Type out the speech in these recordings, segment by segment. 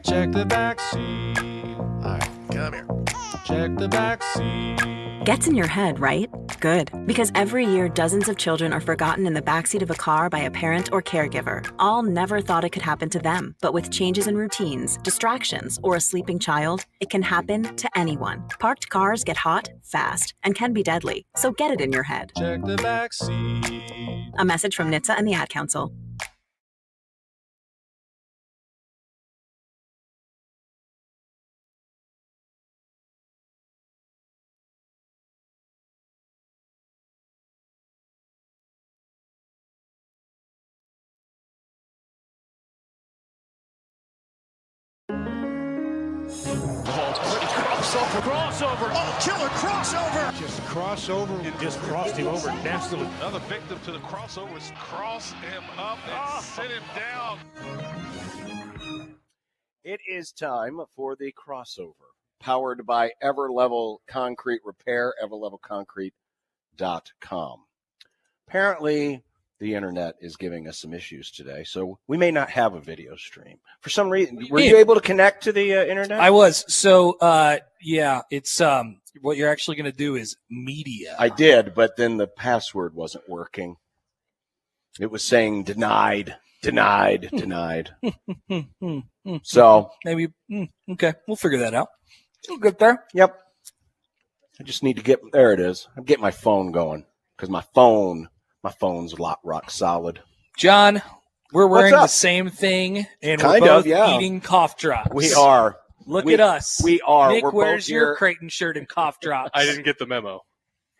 Check the back seat. All right, come here. Check the back seat. Gets in your head, right? Good. Because every year, dozens of children are forgotten in the backseat of a car by a parent or caregiver. All never thought it could happen to them. But with changes in routines, distractions, or a sleeping child, it can happen to anyone. Parked cars get hot, fast, and can be deadly. So get it in your head. Check the back seat. A message from NHTSA and the Ad Council. Crossover. Oh, killer crossover. Just crossover. It just crossed him over nastily. Another victim to the crossovers. Cross him up and sit him down. It is time for the crossover, powered by Everlevel Concrete Repair, everlevelconcrete.com. Apparently, the internet is giving us some issues today, so we may not have a video stream. For some reason, were you able to connect to the internet? I was. So, yeah, it's what you're actually going to do is media. I did, but then the password wasn't working. It was saying denied. So maybe, okay, we'll figure that out. We'll get there. Yep. I just need to get, there it is. I'm getting my phone going because my phone's rock solid. John, we're wearing the same thing, and we're both eating cough drops. We are. Look at us. We are. Nick, we're where's both your here. Creighton shirt and cough drops? I didn't get the memo.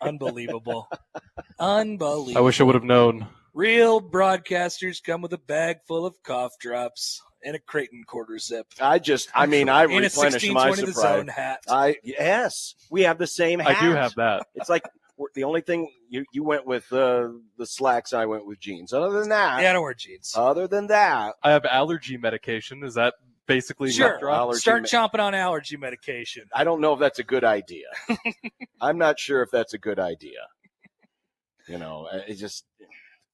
Unbelievable. Unbelievable. I wish I would have known. Real broadcasters come with a bag full of cough drops and a Creighton quarter zip. I replenish my The Surprise. Zone hat. Yes, we have the same hat. I do have that. It's like the only thing you went with the slacks. I went with jeans. Other than that, Yeah, I don't wear jeans. Other than that, I have allergy medication. Is that basically Sure. Allergy Start chomping on allergy medication. I don't know if that's a good idea. I'm not sure if that's a good idea. You know, it just.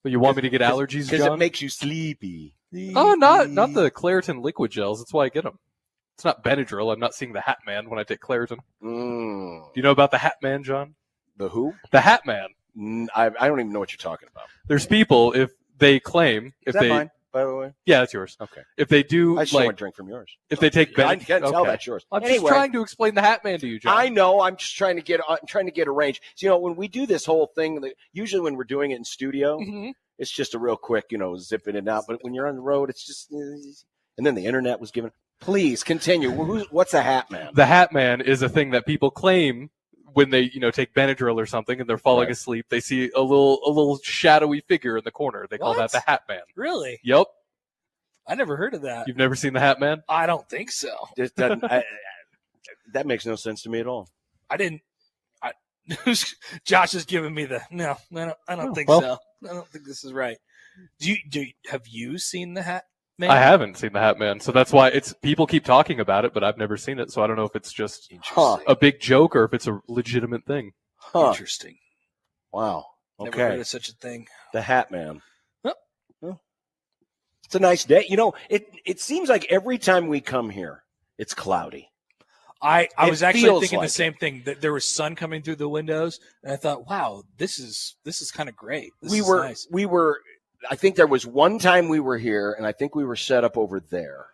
But you want me to get allergies, John? Because it makes you sleepy. Oh, not the Claritin liquid gels. That's why I get them. It's not Benadryl. I'm not seeing the Hat Man when I take Claritin. Mm. Do you know about the Hat Man, John? The who? The Hat Man. I don't even know what you're talking about. There's people, if they claim, Is that mine, by the way? Yeah, that's yours. Okay. If they do, I just want to drink from yours. If they take I can't tell that's yours. I'm just trying to explain the Hat Man to you, John. I know. I'm just trying to get arranged. So, you know, when we do this whole thing, usually when we're doing it in studio, it's just a real quick, zipping it out. But when you're on the road, it's just, and then the internet was given. Please continue. What's a Hat Man? The Hat Man is a thing that people claim when they, take Benadryl or something and they're falling asleep. They see a little shadowy figure in the corner. They call that the Hat Man. Really? Yep. I never heard of that. You've never seen the Hat Man? I don't think so. That makes no sense to me at all. I didn't. Josh is giving me the no. I don't think well. so. I don't think this is right. Have you seen the Hat Man? I haven't seen the Hat Man, so that's why people keep talking about it, but I've never seen it, so I don't know if it's just a big joke or if it's a legitimate thing. Interesting. Wow. Okay. Never heard of such a thing. The Hat Man. It's a nice day. It seems like every time we come here, it's cloudy. I was actually thinking the same thing, that there was sun coming through the windows, and I thought, wow, this is kind of great. This is nice. I think there was one time we were here, and I think we were set up over there.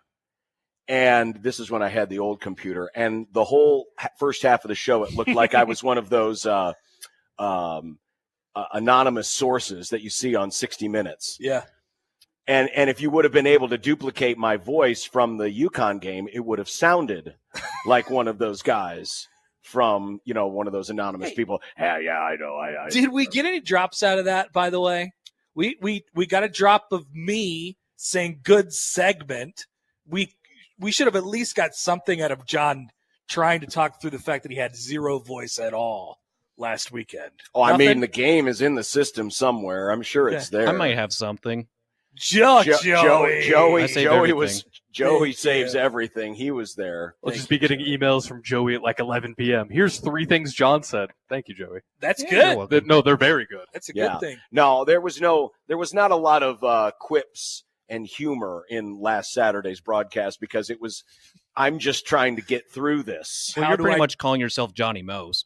And this is when I had the old computer, and the whole first half of the show, it looked like I was one of those anonymous sources that you see on 60 Minutes. Yeah. And if you would have been able to duplicate my voice from the UConn game, it would have sounded like one of those guys from, one of those anonymous people. Yeah, I know. Did we get any drops out of that, by the way? We got a drop of me saying good segment. We should have at least got something out of John trying to talk through the fact that he had zero voice at all last weekend. Oh, nothing? I mean, the game is in the system somewhere. I'm sure it's there. I might have something. Joey saves everything. He was there. We'll just be getting emails from Joey at like 11 p.m. Here's 3 things John said. Thank you, Joey. That's good. No, they're very good. That's a good thing. No, there was not a lot of quips and humor in last Saturday's broadcast because I'm just trying to get through this. Well, you're pretty much calling yourself Johnny Mose.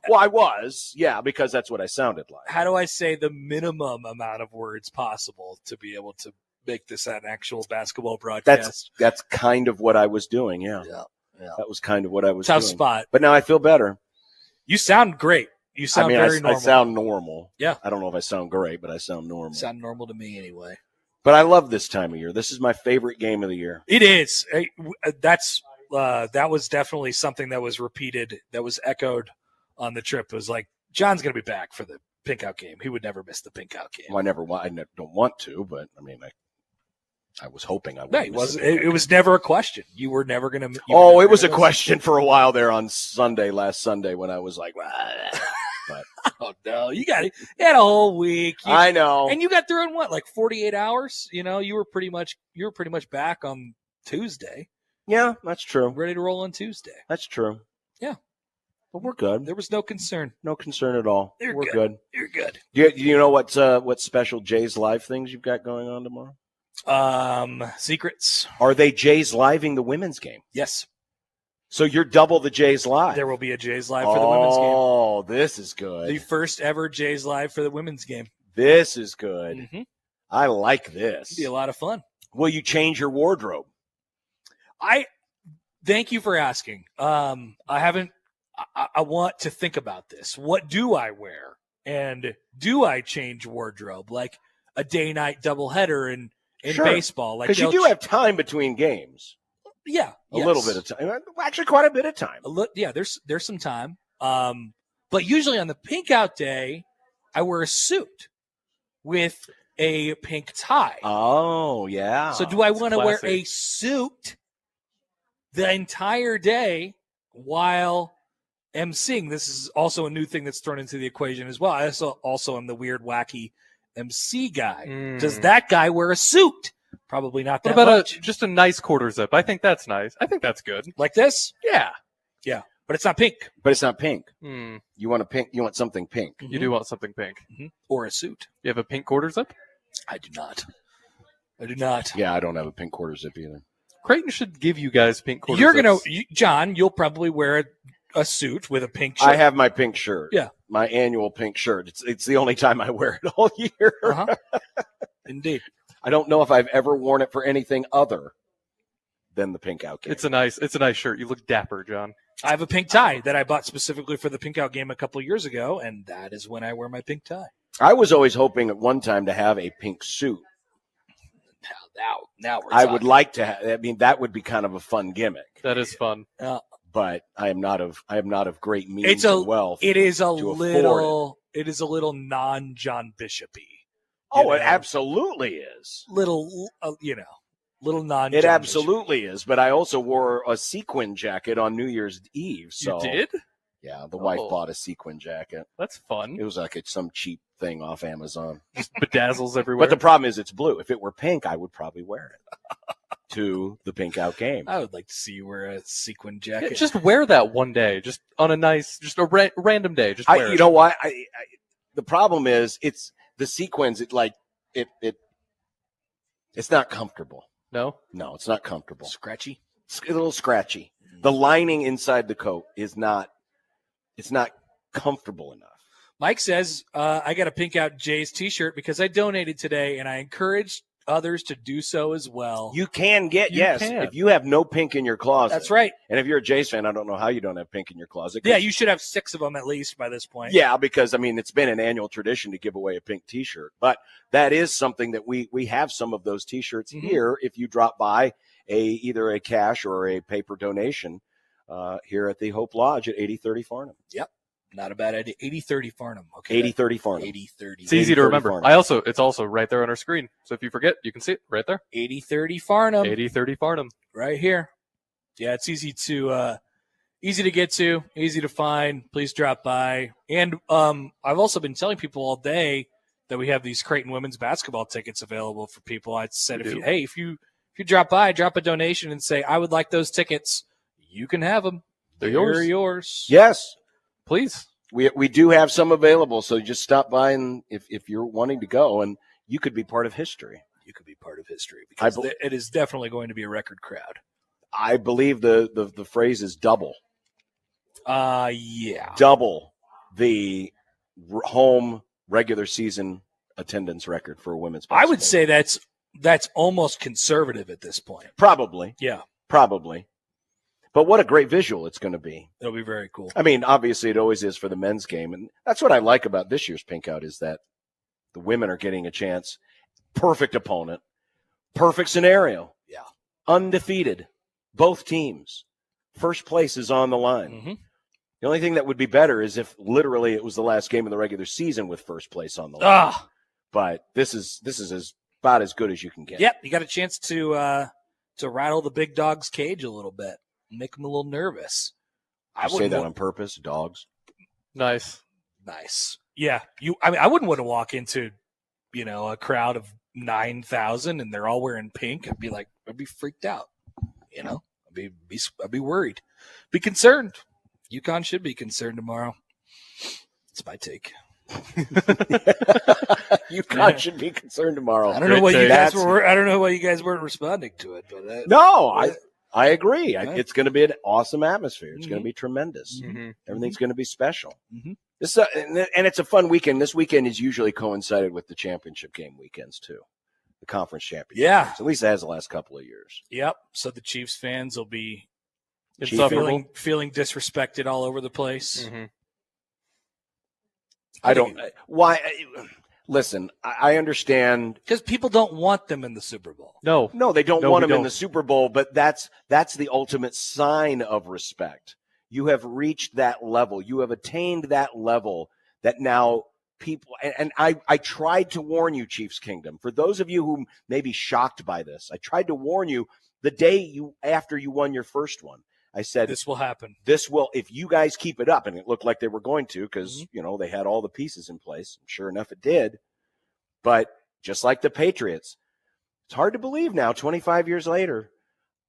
Well, I was, yeah, because that's what I sounded like. How do I say the minimum amount of words possible to be able to make this an actual basketball broadcast? That's kind of what I was doing, yeah. That was kind of what I was doing. Tough spot. But now I feel better. You sound great. You sound very normal. I sound normal. Yeah. I don't know if I sound great, but I sound normal. Sound normal to me anyway. But I love this time of year. This is my favorite game of the year. It is. That was definitely something that was repeated, that was echoed on the trip. It was like, John's going to be back for the pink out game. He would never miss the pink out game. Well, I don't want to, but I mean, I was hoping I would. No, it was never a question. You were never going to. It was a question for a while there on last Sunday, when I was like, but oh no, you had a whole week. I know, and you got through in what, like 48 hours? You know, you were pretty much back on Tuesday. Yeah, that's true. Ready to roll on Tuesday. That's true. Yeah, but we're good. There was no concern. No concern at all. We're good. You're good. Do you know what special Jay's Live things you've got going on tomorrow? Secrets. Are they Jay's Living the women's game? Yes. So you're double the Jay's Live. There will be a Jay's Live for the women's game. Oh, this is good. The first ever Jay's Live for the women's game. This is good. Mm-hmm. I like this. It'll be a lot of fun. Will you change your wardrobe? Thank you for asking. I haven't. I want to think about this. What do I wear? And do I change wardrobe? Like a day-night doubleheader in baseball. Because you do have time between games. Yeah. A little bit of time. Actually, quite a bit of time. There's some time. But usually on the pink out day, I wear a suit with a pink tie. Oh, yeah. So do I want to wear a suit the entire day while emceeing? This is also a new thing that's thrown into the equation as well. I also am the weird, wacky MC guy. Does that guy wear a suit? Probably not that much. What about just a nice quarter zip? I think that's nice. I think that's good. Like this? Yeah. Yeah. But it's not pink. You want pink? You want something pink. You do want something pink. Mm-hmm. Or a suit. You have a pink quarter zip? I do not. Yeah, I don't have a pink quarter zip either. Creighton should give you guys pink quarter zips. John, you'll probably wear a suit with a pink shirt. I have my pink shirt. Yeah. My annual pink shirt. It's the only time I wear it all year. Uh-huh. Indeed. I don't know if I've ever worn it for anything other than the pink out game. It's a nice shirt. You look dapper, John. I have a pink tie that I bought specifically for the pink out game a couple of years ago, and that is when I wear my pink tie. I was always hoping at one time to have a pink suit. Now we're I would like to have. I mean, that would be kind of a fun gimmick. That is fun. But I am not of great means and wealth. It is a little non-John Bishop-y. Oh, it absolutely is. Little non. It absolutely is. But I also wore a sequin jacket on New Year's Eve. So you did? Yeah, the wife bought a sequin jacket. That's fun. It was like some cheap thing off Amazon. Just bedazzles everywhere. But the problem is it's blue. If it were pink, I would probably wear it to the pink out game. I would like to see you wear a sequin jacket. Yeah, just wear that one day, just on a random day. Just wear it. You know what? The problem is it's the sequins. It's not comfortable. No, it's not comfortable. Scratchy. It's a little scratchy. The lining inside the coat is not. It's not comfortable enough. Mike says, I got a pink out Jays t-shirt because I donated today, and I encourage others to do so as well. You can get, if you have no pink in your closet. That's right. And if you're a Jays fan, I don't know how you don't have pink in your closet. Yeah, you should have 6 of them at least by this point. Yeah, because, I mean, it's been an annual tradition to give away a pink t-shirt. But that is something that we have some of those t-shirts here if you drop by either a cash or a paper donation here at the Hope Lodge at 8030 Farnham. Yep. Not a bad idea. 8030 Farnham. Okay. 8030 Farnham. 8030. It's easy to remember. It's also right there on our screen. So if you forget, you can see it right there. 8030 Farnham. 8030 Farnham. Right here. Yeah, it's easy to get to, easy to find. Please drop by. And I've also been telling people all day that we have these Creighton women's basketball tickets available for people. I said, if you drop by, drop a donation and say, I would like those tickets, you can have them. They're yours. Yes. Please. We do have some available, so just stop by and if you're wanting to go, and you could be part of history. you could be part of history because it is definitely going to be a record crowd. I believe the phrase is double. Yeah. Double the home regular season attendance record for women's basketball. I would say that's almost conservative at this point. Probably. Yeah. Probably. But what a great visual it's going to be. It'll be very cool. I mean, obviously it always is for the men's game. And that's what I like about this year's Pink Out is that the women are getting a chance. Perfect opponent. Perfect scenario. Yeah. Undefeated. Both teams. First place is on the line. Mm-hmm. The only thing that would be better is if literally it was the last game of the regular season with first place on the line. But this is about as good as you can get. Yep. You got a chance to rattle the big dog's cage a little bit. Make them a little nervous. I say that on purpose, dogs. Nice. Yeah. I wouldn't want to walk into, a crowd of 9,000 and they're all wearing pink. I'd be freaked out. I'd be worried. Be concerned. UConn should be concerned tomorrow. That's my take. UConn should be concerned tomorrow. I don't know why you guys were. I don't know why you guys weren't responding to it, but I agree. It's going to be an awesome atmosphere. It's going to be tremendous. Mm-hmm. Everything's going to be special. Mm-hmm. And it's a fun weekend. This weekend is usually coincided with the championship game weekends too, the conference championship. Yeah, games. At least it has the last couple of years. Yep. So the Chiefs fans will be feeling disrespected all over the place. Mm-hmm. I don't. Why? Listen, I understand because people don't want them in the Super Bowl. No, they don't want them in the Super Bowl. But that's the ultimate sign of respect. You have reached that level. You have attained that level that now people. And I tried to warn you, Chiefs Kingdom. For those of you who may be shocked by this, I tried to warn you the day after you won your first one. I said, this will happen. This will, if you guys keep it up, and it looked like they were going to because, they had all the pieces in place. Sure enough, it did. But just like the Patriots, it's hard to believe now, 25 years later,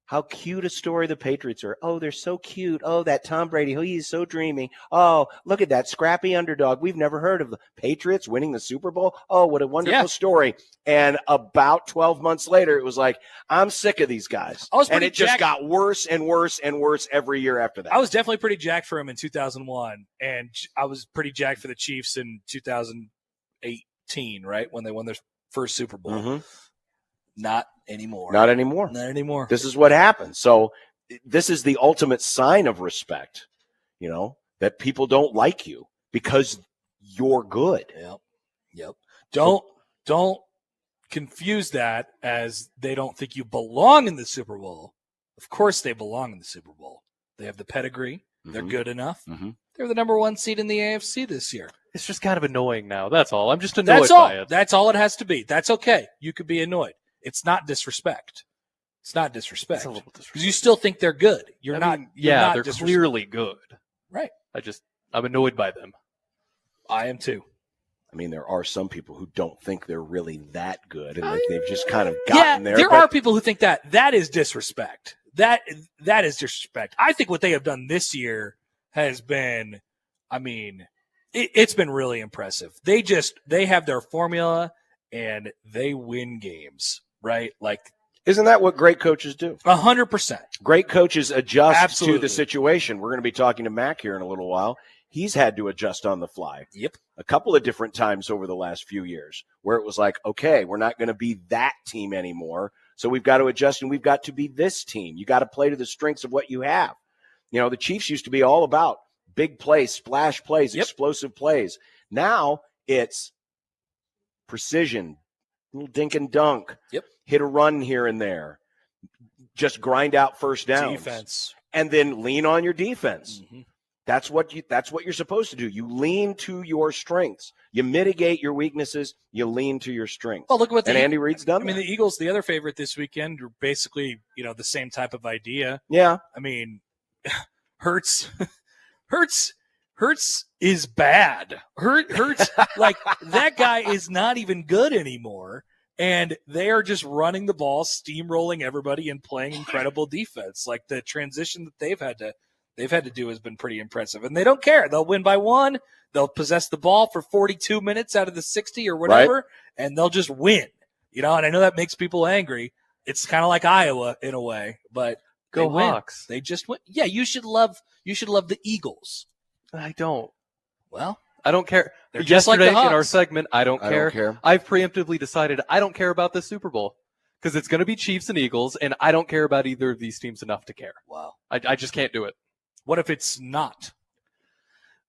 how cute a story the Patriots are. Oh, they're so cute. Oh, that Tom Brady. Oh, he's so dreamy. Oh, look at that scrappy underdog. We've never heard of the Patriots winning the Super Bowl. Oh, what a wonderful story. And about 12 months later, it was like, I'm sick of these guys. And it just got worse and worse and worse every year after that. I was definitely pretty jacked for him in 2001. And I was pretty jacked for the Chiefs in 2018, right? When they won their first Super Bowl. Mm-hmm. Not anymore. Not anymore. Not anymore. This is what happens. So this is the ultimate sign of respect, that people don't like you because you're good. Yep. Don't confuse that as they don't think you belong in the Super Bowl. Of course they belong in the Super Bowl. They have the pedigree. Mm-hmm. They're good enough. Mm-hmm. They're the number 1 seed in the AFC this year. It's just kind of annoying now. That's all. I'm just annoyed by it. That's all it has to be. That's okay. You could be annoyed. It's not disrespect. It's not disrespect. It's a little disrespect. Because you still think they're good. You're not they're clearly good. Right. I'm annoyed by them. I am too. I mean, there are some people who don't think they're really that good, and they've just kind of gotten there. There are people who think that. That is disrespect. That is disrespect. I think what they have done this year has been, it's been really impressive. They have their formula, and they win games. Right? Isn't that what great coaches do? 100%. Great coaches adjust to the situation. We're going to be talking to Mac here in a little while. He's had to adjust on the fly. Yep. A couple of different times over the last few years where it was like, okay, we're not going to be that team anymore. So we've got to adjust and we've got to be this team. You got to play to the strengths of what you have. The Chiefs used to be all about big plays, splash plays, explosive plays. Now it's precision, little dink and dunk. Yep. Hit a run here and there. Just grind out first downs. Defense. And then lean on your defense. Mm-hmm. That's what you're supposed to do. You lean to your strengths. You mitigate your weaknesses. You lean to your strengths. Well, look what Andy Reid's done. The Eagles, the other favorite this weekend, are basically the same type of idea. Yeah. Hurts is bad. Hurts that guy is not even good anymore. And they are just running the ball, steamrolling everybody, and playing incredible defense. The transition that they've had to do has been pretty impressive. And they don't care. They'll win by 1. They'll possess the ball for 42 minutes out of the 60 or whatever, and they'll just win. And I know that makes people angry. It's kind of like Iowa in a way, but Go they win. Hawks. They just win. Yeah, you should love the Eagles. I don't. Well, I don't care. they're just like Yesterday the in our Hawks. segment, I don't I care. don't care. I've preemptively decided I don't care about the Super Bowl because it's going to be Chiefs and Eagles, and I don't care about either of these teams enough to care. Wow. I just can't do it. What if it's not?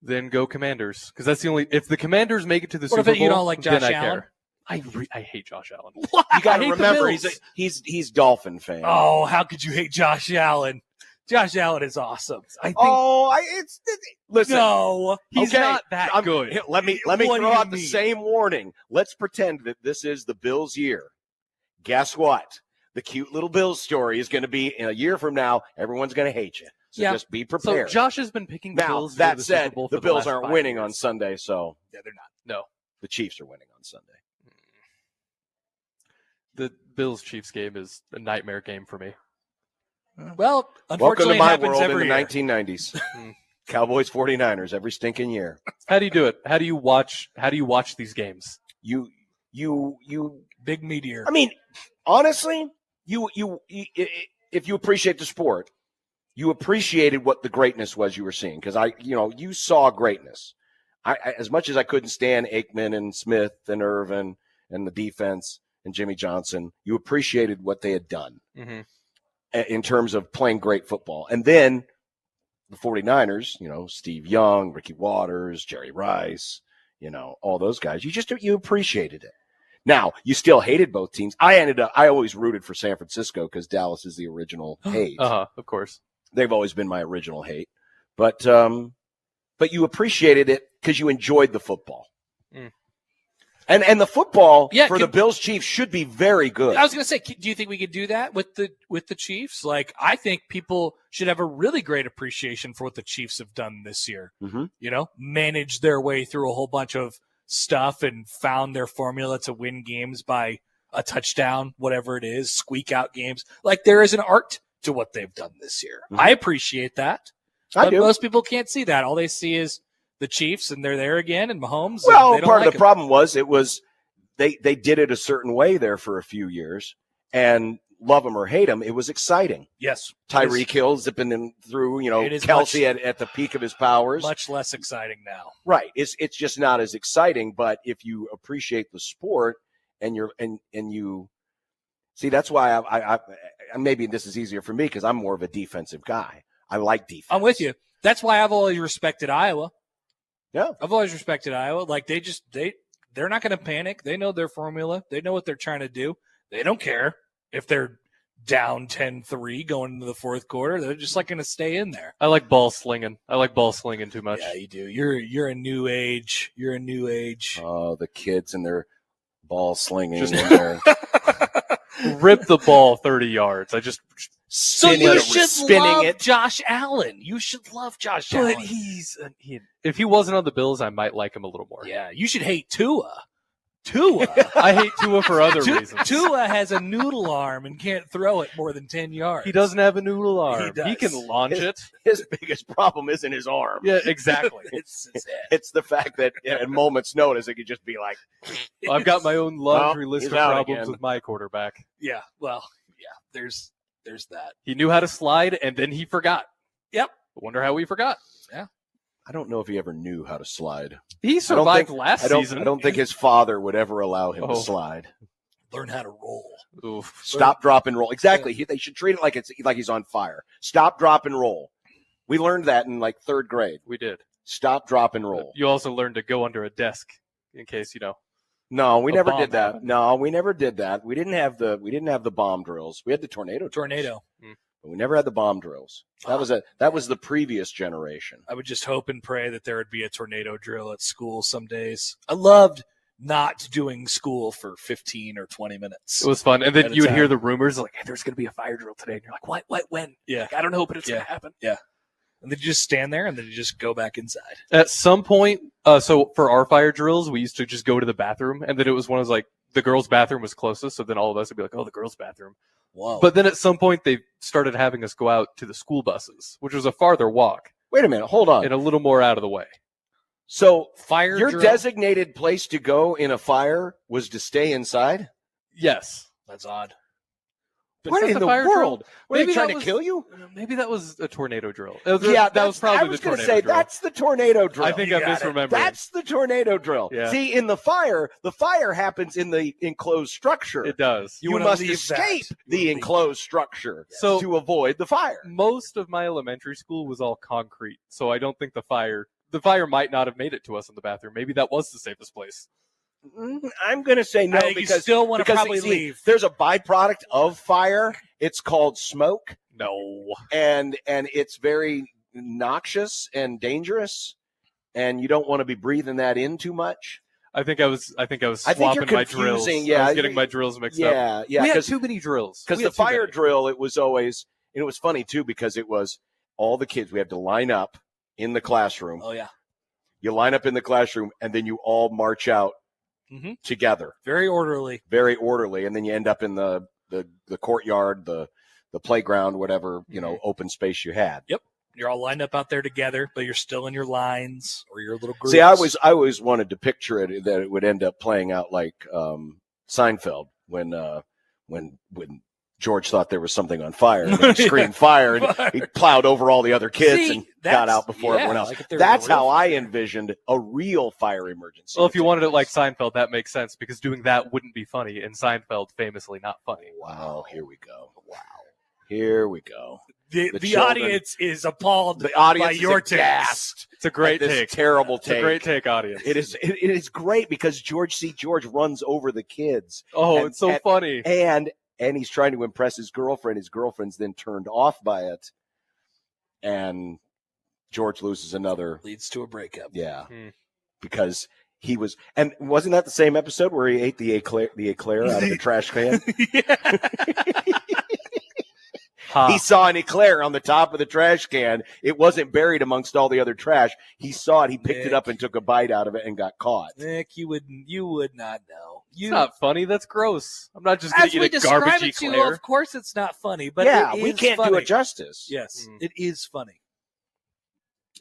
Then go Commanders because that's the only. If the Commanders make it to the What Super if Bowl, you don't like Josh then I Allen? care. I hate Josh Allen. You got I to hate the remember, Bills. he's Dolphin fan. Oh, how could you hate Josh Allen? Josh Allen is awesome. I think Listen. No. he's Okay, not that good. Here, let me What do throw you out the mean? same warning. Let's pretend that this is the Bills' year. Guess what? The cute little Bills story is going to be in a year from now. Everyone's going to hate you. So Yeah. just be So prepared. Josh has been picking the now, Bills. for that the said, Super Bowl the for Bills last aren't 5 winning years. on Sunday, so Yeah, they're not. No, the Chiefs are winning on Sunday. the Bills Chiefs game is a nightmare game for me. Well, Welcome unfortunately, to my it happens world in every the year. 1990s. Cowboys 49ers every stinking year. How do you do it? How do you watch these games? You Big meteor. I mean, honestly, if you appreciate the sport, you appreciated what the greatness was you were seeing because you saw greatness. I as much as I couldn't stand Aikman and Smith and Irvin and the defense and Jimmy Johnson, you appreciated what they had done in terms of playing great football. And then the 49ers, Steve Young, Ricky Waters, Jerry Rice, all those guys, you appreciated it. Now, you still hated both teams. I always rooted for San Francisco because Dallas is the original hate. Of course. They've always been my original hate. But you appreciated it because you enjoyed the football. And the football for the Bills Chiefs should be very good. I was going to say, do you think we could do that with the Chiefs? Like, I think people should have a really great appreciation for what the Chiefs have done this year. Managed their way through a whole bunch of stuff and found their formula to win games by a touchdown, whatever it is, squeak out games. Like, there is an art to what they've done this year. I appreciate that. I do. Most people can't see that. All they see is the Chiefs, and they're there again, and Mahomes. Well, and part of the problem was they did it a certain way there for a few years, and love them or hate them, it was exciting. Yes, Tyreek Hill zipping them through, Kelsey at the peak of his powers. Much less exciting now. Right. It's just not as exciting, but if you appreciate the sport and you see, that's why I maybe this is easier for me because I'm more of a defensive guy. I like defense. I'm with you. That's why I've always respected Iowa. Yeah. I've always respected Iowa. Like, they're not going to panic. They know their formula. They know what they're trying to do. They don't care if they're down 10-3 going into the fourth quarter. They're just going to stay in there. I like ball slinging. I like ball slinging too much. Yeah, you do. You're a new age. You're a new age. Oh, the kids and their ball slinging. Just- and their Rip the ball 30 yards. I just So spinning you it, should spinning love it. Josh Allen. You should love Josh But Allen. if he wasn't on the Bills, I might like him a little more. Yeah, you should hate Tua. I hate Tua for other reasons. Tua has a noodle arm and can't throw it more than 10 yards. He doesn't have a noodle arm. does. He can launch it. His biggest problem isn't his arm. Yeah, exactly. It's his head. It's the fact that at a moment's notice it could just be like, I've got my own laundry Well, list he's of out problems again. with my quarterback. Yeah, well, yeah, there's that. He knew how to slide, and then he forgot. Yep. I wonder how he forgot. I don't know if he ever knew how to slide. He survived last season. I don't think his father would ever allow him Oh. to slide. Learn how to roll. Oof. Stop, drop, and roll. Exactly. They should treat it like he's on fire. Stop, drop, and roll. We learned that in like third grade. We did. Stop, drop, and roll. You also learned to go under a desk in case, No, we A never bomb did that. happened. No, we never did that. We didn't have the bomb drills. We had the tornado drills, Tornado. but we never had the bomb drills. That was the previous generation. I would just hope and pray that there would be a tornado drill at school some days. I loved not doing school for 15 or 20 minutes. It was fun. And At then a you would time. hear the rumors like, hey, there's going to be a fire drill today. And you're like, what, when? Yeah. Like, I don't know, but it's Yeah. going to happen. And then you just stand there and then you just go back inside. At some point, so for our fire drills, we used to just go to the bathroom. And then it was one of those, like, the girls' bathroom was closest. So then all of us would be like, oh, the girls' bathroom. Whoa. But then at some point, they started having us go out to the school buses, which was a farther walk Wait a minute. Hold on. and a little more out of the way. So fire your drill. designated place to go in a fire was to stay inside? Yes. That's odd. What Is in that the fire world? drill? Were they Maybe trying that to was- kill you? Maybe that was a tornado drill. Yeah, that was probably I was the going tornado to say drill. that's the tornado drill. I think You I'm got it. misremembering. That's the tornado drill. Yeah. See, in the fire happens in the enclosed structure. It does. You wanna must leave escape that. You the wanna leave enclosed structure So- to avoid the fire. Most of my elementary school was all concrete, so I don't think the fire might not have made it to us in the bathroom. Maybe that was the safest place. I'm going to say no I think you because still want to because, probably see, leave. There's a byproduct of fire. It's called smoke, No. and it's very noxious and dangerous, and you don't want to be breathing that in too much. I think I was I think you're swapping my drills. confusing, I yeah. was getting my drills mixed up. Yeah, we had because too many drills. Because We the had too fire many. drill, it was always, and it was funny too, because it was all the kids. We had to line up in the classroom. Oh, yeah. You line up in the classroom, and then you all march out together, Very orderly. very orderly, and then you end up in the courtyard, the playground, whatever open space you had. Yep. You're all lined up out there together, but you're still in your lines or your little groups. See, I always wanted to picture it that it would end up playing out like Seinfeld when George thought there was something on fire and he screamed fire and he plowed over all the other kids See, and got that's- out before yeah, everyone else. like if there was That's a real how I fire. envisioned a real fire emergency. Well, if you wanted it like Seinfeld, that makes sense because doing that wouldn't be funny, and Seinfeld famously not funny. Wow, here we go. Wow. Here we go. The children- audience is appalled The audience by is your takes. aghast It's a great at this take. terrible It's take. a great take, audience. It is great because George runs over the kids. Oh, And- it's so and- funny. And he's trying to impress his girlfriend. His girlfriend's then turned off by it. And George loses another. Leads to a breakup. Yeah. Hmm. Because he was. And wasn't that the same episode where he ate the eclair out of the trash can? Ha. He saw an eclair on the top of the trash can. It wasn't buried amongst all the other trash. He saw it. He picked it up and took a bite out of it and got caught. Nick, you would not know. It's not funny. That's gross. I'm not just going As to we eat a describe garbage it to you, eclair. of course it's not funny, but yeah, it we is can't funny. do it justice. Yes, it is funny.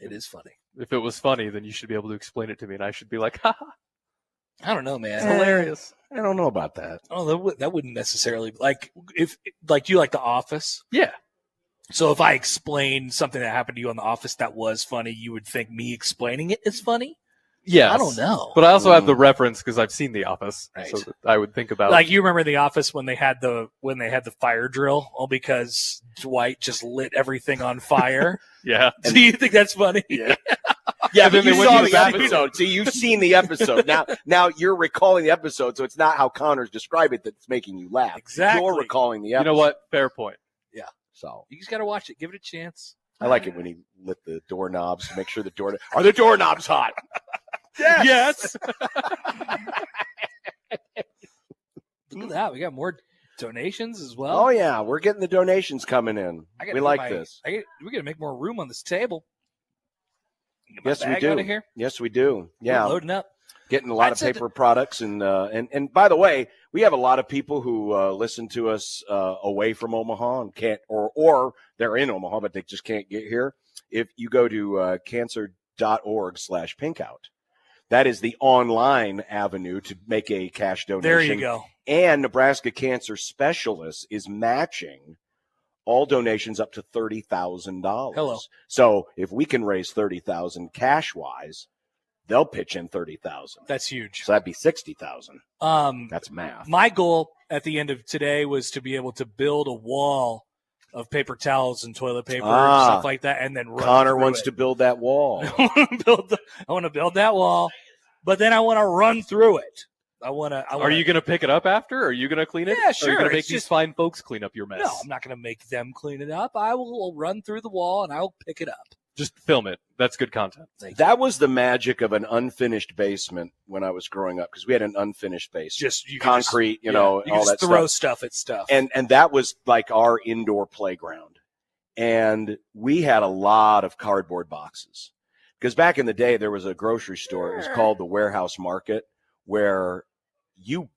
It is funny. If it was funny, then you should be able to explain it to me, and I should be like, ha ha, I don't know, man. it's hilarious. I don't know about that. Oh, that wouldn't necessarily like if like you like The Office. Yeah. So if I explained something that happened to you on The Office that was funny, you would think me explaining it is funny. Yes. I don't know. But I also have the reference because I've seen The Office, Right. so that I would think about Like you remember The Office when they had the fire drill, all because Dwight just lit everything on fire. Yeah. Do you think that's funny? Yeah. Yeah, And but then they you went saw to the the bathroom. episode. See, you've seen the episode. Now you're recalling the episode, so it's not how Connor's described it that's making you laugh. Exactly. You're recalling the episode. You know what? Fair point. So You just got to watch it. Give it a chance. I like it when he lit the doorknobs to make sure are the doorknobs hot? Yes. Look at that. We got more donations as well. Oh yeah, we're getting the donations coming in. We like this. We got to make more room on this table. Get my Yes, we bag do. Out of here. Yes, we do. We're Yeah, loading up. getting a lot of paper products and by the way, we have a lot of people who listen to us away from Omaha and can't or they're in Omaha but they just can't get here. If you go to cancer.org/pinkout, that is the online avenue to make a cash donation. There you go. And Nebraska Cancer Specialists is matching all donations up to $30,000. Hello. So if we can raise $30,000 cash wise, they'll pitch in $30,000. That's huge. So that'd be $60,000. That's math. My goal at the end of today was to be able to build a wall of paper towels and toilet paper and stuff like that, and then run Connor through wants it. to build that wall. I want to build that wall, but then I want to run through it. Are you going to pick it up after? Are you going to clean it? Yeah, Or sure. are you going to make It's these just- fine folks clean up your mess? No, I'm not going to make them clean it up. I will run through the wall and I'll pick it up. Just film it. That's good content. That was the magic of an unfinished basement when I was growing up because we had an unfinished basement. You can concrete, you all can that throw stuff. stuff at stuff. And that was like our indoor playground. And we had a lot of cardboard boxes. Because back in the day, there was a grocery store. It was called the Warehouse Market, where you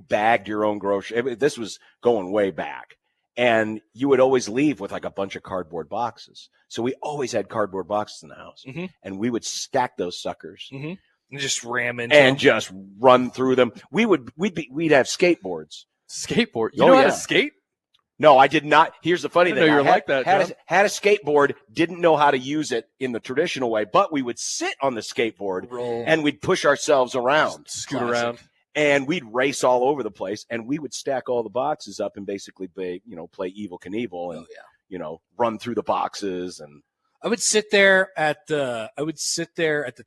bagged your own grocery. This was going way back. And you would always leave with like a bunch of cardboard boxes. So we always had cardboard boxes in the house. Mm-hmm. And we would stack those suckers. Mm-hmm. Just ram into and them. just run through them. We'd have skateboards. Skateboard. You Oh, know how yeah. to skate? No, I did not. Here's the funny I thing. didn't know you were I like that, John. had a skateboard, didn't know how to use it in the traditional way, but we would sit on the skateboard Roll. and we'd push ourselves around. Scoot Classic. around. And we'd race all over the place, and we would stack all the boxes up and basically play Evel Knievel and run through the boxes. And I would sit there at the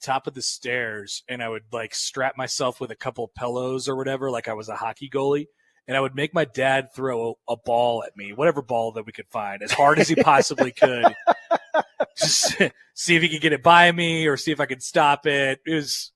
top of the stairs, and I would like strap myself with a couple pillows or whatever, like I was a hockey goalie, and I would make my dad throw a ball at me, whatever ball that we could find, as hard as he possibly could. Just see if he could get it by me or see if I could stop it. It was,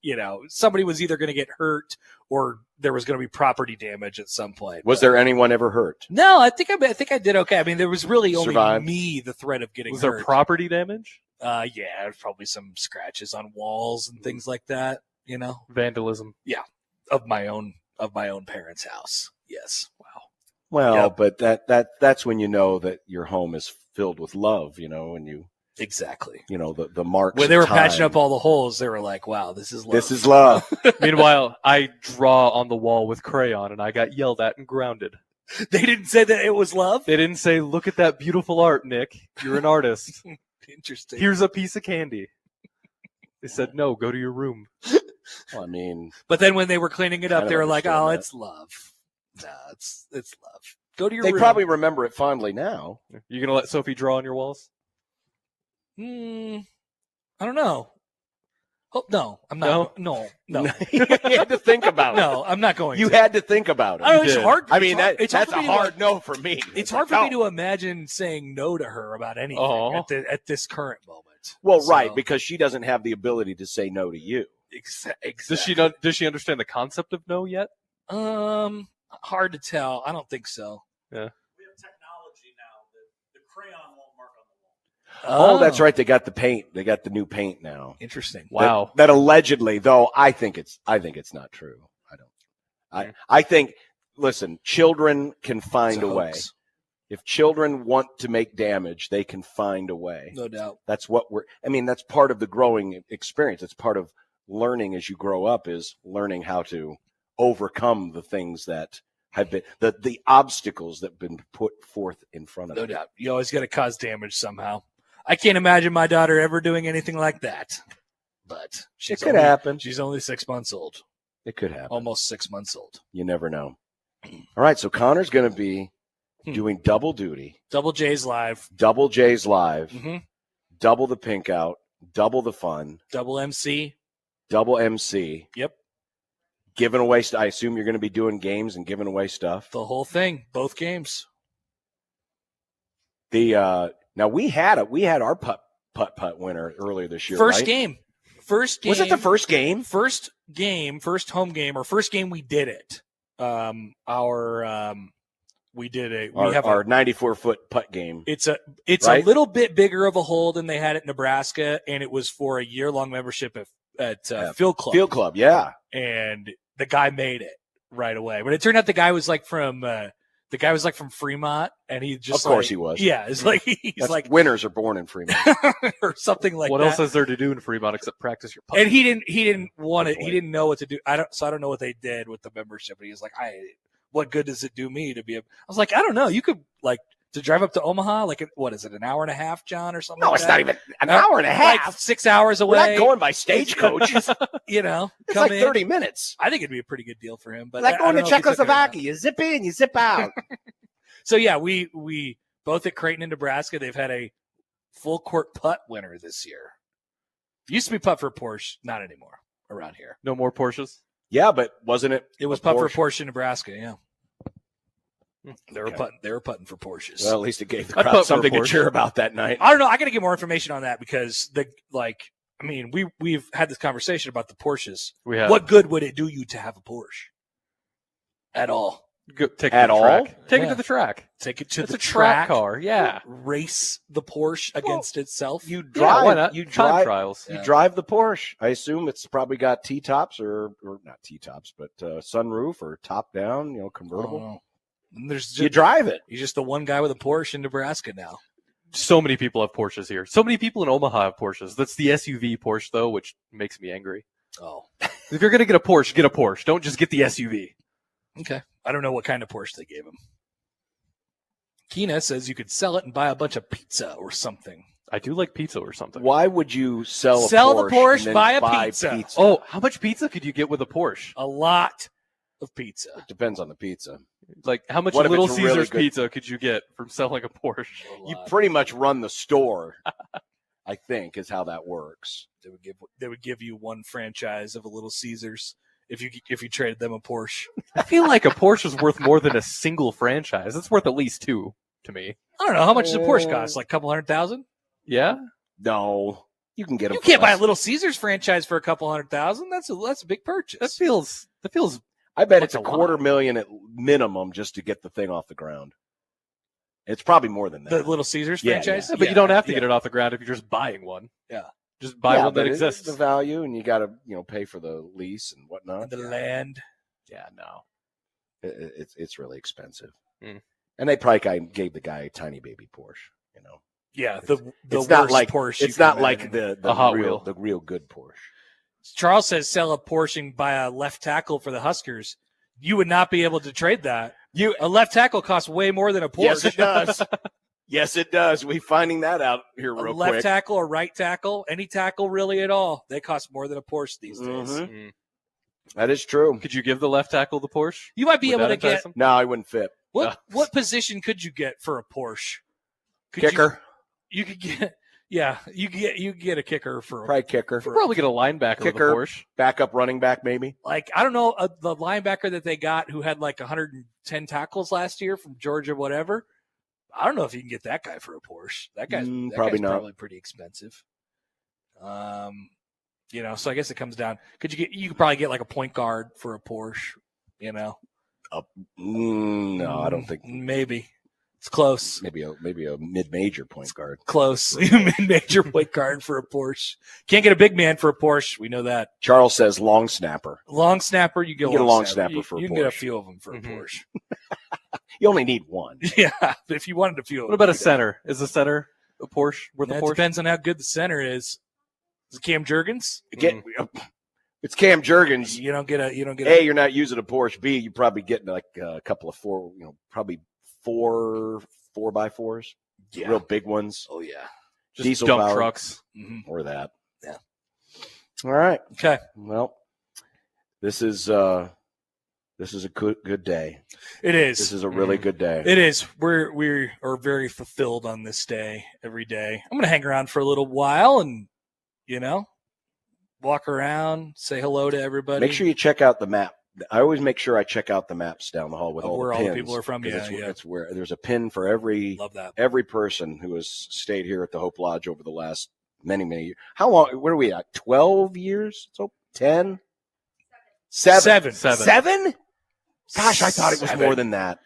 somebody was either going to get hurt or there was going to be property damage at some point. was there anyone ever hurt? No, I think I did okay. I mean, there was really only Survived. me, the threat of getting Was hurt. there property damage? Yeah, probably some scratches on walls and things like that, Vandalism. of my own parents' house. Yes. Wow. Well, Yep. but that's when you know that your home is filled with love, and you Exactly. the marks. When they were of time. patching up all the holes, they were like, wow, this is love. This is love. Meanwhile, I draw on the wall with crayon, and I got yelled at and grounded. They didn't say that it was love? They didn't say, "Look at that beautiful art, Nick. You're an artist. Interesting. Here's a piece of candy." They said, "No, go to your room." Well, I mean, But then when they were cleaning it up, I they don't were like, understand oh, that. it's love. No, it's love. Go to your they room. probably remember it fondly now. You gonna let Sophie draw on your walls? I don't know. Oh, no, I'm not. No. You had to think about it. No, I'm not going You to. had to think about I don't know, it. it's did. hard. I mean, it's that's for a me to- hard no for me. It's hard for me to imagine saying no to her about anything Aw. at this current moment. Well, So, right, because she doesn't have the ability to say no to you. exactly. Does she understand the concept of no yet? Hard to tell. I don't think so. Yeah. We have technology now. The crayon won't mark on the wall. Oh, that's right. They got the paint. They got the new paint now. Interesting. Wow. That allegedly, though, I think it's not true. I think. Listen, children can find a way. hoax. If children want to make damage, they can find a way. No doubt. That's what that's part of the growing experience. It's part of learning as you grow up, is learning how to overcome the things that have been the obstacles that have been put forth in front of No you. doubt. You always got to cause damage somehow. I can't imagine my daughter ever doing anything like that. But It could happen. She's only 6 months old. It could happen. Almost 6 months old. You never know. All right, so Connor's going to be doing double duty, Double J's live. double J's live, Mm-hmm. double the pink out, double the fun, Double MC. double MC. Yep. Giving away. I assume you're going to be doing games and giving away stuff. The whole thing. Both games. Now we had our putt winner earlier this year. First right? game. First game. Was it the first game? First home game, or first game we did it. We did a we have Our 94-foot putt game. it's a right? little bit bigger of a hole than they had at Nebraska, and it was for a year-long membership at Field Club. Field Club, yeah. And the guy made it right away. But it turned out the guy was like from Fremont, and he just Of course he was. Yeah, it's like he's That's like winners are born in Fremont. or something like What that. else is there to do in Fremont except practice your putt? And he didn't want it. Good He point. didn't know what to do. I don't know what they did with the membership. But he was like, what good does it do me to be I was like, I don't know. You could like to drive up to Omaha, like what is it, an hour and a half, John, or something? No, like it's that? not even an hour and a half. Like 6 hours We're away. not going by stagecoach. It's Come like in. 30 minutes. I think it'd be a pretty good deal for him. But It's like I going don't to know if he took it or not. Czechoslovakia. You zip in, you zip out. So yeah, we both at Creighton and Nebraska, they've had a full court putt winner this year. Used to be putt for Porsche, not anymore around here. No more Porsches? Yeah, but wasn't it? It was a putt for Porsche? Porsche in Nebraska. Yeah, they were Okay. putting. They were putting for Porsches. Well, at least it gave the I'd crowd putt for a something to Porsche. cheer about that night. I don't know. I got to get more information on that because we've had this conversation about the Porsches. We have. What good would it do you to have a Porsche at all? Go, take At it to the all? track. Take it Yeah. to the track. Take it to It's the a track track car. Yeah. race the Porsche against itself. You Yeah, drive. why not? You Time drive. trials. You Yeah. drive the Porsche. I assume it's probably got T-tops or not T-tops, but sunroof or top down. Convertible. Oh. And there's You just, drive it. he's just the one guy with a Porsche in Nebraska now. So many people have Porsches here. So many people in Omaha have Porsches. That's the SUV Porsche, though, which makes me angry. Oh, If you're going to get a Porsche, get a Porsche. Don't just get the SUV. okay. I don't know what kind of Porsche they gave him. Keena says you could sell it and buy a bunch of pizza or something. I do like pizza or something. Why would you sell a Sell Porsche the Porsche, and then buy a pizza. Oh, how much pizza could you get with a Porsche? A lot of pizza. Depends on the pizza. Like, how much What if Little it's really Caesars good? pizza could you get from selling a Porsche? A You lot. pretty much run the store, I think, is how that works. They would give you one franchise of a Little Caesars if you traded them a Porsche. I feel like a Porsche is worth more than a single franchise. It's worth at least two to me. I don't know how much does a Porsche cost. Like a couple $100,000. Yeah? No, you can get them. You can't buy a Little Caesars franchise for a couple $100,000. That's a big purchase. That feels I bet like it's a a lot. $250,000 at minimum just to get the thing off the ground. It's probably more than that. The Little Caesars Yeah, franchise. but you don't have to get it off the ground if you're just buying one. Yeah. Just buy one that but it's exists. the value, and you got to pay for the lease and whatnot. And the land. Yeah, no. It's really expensive. Mm. And they probably gave the guy a tiny baby Porsche. Yeah, the It's worst not like Porsche. It's you can not like imagine. the Hot real Wheel. the real good Porsche. Charles says sell a Porsche and buy a left tackle for the Huskers. You would not be able to trade that. A left tackle costs way more than a Porsche. Yes, it does. Yes, it does. We're finding that out here A real left quick. tackle or right tackle, any tackle really at all, they cost more than a Porsche these days. Mhm. Mm. That is true. Could you give the left tackle the Porsche? You might be Would able that to get entice him? No, I wouldn't fit. what position could you get for a Porsche? Kicker, You could get you get a kicker for probably kicker. You'd probably get a linebacker Kicker. with a Porsche. Backup running back, maybe. like I don't know the linebacker that they got who had like 110 tackles last year from Georgia, whatever. I don't know if you can get that guy for a Porsche. That guy's probably not. probably pretty expensive. So I guess it comes down. You could probably get like a point guard for a Porsche. No, I don't think. Maybe it's close. Maybe a mid-major point guard. Close. Mid-major point guard for a Porsche. Can't get a big man for a Porsche. We know that. Charles says long snapper. Long snapper, you get a long snapper for a You can get a Porsche. few of them for Mhm. a Porsche. You only need one. Yeah, if you wanted a few. of What about them, a center? Is a center a Porsche worth a That Porsche? depends on how good the center is. Is it Cam Jurgens? It's Cam Jurgens. You don't get a. A, you're not using a Porsche. B, you're probably getting like a couple of probably four 4x4s, Yeah. real big ones, Oh yeah. Just diesel dump powered. trucks. Mhm. or that. Yeah. All right. Okay. Well, this is a good day. It is. This is a really good day. It is. We are very fulfilled on this day every day. I'm gonna hang around for a little while and walk around, say hello to everybody. Make sure you check out the map. I always make sure I check out the maps down the hall with Of all where the all the pins. people are from. 'Cause Yeah, it's, yeah. it's where there's a pin for every Love that. person who has stayed here at the Hope Lodge over the last many years. How long? What are we at? 12 years? So 10? Seven. Seven. Gosh, I thought it was more than that.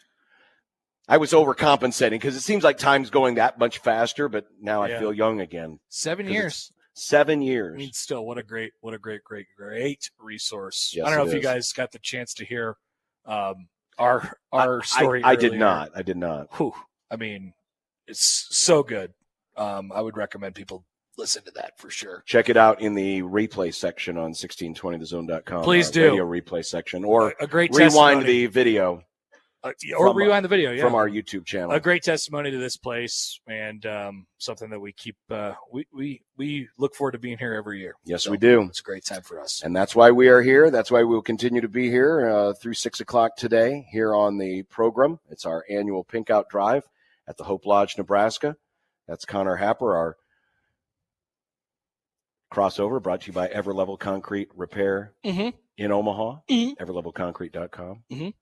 I was overcompensating because it seems like time's going that much faster, but now Yeah. I feel young again. 7 'Cause years. 7 I years. mean, still, what a great resource. Yes, I don't know it if you is. guys got the chance to hear our story. I did earlier. not. I did not. Whew. I mean, it's so good. I would recommend people listen to that for sure. Check it out in the replay section on 1620thezone.com. Please our do. Video replay section, or A great rewind testimony. the video or from- rewind the video. Yeah. from our YouTube channel. A great testimony to this place and something that we keep. We look forward to being here every year. Yes, So we do. It's a great time for us. And that's why we are here. That's why we will continue to be here through 6 o'clock today here on the program. It's our annual Pink Out Drive at the Hope Lodge, Nebraska. That's Connor Happer, our crossover, brought to you by Everlevel Concrete Repair Mhm. in Omaha, Mhm. everlevelconcrete.com. Mhm.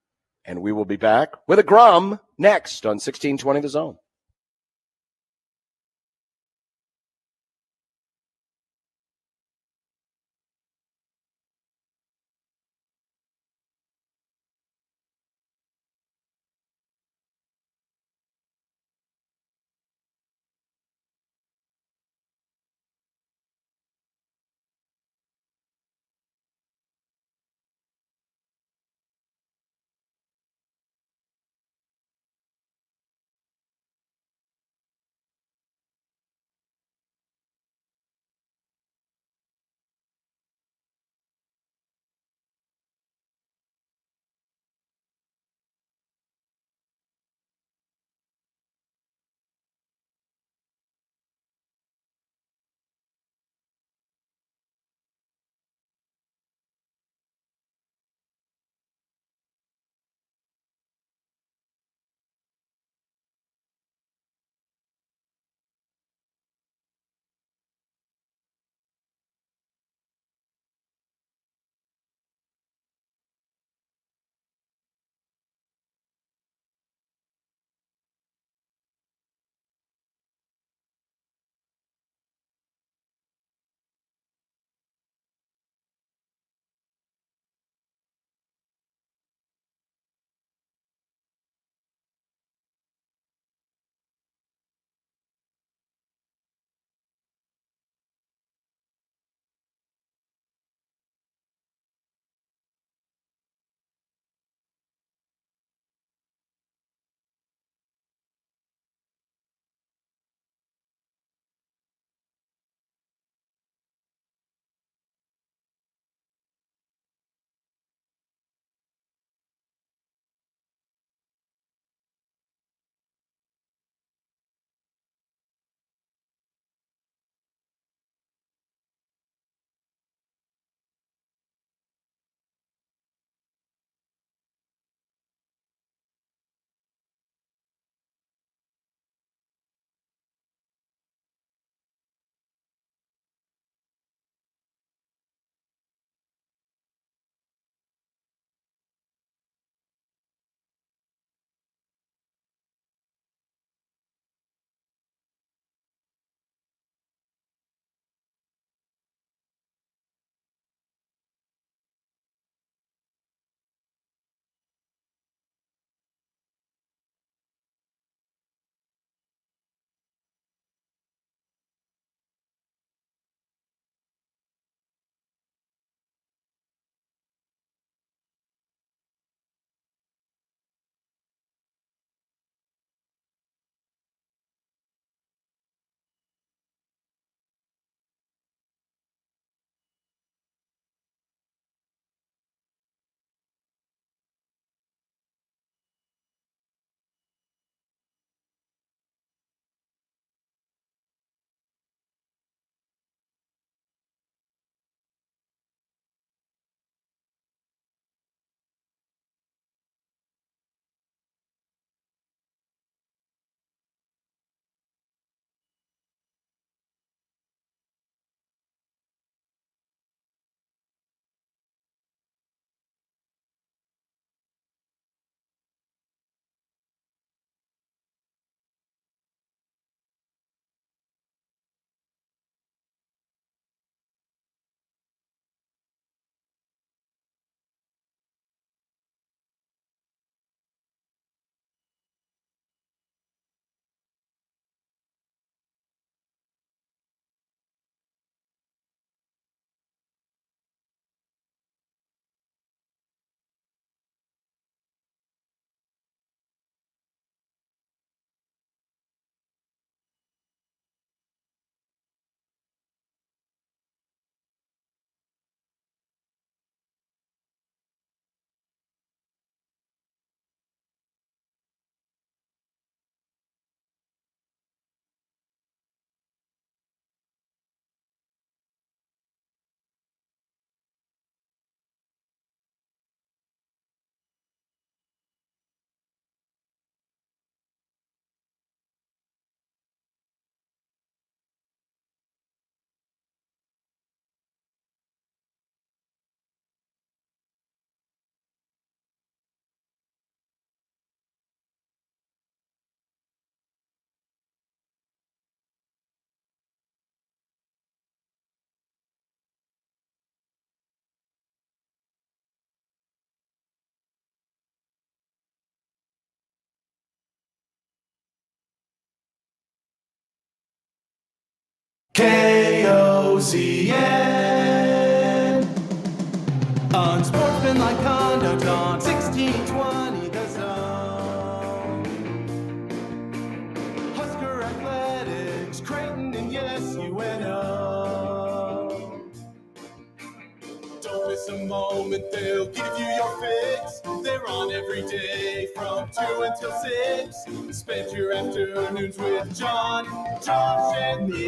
And we will be back with a Grum next on 1620 The Zone. KOZN. Unsportsmanlike conduct on 1620 The Zone. Husker Athletics, Creighton, and yes, UNO. Don't miss a moment, they'll give you your fix. They're on every day from 2 until 6. Spend your afternoons with John, Josh, and Nick.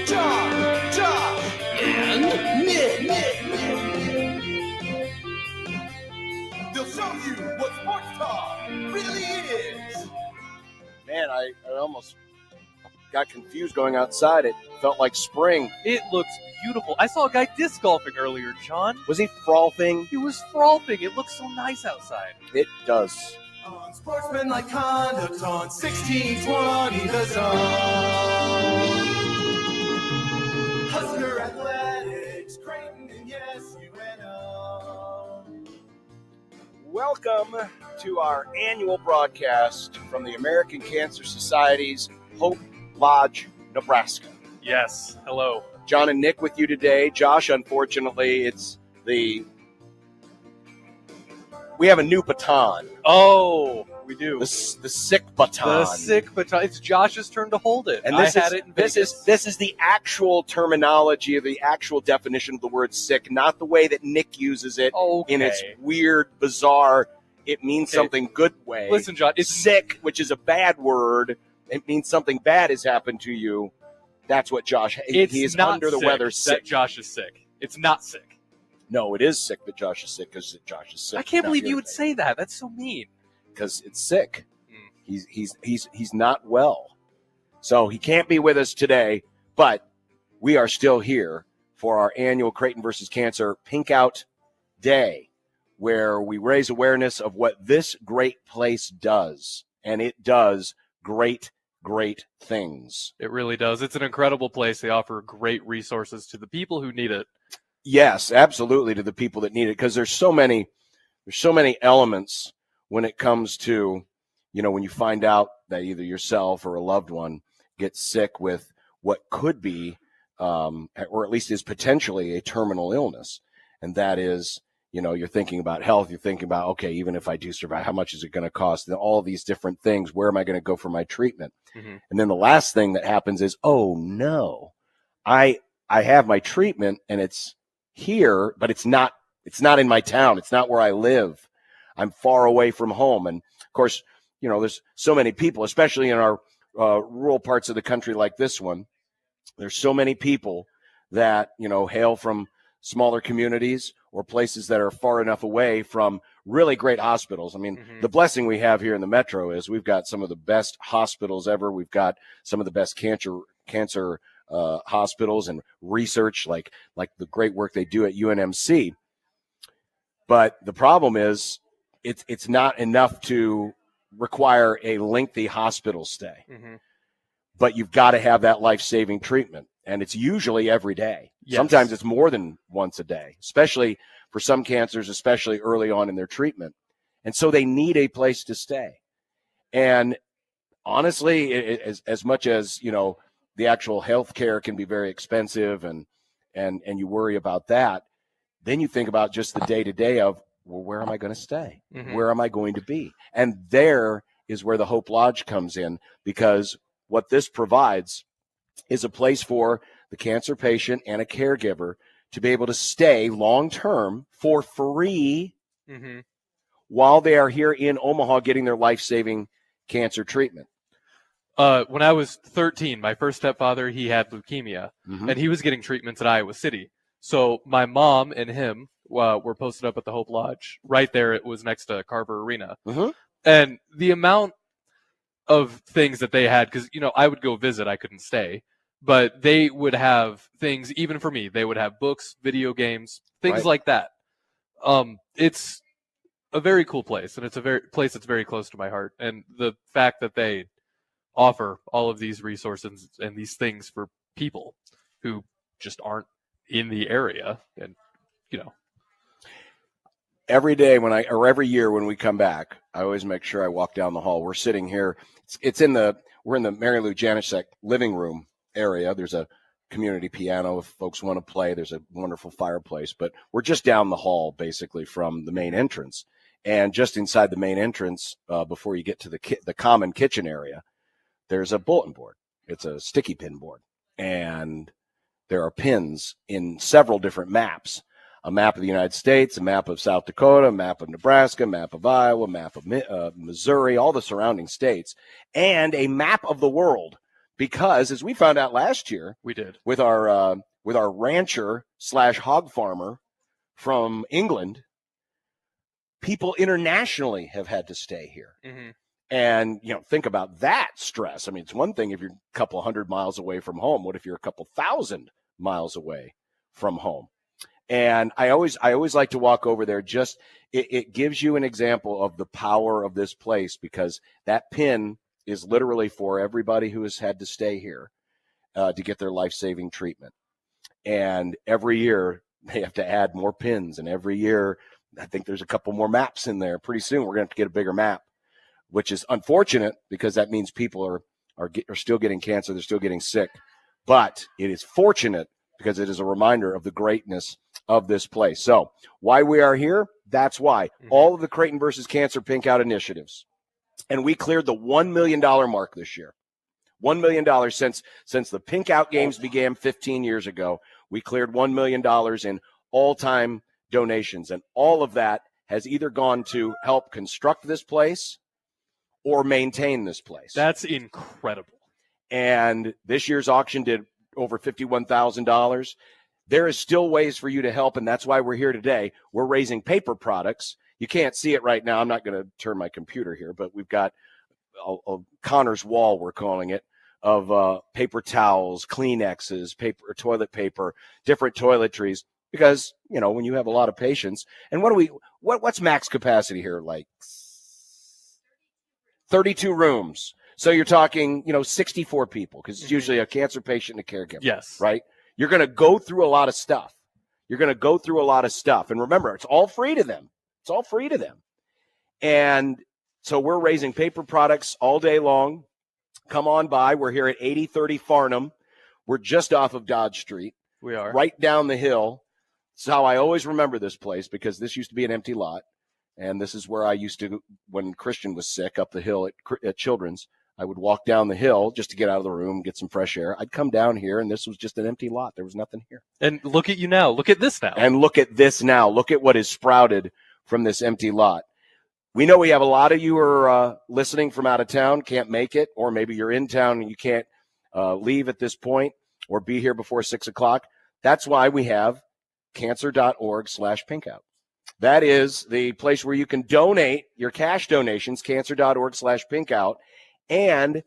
John, Josh, and Nick. They'll show you what sports talk really is. Man, I almost got confused going outside. It felt like spring. It looks beautiful. I saw a guy disc golfing earlier, John. Was he frolfing? He was frolfing. It looks so nice outside. It does. Unsportsmanlike conduct on 1620 The Zone. Husker Athletics, Creighton, and yes, UNO. Welcome to our annual broadcast from the American Cancer Society's Hope Lodge, Nebraska. Yes. Hello. John and Nick with you today. Josh, unfortunately, we have a new baton. Oh, we do. The sick baton. The sick baton. It's Josh's turn to hold it. And I had it in this is the actual terminology of the actual definition of the word sick, not the way that Nick uses it in its weird, bizarre, it means something good way. Listen, John, it's sick, which is a bad word. It means something bad has happened to you. That's what Josh. He is under the weather. Sick. That Josh is sick. It's not sick. No, it is sick that Josh is sick because Josh is sick. I can't believe you would say that. That's so mean. Because it's sick. He's not well, so he can't be with us today. But we are still here for our annual Creighton versus Cancer Pink Out Day, where we raise awareness of what this great place does, and it does great things. It really does. It's an incredible place. They offer great resources to the people who need it. Yes, absolutely, to the people that need it, because there's so many elements when it comes to, when you find out that either yourself or a loved one gets sick with what could be, or at least is potentially a terminal illness. And that is, you're thinking about health. You're thinking about, okay, even if I do survive, how much is it going to cost? And all these different things. Where am I going to go for my treatment? Mm-hmm. And then the last thing that happens is, oh no, I have my treatment and it's here, but it's not in my town. It's not where I live. I'm far away from home. And of course, there's so many people, especially in our rural parts of the country like this one. There's so many people that, hail from smaller communities or places that are far enough away from really great hospitals. I mean, the blessing we have here in the metro is we've got some of the best hospitals ever. We've got some of the best cancer hospitals and research, like the great work they do at UNMC. But the problem is it's not enough to require a lengthy hospital stay. Mm-hmm. But you've got to have that life-saving treatment, and it's usually every day. Yes. Sometimes it's more than once a day, especially for some cancers, especially early on in their treatment. And so they need a place to stay. And honestly, as much as, the actual health care can be very expensive and you worry about that, then you think about just the day-to-day of, well, where am I going to stay? Mm-hmm. Where am I going to be? And there is where the Hope Lodge comes in, because what this provides is a place for the cancer patient and a caregiver to be able to stay long-term for free while they are here in Omaha getting their life-saving cancer treatment. When I was 13, my first stepfather, he had leukemia, and he was getting treatments at Iowa City. So my mom and him were posted up at the Hope Lodge. Right there, it was next to Carver Arena. Mm-hmm. And the amount of things that they had, because, I would go visit, I couldn't stay, but they would have things, even for me, they would have books, video games, things like that. It's a very cool place, and it's a place that's very close to my heart. And the fact that they offer all of these resources and these things for people who just aren't in the area, and every day every year when we come back, I always make sure I walk down the hall. We're sitting here. We're in the Mary Lou Janacek living room area. There's a community piano if folks want to play. There's a wonderful fireplace, but we're just down the hall basically from the main entrance. And just inside the main entrance, before you get to the common kitchen area, there's a bulletin board. It's a sticky pin board, and there are pins in several different maps. A map of the United States, a map of South Dakota, a map of Nebraska, a map of Iowa, a map of Missouri, all the surrounding states, and a map of the world. Because, as we found out last year, we did with our rancher / hog farmer from England, people internationally have had to stay here. Mm-hmm. And, think about that stress. I mean, it's one thing if you're a couple hundred miles away from home. What if you're a couple thousand miles away from home? And I always like to walk over there. It gives you an example of the power of this place, because that pin is literally for everybody who has had to stay here to get their life-saving treatment. And every year they have to add more pins. And every year, I think there's a couple more maps in there. Pretty soon we're going to have to get a bigger map, which is unfortunate because that means people are still getting cancer. They're still getting sick. But it is fortunate because it is a reminder of the greatness of this place. So why we are here, that's why. Mm-hmm. All of the Creighton versus Cancer Pink Out initiatives. And we cleared the $1 million mark this year. $1 million since the Pink Out games began 15 years ago. We cleared $1 million in all-time donations. And all of that has either gone to help construct this place or maintain this place. That's incredible. And this year's auction did over $51,000. There is still ways for you to help, and that's why we're here today. We're raising paper products. You can't see it right now. I'm not going to turn my computer here, but we've got a Connor's wall, we're calling it, of paper towels, Kleenexes, toilet paper, different toiletries, because, when you have a lot of patients. And what's max capacity here? Like 32 rooms. So you're talking, 64 people, because it's usually a cancer patient and a caregiver. Yes. Right? You're going to go through a lot of stuff. And remember, it's all free to them. And so we're raising paper products all day long. Come on by. We're here at 8030 Farnham. We're just off of Dodge Street. We are. Right down the hill. It's how I always remember this place, because this used to be an empty lot. And this is where I used to, when Christian was sick, up the hill at Children's, I would walk down the hill just to get out of the room, get some fresh air. I'd come down here, and this was just an empty lot. There was nothing here. And look at you now. Look at this now. And look at this now. Look at what is sprouted from this empty lot. We know we have a lot of you who are listening from out of town, can't make it, or maybe you're in town and you can't leave at this point or be here before 6 o'clock. That's why we have cancer.org/pinkout. That is the place where you can donate your cash donations, cancer.org/pinkout. And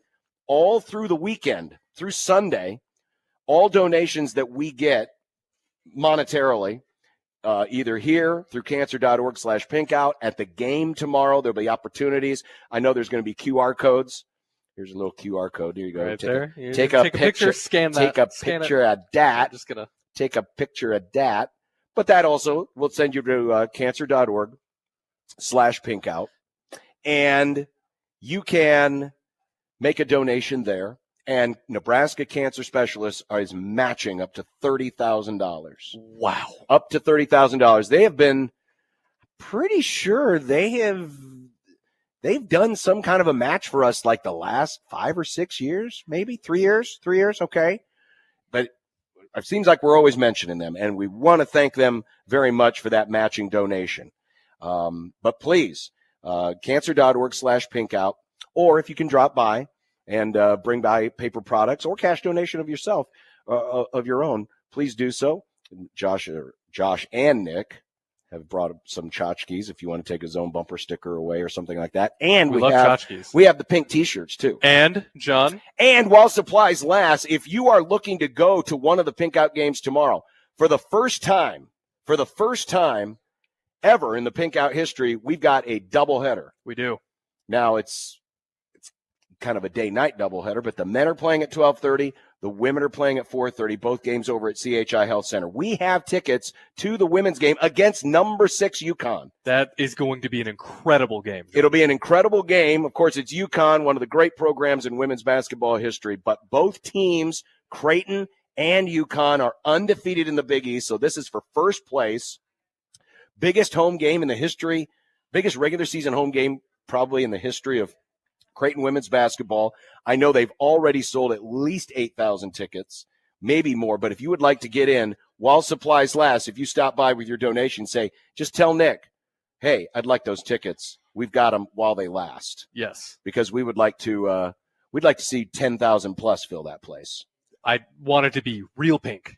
all through the weekend, through Sunday, all donations that we get monetarily, either here through cancer.org/pinkout, at the game tomorrow, there'll be opportunities. I know there's going to be QR codes. Here's a little QR code. Here you go. Right take a picture. Scan that. Take a picture of that. Just gonna take a picture of that. But that also will send you to cancer.org/pinkout. And you can make a donation there. And Nebraska Cancer Specialists is matching up to $30,000. Wow. Up to $30,000. They have been pretty sure they've done some kind of a match for us like the last 5 or 6 years, maybe 3 years. Okay. But it seems like we're always mentioning them, and we want to thank them very much for that matching donation. But please, cancer.org/pinkout, or if you can drop by and bring by paper products or cash donation of yourself, of your own, please do so. Josh and Nick have brought some tchotchkes if you want to take a zone bumper sticker away or something like that. And we love tchotchkes. We have the pink T-shirts too. And John. And while supplies last, if you are looking to go to one of the Pink Out games tomorrow, for the first time ever in the Pink Out history, we've got a doubleheader. We do. Now it's kind of a day-night doubleheader, but the men are playing at 12:30. The women are playing at 4:30. Both games over at CHI Health Center. We have tickets to the women's game against number 6 UConn. That is going to be an incredible game. It'll be an incredible game. Of course, it's UConn, one of the great programs in women's basketball history. But both teams, Creighton and UConn, are undefeated in the Big East. So this is for first place. Biggest home game in the history, biggest regular season home game probably in the history of Creighton women's basketball. I know they've already sold at least 8,000 tickets, maybe more. But if you would like to get in while supplies last, if you stop by with your donation, say, just tell Nick, hey, I'd like those tickets. We've got them while they last. Yes. Because we would like to we'd like to see 10,000 plus fill that place. I want it to be real pink.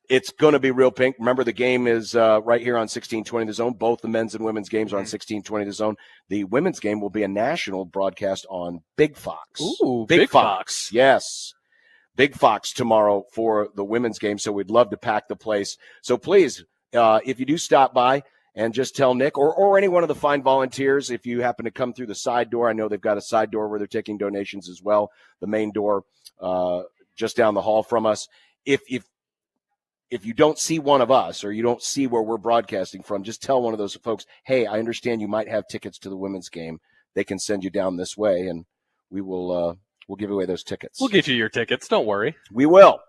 It's going to be real pink. Remember, the game is right here on 1620 The Zone. Both the men's and women's games are on 1620 The Zone. The women's game will be a national broadcast on Big Fox. Ooh, Big Fox. Yes. Big Fox tomorrow for the women's game, so we'd love to pack the place. So please, if you do stop by and just tell Nick or any one of the fine volunteers, if you happen to come through the side door, I know they've got a side door where they're taking donations as well, the main door just down the hall from us. If you don't see one of us or you don't see where we're broadcasting from, just tell one of those folks, hey, I understand you might have tickets to the women's game. They can send you down this way, and we will we'll give away those tickets. We'll get you your tickets. Don't worry. We will.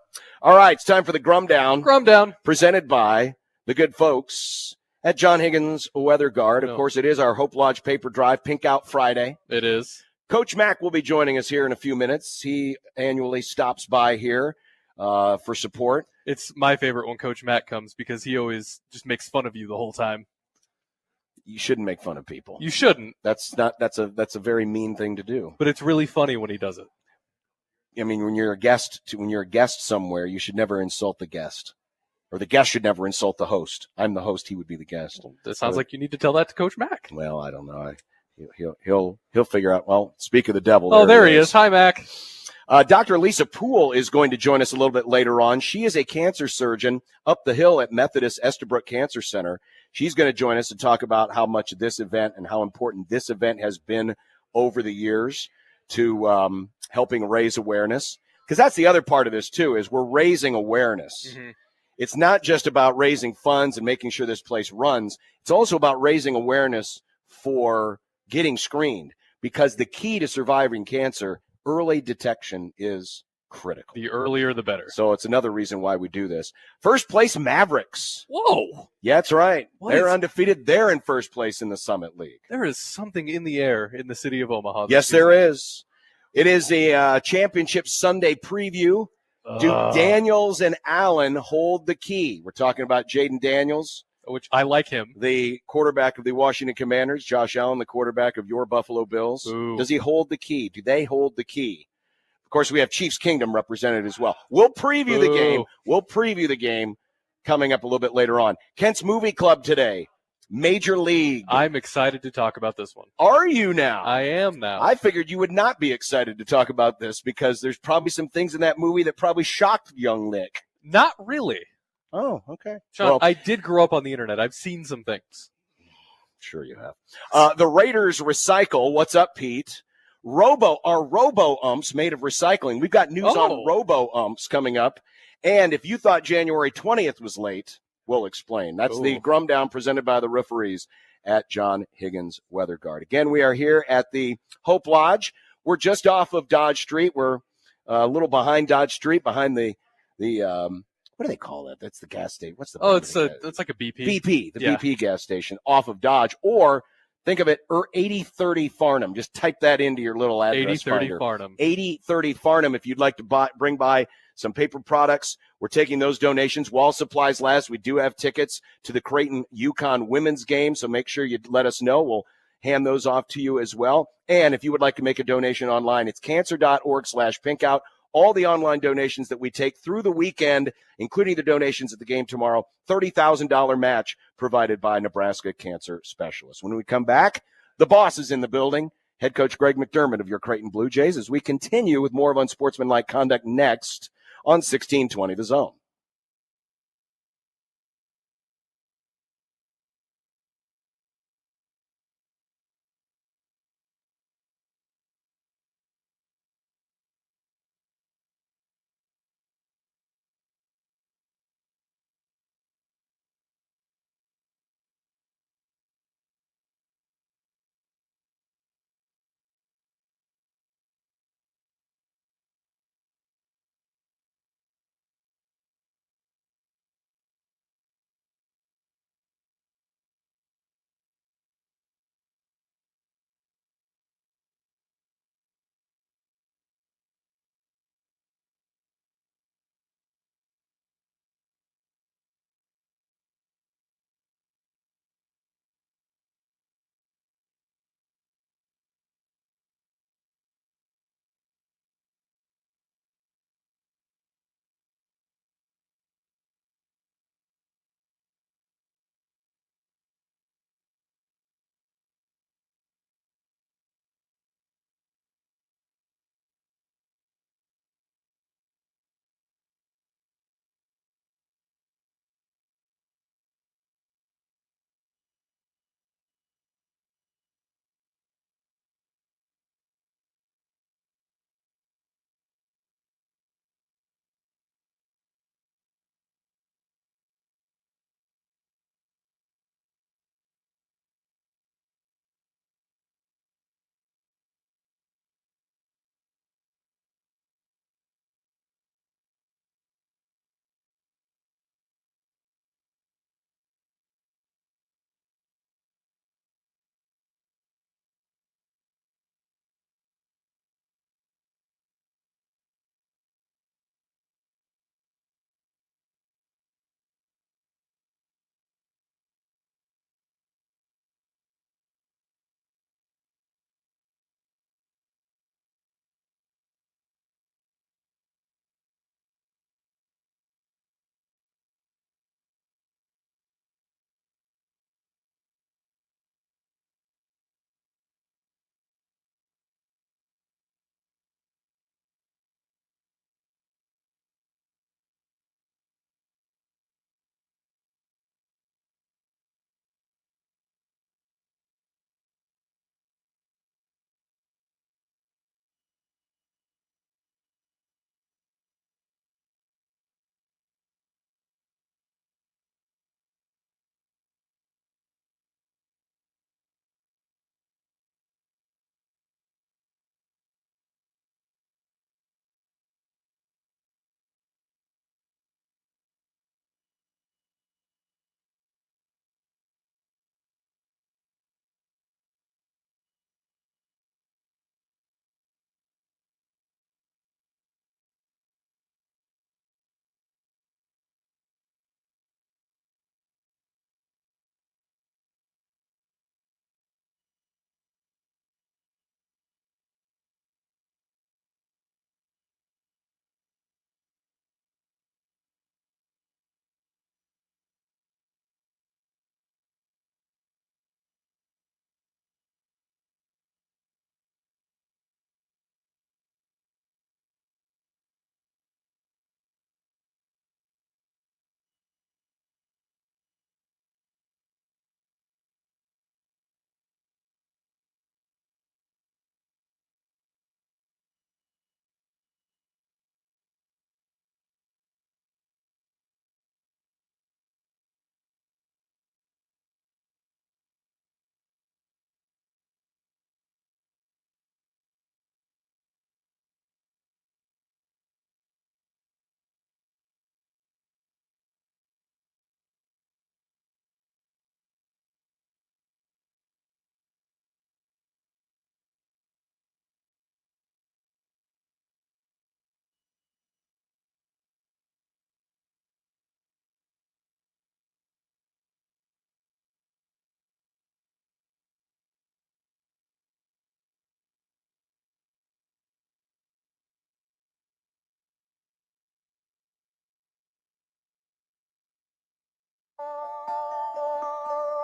All right, it's time for the Grum Down. Grum Down. Presented by the good folks at John Higgins Weather Guard. Of No. course, it is our Hope Lodge Paper Drive Pink Out Friday. It is. Coach Mack will be joining us here in a few minutes. He annually stops by here for support. It's my favorite when Coach Matt comes because he always just makes fun of you the whole time. You shouldn't make fun of people. You shouldn't. That's a very mean thing to do. But it's really funny when he does it. I mean, when you're a guest somewhere, you should never insult the guest, or the guest should never insult the host. I'm the host; he would be the guest. That sounds like you need to tell that to Coach Mack. Well, I don't know. He'll figure out. Well, speak of the devil. Oh, there he is. Hi, Mac. Dr. Lisa Poole is going to join us a little bit later on. She is a cancer surgeon up the hill at Methodist Estabrook Cancer Center. She's going to join us to talk about how much this event and how important this event has been over the years to helping raise awareness. Because that's the other part of this, too, is we're raising awareness. Mm-hmm. It's not just about raising funds and making sure this place runs. It's also about raising awareness for getting screened. Because the key to surviving cancer, early detection, is critical. The earlier, the better. So it's another reason why we do this. First place Mavericks. Whoa. Yeah, that's right. What They're is- undefeated. They're in first place in the Summit League. There is something in the air in the city of Omaha. Yes, there is. It is a championship Sunday preview. Duke Daniels and Allen hold the key. We're talking about Jaden Daniels, which I like him. the quarterback of the Washington Commanders. Josh Allen, the quarterback of your Buffalo Bills. Ooh. Does he hold the key? Do they hold the key? Of course, we have Chiefs Kingdom represented as well. We'll preview the game. We'll preview the game coming up a little bit later on. Kent's Movie Club today, Major League. I'm excited to talk about this one. Are you now? I am now. I figured you would not be excited to talk about this because there's probably some things in that movie that probably shocked young Nick. Not really. Oh, okay. Sean, Well, I did grow up on the internet. I've seen some things. sure you have. The Raiders recycle. What's up, Pete? Our robo umps made of recycling. We've got news on robo umps coming up. And if you thought January 20th was late, we'll explain. That's the Grum Down presented by the rivalries at John Higgins Weather Guard. Again, we are here at the Hope Lodge. We're just off of Dodge Street. We're a little behind Dodge Street, behind the what do they call that? That's the gas station. What's the It's like a BP. BP, the BP gas station off of Dodge, or think of it, 8030 Farnham. Just type that into your little address 8030 finder. Farnham. 8030 Farnham. If you'd like to bring by some paper products, we're taking those donations while supplies last. We do have tickets to the Creighton UConn women's game, so make sure you let us know. We'll hand those off to you as well. And if you would like to make a donation online, it's cancer.org/pinkout. All the online donations that we take through the weekend, including the donations at the game tomorrow, $30,000 match provided by Nebraska Cancer Specialists. When we come back, the boss is in the building, head coach Greg McDermott of your Creighton Blue Jays, as we continue with more of Unsportsmanlike Conduct next on 1620 The Zone.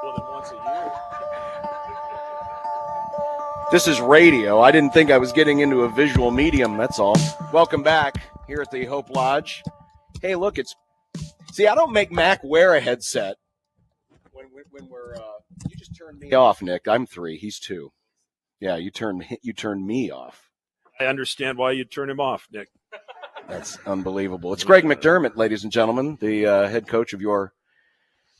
More than once a year. This is radio. I didn't think I was getting into a visual medium, that's all. Welcome back here at the Hope Lodge. Hey, look, see, I don't make Mac wear a headset when we're you just turned me off, Nick. I'm 3, he's 2. Yeah, you turned me off. I understand why you'd turn him off, Nick. That's unbelievable. It's Greg McDermott, ladies and gentlemen, the head coach of your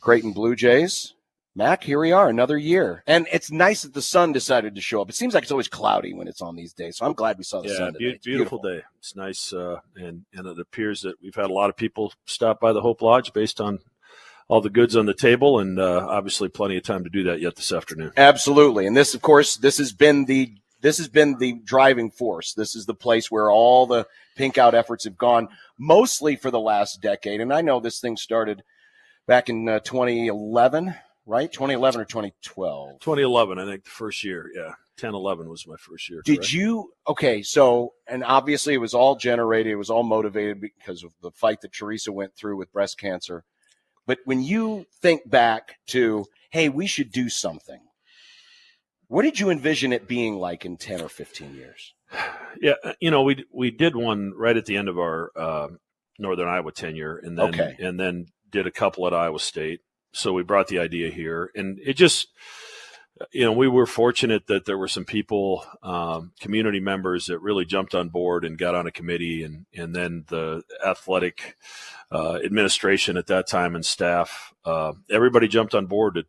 Creighton Blue Jays. Mac, here we are, another year. And it's nice that the sun decided to show up. It seems like it's always cloudy when it's on these days, so I'm glad we saw the sun today. Beautiful day. It's nice, and it appears that we've had a lot of people stop by the Hope Lodge based on all the goods on the table, and obviously plenty of time to do that yet this afternoon. Absolutely. And this, of course, this has been the driving force. This is the place where all the pink out efforts have gone, mostly for the last decade. And I know this thing started back in 2011, right? 2011 or 2012? 2011, I think, the first year. Yeah, 10-11 was my first year. Did you – okay, so – and obviously it was all generated. It was all motivated because of the fight that Teresa went through with breast cancer. But when you think back to, hey, we should do something, what did you envision it being like in 10 or 15 years? Yeah, we did one right at the end of our Northern Iowa tenure, and then did a couple at Iowa State. So we brought the idea here, and it just, we were fortunate that there were some people, community members that really jumped on board and got on a committee, and then the athletic administration at that time and staff, everybody jumped on board to,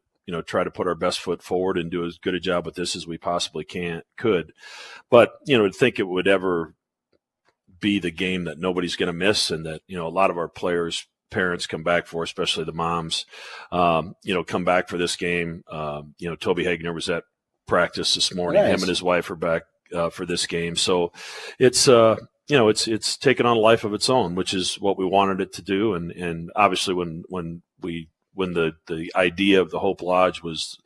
try to put our best foot forward and do as good a job with this as we possibly could. But, to think it would ever be the game that nobody's going to miss, and that, a lot of our parents come back for, especially the moms, come back for this game. Toby Hagner was at practice this morning. Nice. Him and his wife are back for this game. So it's, it's taken on a life of its own, which is what we wanted it to do. And obviously when the idea of the Hope Lodge was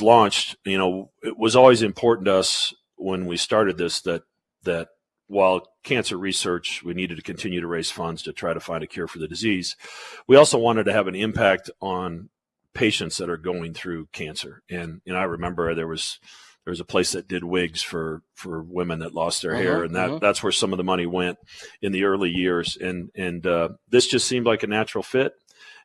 launched, it was always important to us when we started this that while cancer research, we needed to continue to raise funds to try to find a cure for the disease, we also wanted to have an impact on patients that are going through cancer. And I remember there was a place that did wigs for women that lost their hair, and that's where some of the money went in the early years. And this just seemed like a natural fit.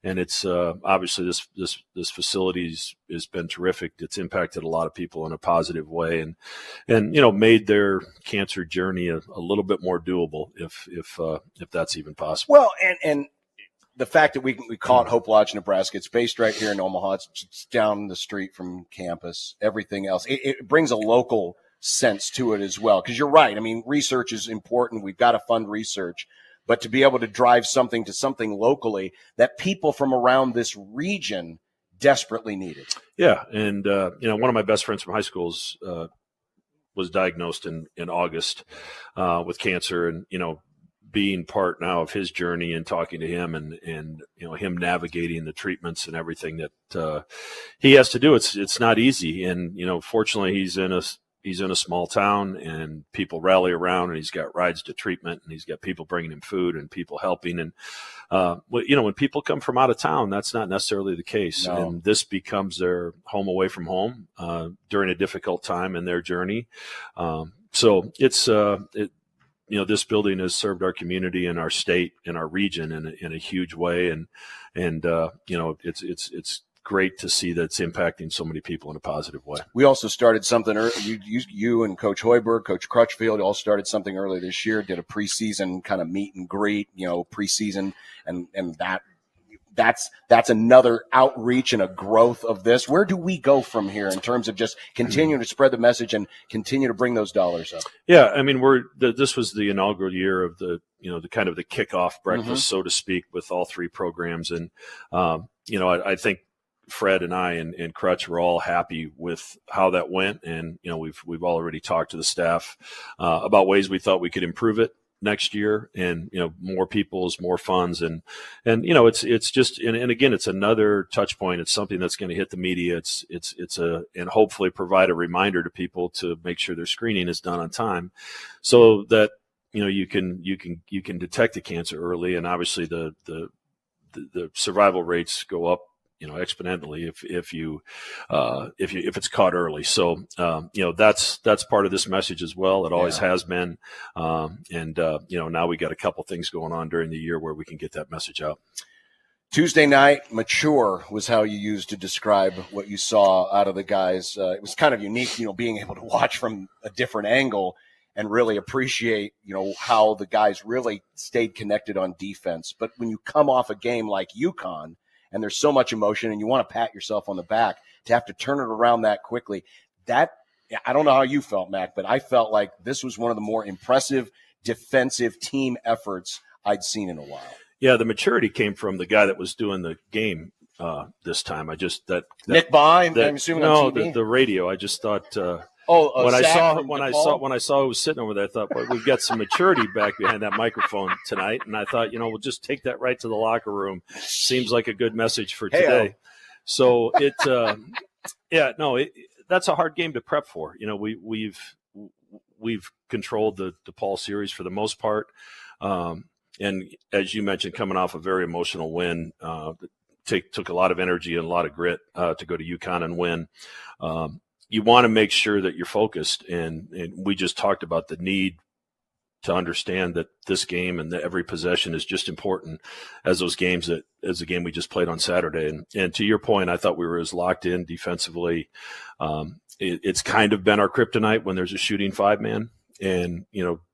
And it's obviously this facility has been terrific. It's impacted a lot of people in a positive way, and made their cancer journey a little bit more doable, if that's even possible. Well, and the fact that we call it Hope Lodge, Nebraska, it's based right here in Omaha. It's down the street from campus. Everything else, it brings a local sense to it as well. Because you're right. I mean, research is important. We've got to fund research. But to be able to drive something to something locally that people from around this region desperately needed. Yeah, and one of my best friends from high school was diagnosed in August with cancer, and being part now of his journey and talking to him and him navigating the treatments and everything that he has to do. It's not easy, and fortunately he's in a small town, and people rally around, and he's got rides to treatment, and he's got people bringing him food and people helping. And, when people come from out of town, that's not necessarily the case. No. And this becomes their home away from home during a difficult time in their journey. So it's, this building has served our community and our state and our region in a huge way. And it's great to see that it's impacting so many people in a positive way. We also started something early. You and Coach Hoiberg, Coach Crutchfield all started something early this year, did a preseason kind of meet and greet, preseason, and that's another outreach and a growth of this. Where do we go from here in terms of just continuing to spread the message and continue to bring those dollars up? Yeah, I mean, this was the inaugural year of the kind of the kickoff breakfast, so to speak, with all three programs. And, I think Fred and I and Crutch were all happy with how that went, and we've already talked to the staff about ways we thought we could improve it next year, and more people's, more funds, and it's just and again, it's another touch point. It's something that's going to hit the media. And hopefully provide a reminder to people to make sure their screening is done on time, so that you can detect the cancer early, and obviously the survival rates go up exponentially if it's caught early. So that's part of this message as well. It always has been, and now we got a couple things going on during the year where we can get that message out. Tuesday night, mature was how you used to describe what you saw out of the guys. It was kind of unique, being able to watch from a different angle and really appreciate, how the guys really stayed connected on defense. But when you come off a game like UConn and there's so much emotion and you want to pat yourself on the back, to have to turn it around that quickly, I don't know how you felt, Mac, but I felt like this was one of the more impressive defensive team efforts I'd seen in a while. Yeah, the maturity came from the guy that was doing the game this time. Nick Baugh, I'm assuming on TV? the radio. I just thought when I saw who was sitting over there, I thought, boy, we've got some maturity back behind that microphone tonight. And I thought, we'll just take that right to the locker room. Seems like a good message for today. So that's a hard game to prep for. We've controlled the DePaul series for the most part. And as you mentioned, coming off a very emotional win, took a lot of energy and a lot of grit to go to UConn and win. You want to make sure that you're focused, and we just talked about the need to understand that this game and every possession is just important as the game we just played on Saturday. And to your point, I thought we were as locked in defensively. It's kind of been our kryptonite when there's a shooting 5-man. And,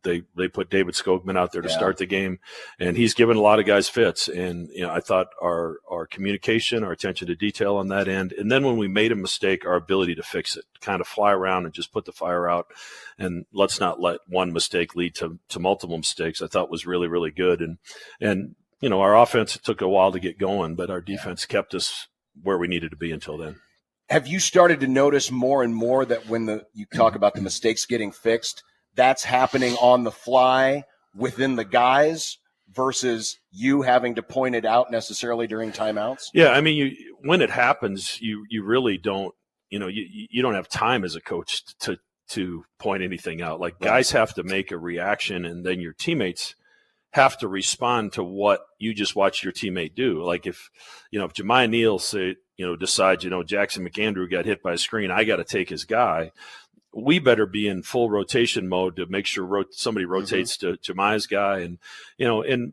they put David Skogman out there to start the game, and he's given a lot of guys fits. And, I thought our communication, our attention to detail on that end, and then when we made a mistake, our ability to fix it, kind of fly around and just put the fire out. And let's not let one mistake lead to multiple mistakes, I thought was really, really good. And our offense took a while to get going, but our defense kept us where we needed to be until then. Have you started to notice more and more that when you talk about the mistakes getting fixed, that's happening on the fly within the guys versus you having to point it out necessarily during timeouts? Yeah, I mean, when it happens, you really don't, you don't have time as a coach to point anything out. Like, guys have to make a reaction, and then your teammates have to respond to what you just watched your teammate do. Like if Jemiah Neal decides, Jackson McAndrew got hit by a screen, I got to take his guy. We better be in full rotation mode to make sure somebody rotates to Jemiah's guy. And,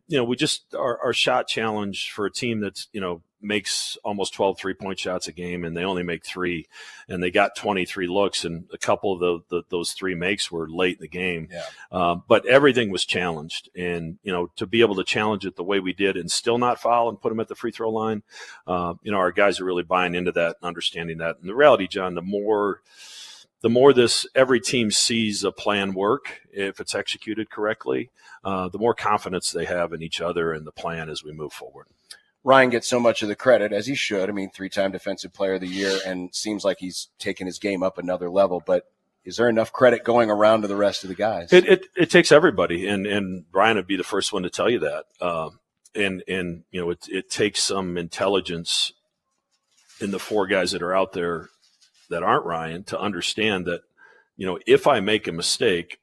we just our shot challenge for a team that's, makes almost 12 3-point shots a game, and they only make 3, and they got 23 looks, and a couple of those 3 makes were late in the game. Yeah. But everything was challenged, and, to be able to challenge it the way we did and still not foul and put them at the free throw line, our guys are really buying into that and understanding that. And the reality, John, the more every team sees a plan work, if it's executed correctly, the more confidence they have in each other and the plan as we move forward. Ryan gets so much of the credit, as he should. I mean, 3-time Defensive Player of the Year, and seems like he's taken his game up another level. But is there enough credit going around to the rest of the guys? It takes everybody, and Ryan would be the first one to tell you that. It takes some intelligence in the 4 guys that are out there that aren't Ryan to understand that, if I make a mistake,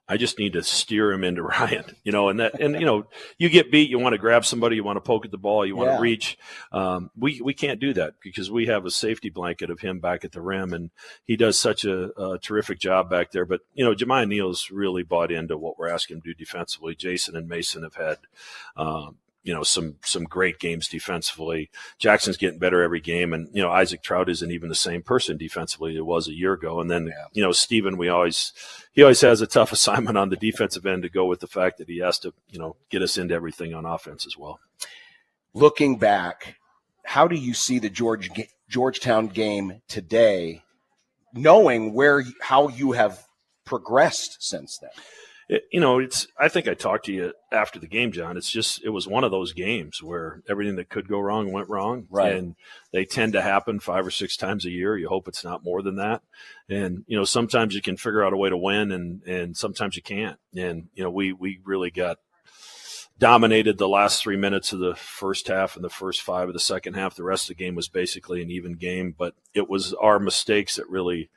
I just need to steer him into Ryan, you get beat, you want to grab somebody, you want to poke at the ball, you want to reach. We can't do that because we have a safety blanket of him back at the rim, and he does such a terrific job back there. But, Jemiah Neal's really bought into what we're asking him to do defensively. Jason and Mason have had, some great games defensively. Jackson's getting better every game, and Isaac Trout isn't even the same person defensively it was a year ago. And then Steven, he always has a tough assignment on the defensive end to go with the fact that he has to get us into everything on offense as well. Looking back, how do you see the Georgetown game today, knowing how you have progressed since then? I think I talked to you after the game, John. It was one of those games where everything that could go wrong went wrong. Right. And they tend to happen 5 or 6 times a year. You hope it's not more than that. And, sometimes you can figure out a way to win and sometimes you can't. And, we really got dominated the last 3 minutes of the first half and the first 5 of the second half. The rest of the game was basically an even game, but it was our mistakes that really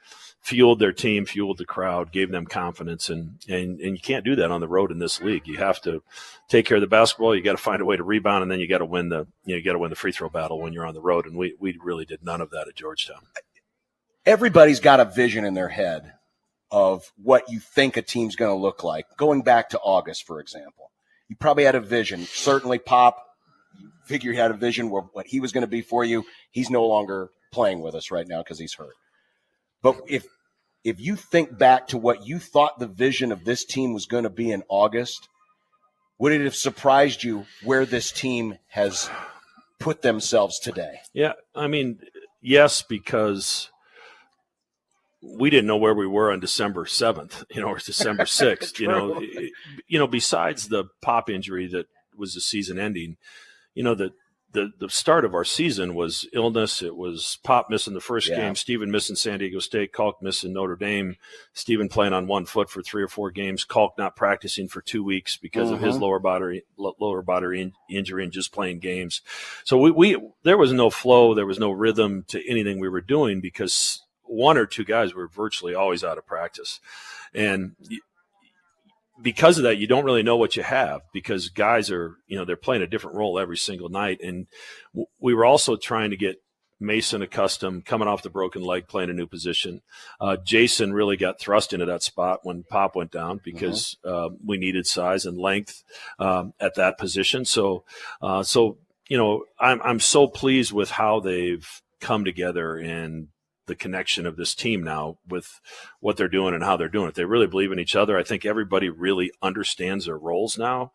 fueled their team, fueled the crowd, gave them confidence, and you can't do that on the road in this league. You have to take care of the basketball. You got to find a way to rebound, and then you got to win the free throw battle when you're on the road. And we really did none of that at Georgetown. Everybody's got a vision in their head of what you think a team's going to look like. Going back to August, for example, you probably had a vision. Certainly, Pop, you figure you had a vision what he was going to be for you. He's no longer playing with us right now because he's hurt. But if you think back to what you thought the vision of this team was going to be in August, would it have surprised you where this team has put themselves today? Yeah, I mean, yes, because we didn't know where we were on December 7th, or December 6th. Besides the Pop injury that was the season ending, the start of our season was illness. It was Pop missing the first game, Steven missing San Diego State, Kalk missing Notre Dame, Steven playing on 1 foot for 3 or 4 games, Kalk not practicing for 2 weeks because of his lower body injury and just playing games. So there was no flow, there was no rhythm to anything we were doing because 1 or 2 guys were virtually always out of practice. And because of that, you don't really know what you have because guys are, they're playing a different role every single night. And we were also trying to get Mason accustomed, coming off the broken leg, playing a new position. Jason really got thrust into that spot when Pop went down because we needed size and length at that position. So I'm so pleased with how they've come together and the connection of this team now with what they're doing and how they're doing it. They really believe in each other. I think everybody really understands their roles now.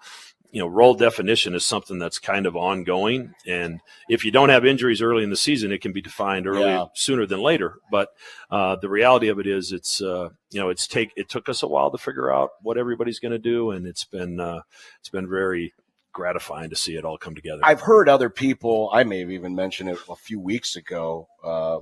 Role definition is something that's kind of ongoing. And if you don't have injuries early in the season, it can be defined sooner than later. But the reality of it is it took us a while to figure out what everybody's going to do. And it's been very gratifying to see it all come together. I've heard other people, I may have even mentioned it a few weeks ago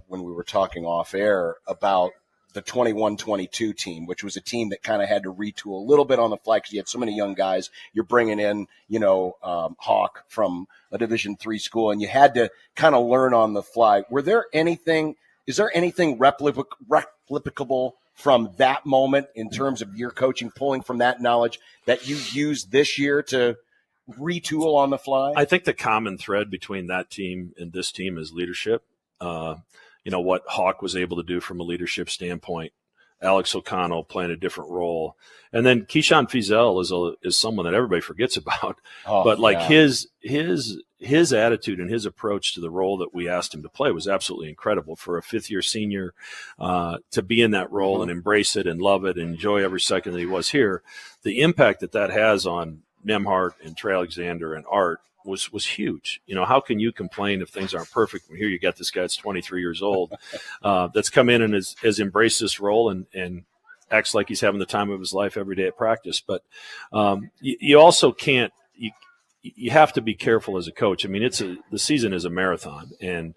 when we were talking off air about the 21-22 team, which was a team that kind of had to retool a little bit on the fly because you had so many young guys. You're bringing in, Hawk from a Division III school, and you had to kind of learn on the fly. Is there anything replicable from that moment in terms of your coaching, pulling from that knowledge that you used this year to retool on the fly? I think the common thread between that team and this team is leadership. What Hawk was able to do from a leadership standpoint, Alex O'Connell playing a different role. And then Keyshawn Fizel is someone that everybody forgets about. His attitude and his approach to the role that we asked him to play was absolutely incredible for a fifth-year senior to be in that role and embrace it and love it and enjoy every second that he was here. The impact that has on Nemhart and Trey Alexander and Art was huge. How can you complain if things aren't perfect? Here you got this guy that's 23 years old that's come in and has embraced this role and acts like he's having the time of his life every day at practice. But you also can't you have to be careful as a coach. I mean, the season is a marathon, and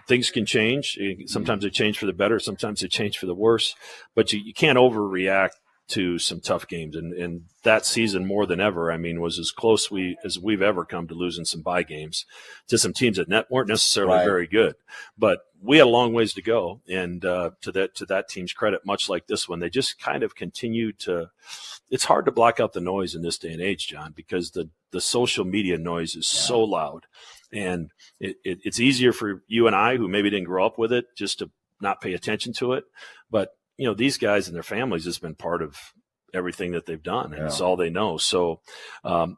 things can change. Sometimes they change for the better, sometimes they change for the worse. But you can't overreact to some tough games, and that season more than ever, was as close as we've ever come to losing some bye games to some teams that weren't necessarily very good. But we had a long ways to go, and to that team's credit, much like this one, they just kind of continued to. It's hard to block out the noise in this day and age, John, because the social media noise is so loud, and it's easier for you and I, who maybe didn't grow up with it, just to not pay attention to it, but. These guys and their families has been part of everything that they've done, and it's all they know. So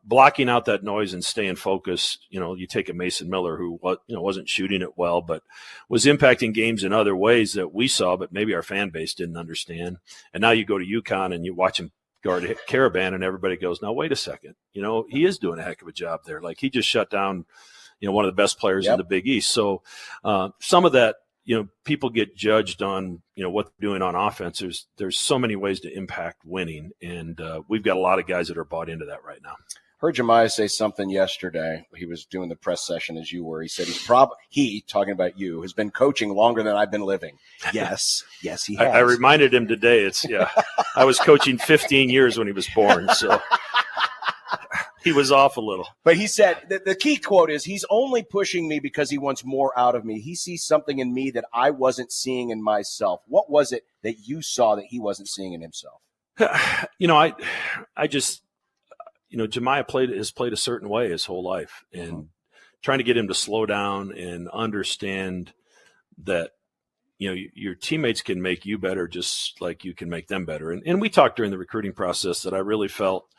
blocking out that noise and staying focused, you take a Mason Miller who wasn't shooting it well, but was impacting games in other ways that we saw, but maybe our fan base didn't understand. And now you go to UConn and you watch him guard Caravan, and everybody goes, now, wait a second. He is doing a heck of a job there. Like, he just shut down, one of the best players in the Big East. So some of that, people get judged on, what they're doing on offense. There's so many ways to impact winning, and we've got a lot of guys that are bought into that right now. Heard Jemiah say something yesterday. He was doing the press session as you were. He said he, talking about you, has been coaching longer than I've been living. Yes, he has. I reminded him today. I was coaching 15 years when he was born, so He was off a little. But he said the key quote is, he's only pushing me because he wants more out of me. He sees something in me that I wasn't seeing in myself. What was it that you saw that he wasn't seeing in himself? I just, Jemiah has played a certain way his whole life, and trying to get him to slow down and understand that, your teammates can make you better just like you can make them better. And we talked during the recruiting process that I really felt,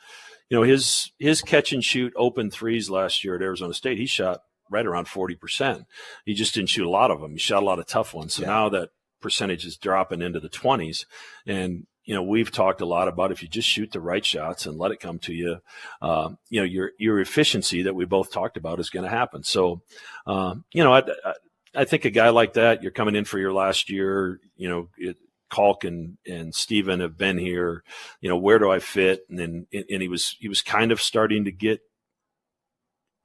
his catch and shoot open threes last year at Arizona State, he shot right around 40%. He just didn't shoot a lot of them. He shot a lot of tough ones. So now that percentage is dropping into the 20s. And, we've talked a lot about if you just shoot the right shots and let it come to you, your efficiency that we both talked about is going to happen. So, I think a guy like that, you're coming in for your last year, Kalk and Steven have been here, where do I fit? And he was kind of starting to get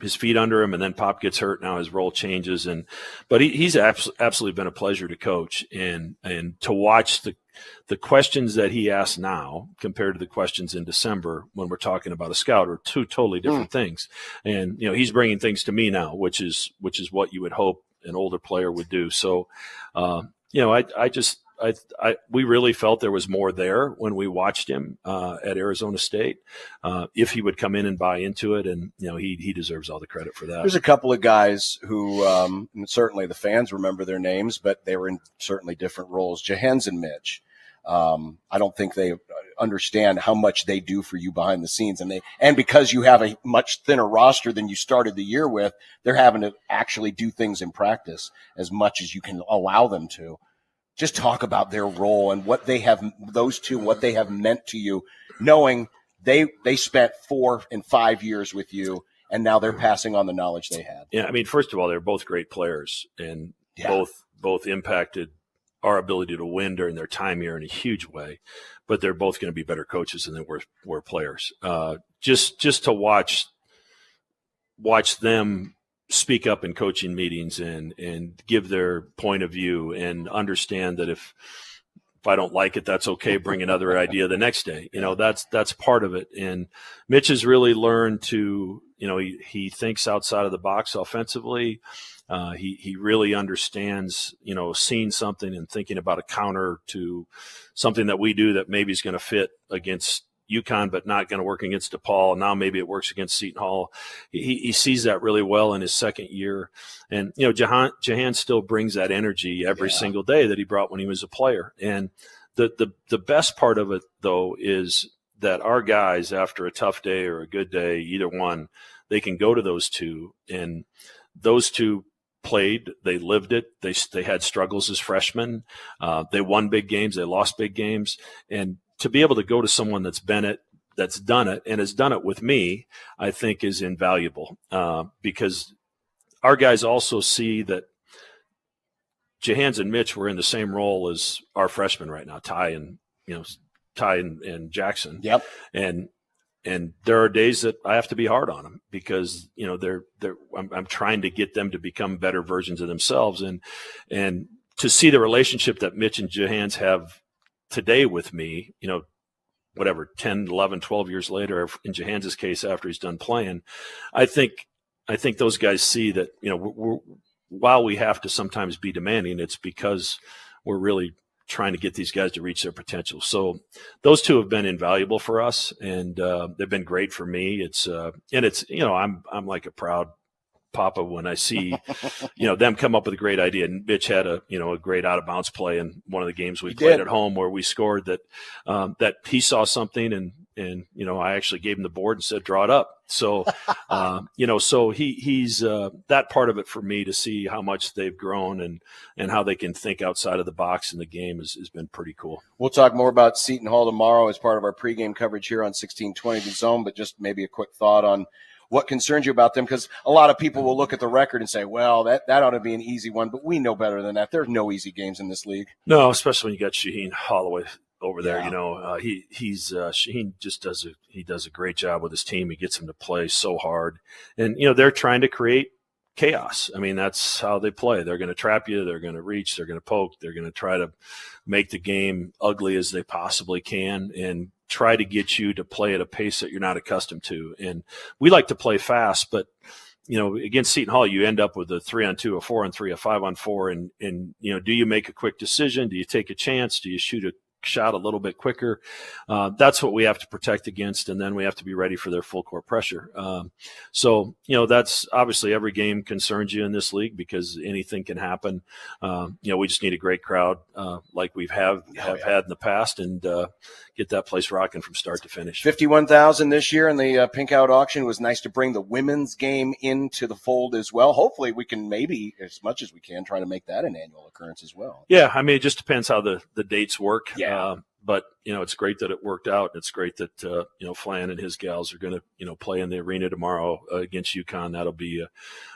his feet under him, and then Pop gets hurt. Now his role changes, but he's absolutely been a pleasure to coach and to watch the questions that he asks now compared to the questions in December when we're talking about a scout are two totally different things. And, he's bringing things to me now, which is what you would hope an older player would do. So, we really felt there was more there when we watched him at Arizona State. If he would come in and buy into it, and he deserves all the credit for that. There's a couple of guys who certainly the fans remember their names, but they were in certainly different roles. Jehens and Mitch. I don't think they understand how much they do for you behind the scenes, and because you have a much thinner roster than you started the year with, they're having to actually do things in practice as much as you can allow them to. Just talk about their role and what they have, what they have meant to you, knowing they spent 4 and 5 years with you, and now they're passing on the knowledge they had. Yeah, I mean, first of all, they're both great players, and both impacted our ability to win during their time here in a huge way. But they're both going to be better coaches than they were players. Just to watch them speak up in coaching meetings and give their point of view and understand that if I don't like it, that's okay. Bring another idea the next day. That's part of it. And Mitch has really learned to, he thinks outside of the box offensively. He really understands, seeing something and thinking about a counter to something that we do that maybe is going to fit against UConn, but not going to work against DePaul. Now maybe it works against Seton Hall. He sees that really well in his second year. And, Jahan still brings that energy every single day that he brought when he was a player. And the best part of it, though, is that our guys, after a tough day or a good day, either one, they can go to those two, and those two played, they lived it. They had struggles as freshmen. They won big games. They lost big games. And to be able to go to someone that's done it, and has done it with me, I think is invaluable, because our guys also see that Jehans and Mitch were in the same role as our freshmen right now, Ty and Jackson. Yep. And there are days that I have to be hard on them because, I'm trying to get them to become better versions of themselves. And to see the relationship that Mitch and Jehans have today with me, 10, 11, 12 years later, in Jehans' case, after he's done playing, I think those guys see that, while we have to sometimes be demanding, it's because we're really trying to get these guys to reach their potential. So those two have been invaluable for us, and they've been great for me. I'm like a proud papa when I see, them come up with a great idea. And Mitch had a great out of bounds play in one of the games we played at home where we scored that he saw something and I actually gave him the board and said, draw it up. So, so he's that part of it for me to see how much they've grown and how they can think outside of the box in the game has been pretty cool. We'll talk more about Seton Hall tomorrow as part of our pregame coverage here on 1620 The Zone, but just maybe a quick thought on what concerns you about them, because a lot of people will look at the record and say, well, that ought to be an easy one, but we know better than that. There's no easy games in this league. No, especially when you got Shaheen Holloway over there. Shaheen just does a great job with his team. He gets them to play so hard, and they're trying to create chaos. I mean, that's how they play. They're going to trap you. They're going to reach. They're going to poke. They're going to try to make the game ugly as they possibly can and try to get you to play at a pace that you're not accustomed to. And we like to play fast, but against Seton Hall, you end up with a 3-on-2, a 4-on-3, a 5-on-4, and do you make a quick decision? Do you take a chance? Do you shoot a shot a little bit quicker? That's what we have to protect against, and then we have to be ready for their full court pressure. So that's obviously every game concerns you in this league because anything can happen. We just need a great crowd like we have had in the past, and get that place rocking from start to finish. 51,000 this year in the Pink Out auction. It was nice to bring the women's game into the fold as well. Hopefully we can maybe, as much as we can, try to make that an annual occurrence as well. Yeah, I mean, it just depends how the dates work. Yeah. But it's great that it worked out. It's great that Flan and his gals are going to play in the arena tomorrow against UConn. That'll be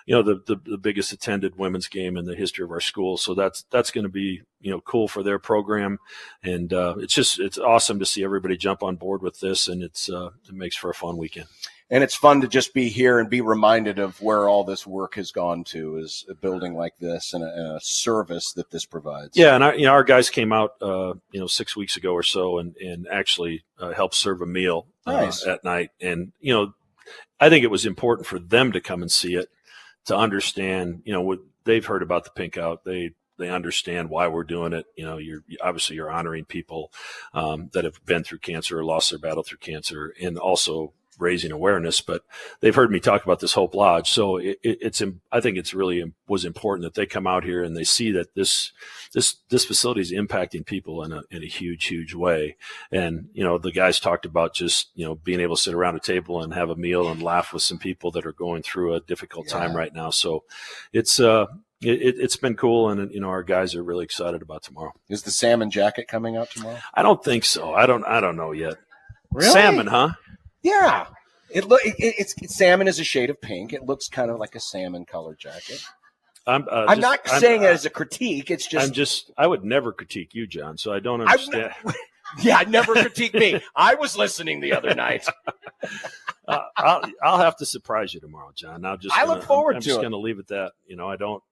the biggest attended women's game in the history of our school. So that's going to be cool for their program, and it's awesome to see everybody jump on board with this, and it makes for a fun weekend. And it's fun to just be here and be reminded of where all this work has gone to, is a building like this and a service that this provides. Yeah, and our guys came out 6 weeks ago or so and actually helped serve a meal at night. And I think it was important for them to come and see it, to understand what they've heard about the Pink Out. They understand why we're doing it. You're honoring people that have been through cancer or lost their battle through cancer, and also raising awareness. But they've heard me talk about this Hope Lodge, so I think it's really was important that they come out here and they see that this facility is impacting people in a huge way. And the guys talked about just being able to sit around a table and have a meal and laugh with some people that are going through a difficult time right now. So it's been cool, and our guys are really excited about tomorrow. Is the salmon jacket coming out tomorrow? I don't think so. I don't know yet. Really? Salmon, huh? Yeah. It's salmon is a shade of pink. It looks kind of like a salmon colored jacket. I'm not saying it as a critique. It's just I would never critique you, John. So I don't understand. Never critique me. I was listening the other night. I'll have to surprise you tomorrow, John. I look forward to it. I'm just going to leave it that. I don't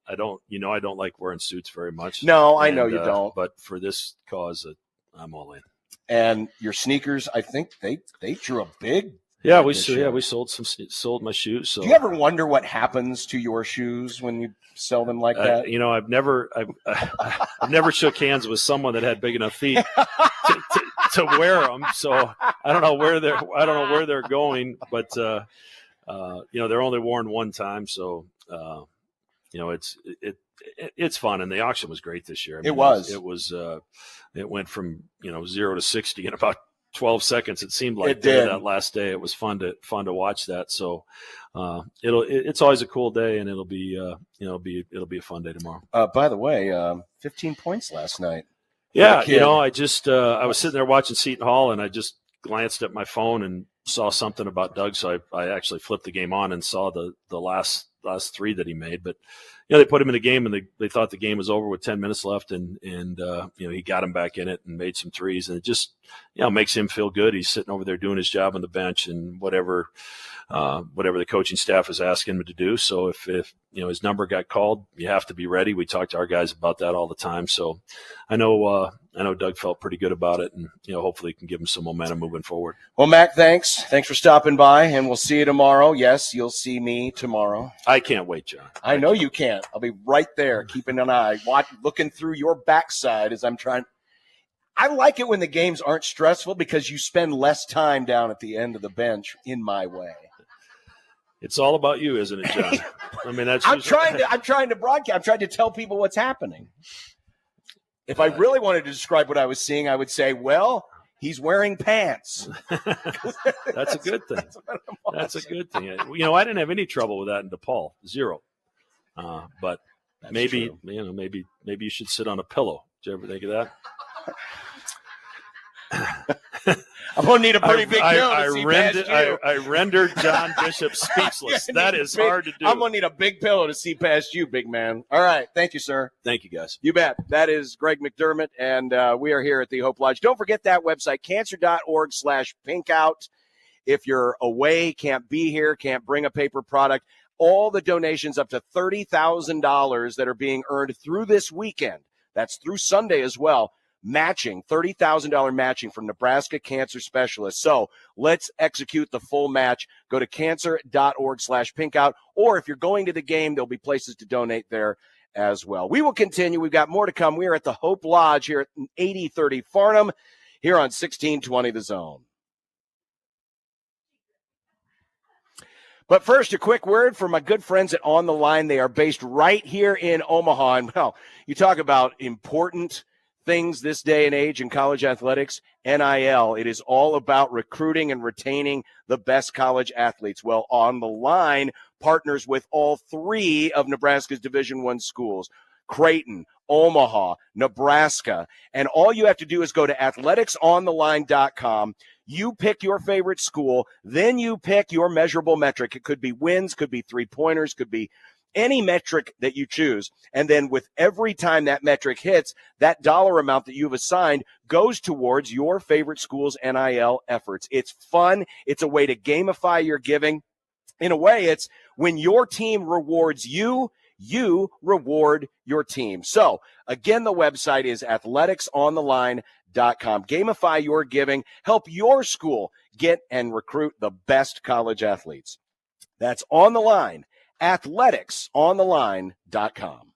like wearing suits very much. No, I know you don't. But for this cause, I'm all in. And your sneakers, I think they drew a big. Yeah, we sold my shoes. So do you ever wonder what happens to your shoes when you sell them like that? I've never shook hands with someone that had big enough feet to wear them. So I don't know where they're going, but they're only worn one time. So it's fun, and the auction was great this year. It went from 0 to 60 in about 12 seconds. It seemed like that last day. It was fun to watch that. So it's always a cool day, and it'll be a fun day tomorrow. By the way, 15 points last night. Yeah, I was sitting there watching Seton Hall, and I just glanced at my phone and saw something about Doug. So I actually flipped the game on and saw the last three that he made. But they put him in the game, and they thought the game was over with 10 minutes left, and he got him back in it and made some threes, and it just makes him feel good. He's sitting over there doing his job on the bench and whatever the coaching staff is asking him to do. So if his number got called, you have to be ready. We talk to our guys about that all the time. So I know Doug felt pretty good about it, and hopefully it can give him some momentum moving forward. Well, Mac, thanks for stopping by, and we'll see you tomorrow. Yes, you'll see me tomorrow. I can't wait, John. I know you can't. I'll be right there, keeping an eye, looking through your backside as I'm trying. I like it when the games aren't stressful because you spend less time down at the end of the bench in my way. It's all about you, isn't it, John? I mean, I'm trying to broadcast. I'm trying to tell people what's happening. If I really wanted to describe what I was seeing, I would say, well, he's wearing pants. That's a good thing. That's a good thing. I didn't have any trouble with that in DePaul. 0. But that's maybe true. maybe you should sit on a pillow. Did you ever think of that? I'm going to need a pretty big pillow to see past you. I rendered John Bishop speechless. That is hard to do. I'm going to need a big pillow to see past you, big man. All right. Thank you, sir. Thank you, guys. You bet. That is Greg McDermott, and we are here at the Hope Lodge. Don't forget that website, cancer.org/pinkout. If you're away, can't be here, can't bring a paper product, all the donations up to $30,000 that are being earned through this weekend. That's through Sunday as well. Matching, $30,000 matching from Nebraska Cancer Specialists. So let's execute the full match. Go to cancer.org/pinkout, or if you're going to the game, there'll be places to donate there as well. We will continue. We've got more to come. We are at the Hope Lodge here at 8030 Farnham here on 1620 The Zone. But first, a quick word for my good friends at On the Line. They are based right here in Omaha. And, well, you talk about important things this day and age in college athletics, NIL. It is all about recruiting and retaining the best college athletes. Well, On the Line partners with all three of Nebraska's Division I schools, Creighton, Omaha, Nebraska. And all you have to do is go to athleticsontheline.com. You pick your favorite school, then you pick your measurable metric. It could be wins, could be three-pointers, could be any metric that you choose. And then with every time that metric hits, that dollar amount that you've assigned goes towards your favorite school's NIL efforts. It's fun. It's a way to gamify your giving. In a way, it's when your team rewards you, you reward your team. So, again, the website is athleticsontheline.com. Gamify your giving. Help your school get and recruit the best college athletes. That's On the Line, athleticsontheline.com.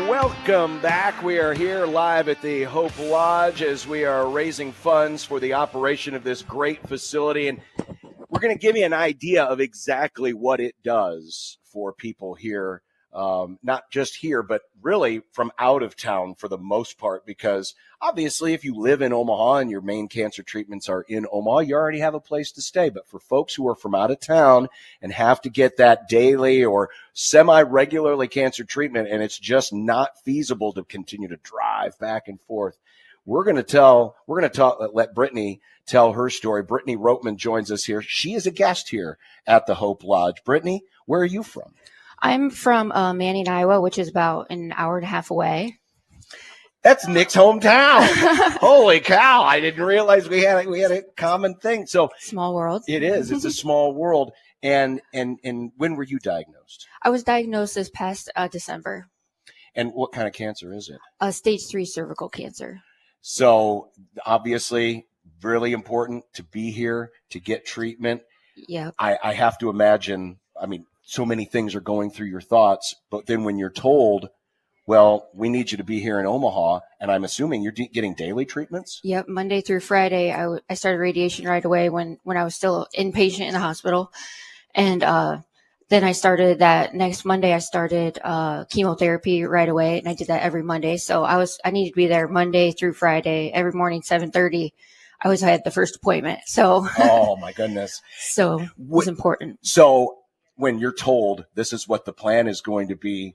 Welcome back. We are here live at the Hope Lodge as we are raising funds for the operation of this great facility. And we're going to give you an idea of exactly what it does for people here, not just here, but really from out of town for the most part, because obviously if you live in Omaha and your main cancer treatments are in Omaha, you already have a place to stay. But for folks who are from out of town and have to get that daily or semi-regularly cancer treatment, and it's just not feasible to continue to drive back and forth, we're going to let Brittany tell her story. Brittany Roteman joins us here. She is a guest here at the Hope Lodge. Brittany, where are you from? I'm from Manning, Iowa, which is about an hour and a half away. That's Nick's hometown. Holy cow. I didn't realize we had a common thing. So small world. It is. It's a small world. And when were you diagnosed? I was diagnosed this past December. And what kind of cancer is it? Stage 3 cervical cancer. So obviously really important to be here to get treatment. Yeah. I have to imagine, so many things are going through your thoughts, but then when you're told, well, we need you to be here in Omaha, and I'm assuming you're getting daily treatments? Yep, Monday through Friday. I started radiation right away when I was still inpatient in the hospital. And then I started that next Monday, I started chemotherapy right away, and I did that every Monday. So I needed to be there Monday through Friday, every morning, 7:30. I always had the first appointment. So oh, my goodness. So it was important. So when you're told this is what the plan is going to be,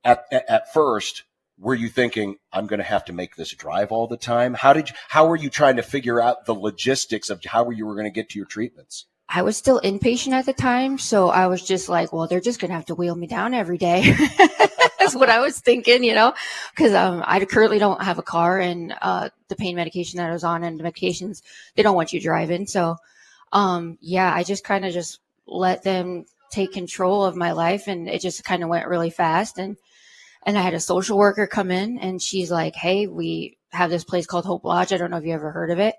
at first, were you thinking, I'm going to have to make this drive all the time? How were you trying to figure out the logistics of how you were going to get to your treatments? I was still inpatient at the time, so I was just like, well, they're just going to have to wheel me down every day. That's what I was thinking, because I currently don't have a car, and the pain medication that I was on and the medications, they don't want you driving. So, I just kind of just let them take control of my life, and it just kind of went really fast. And I had a social worker come in, and she's like, hey, we have this place called Hope Lodge. I don't know if you ever heard of it.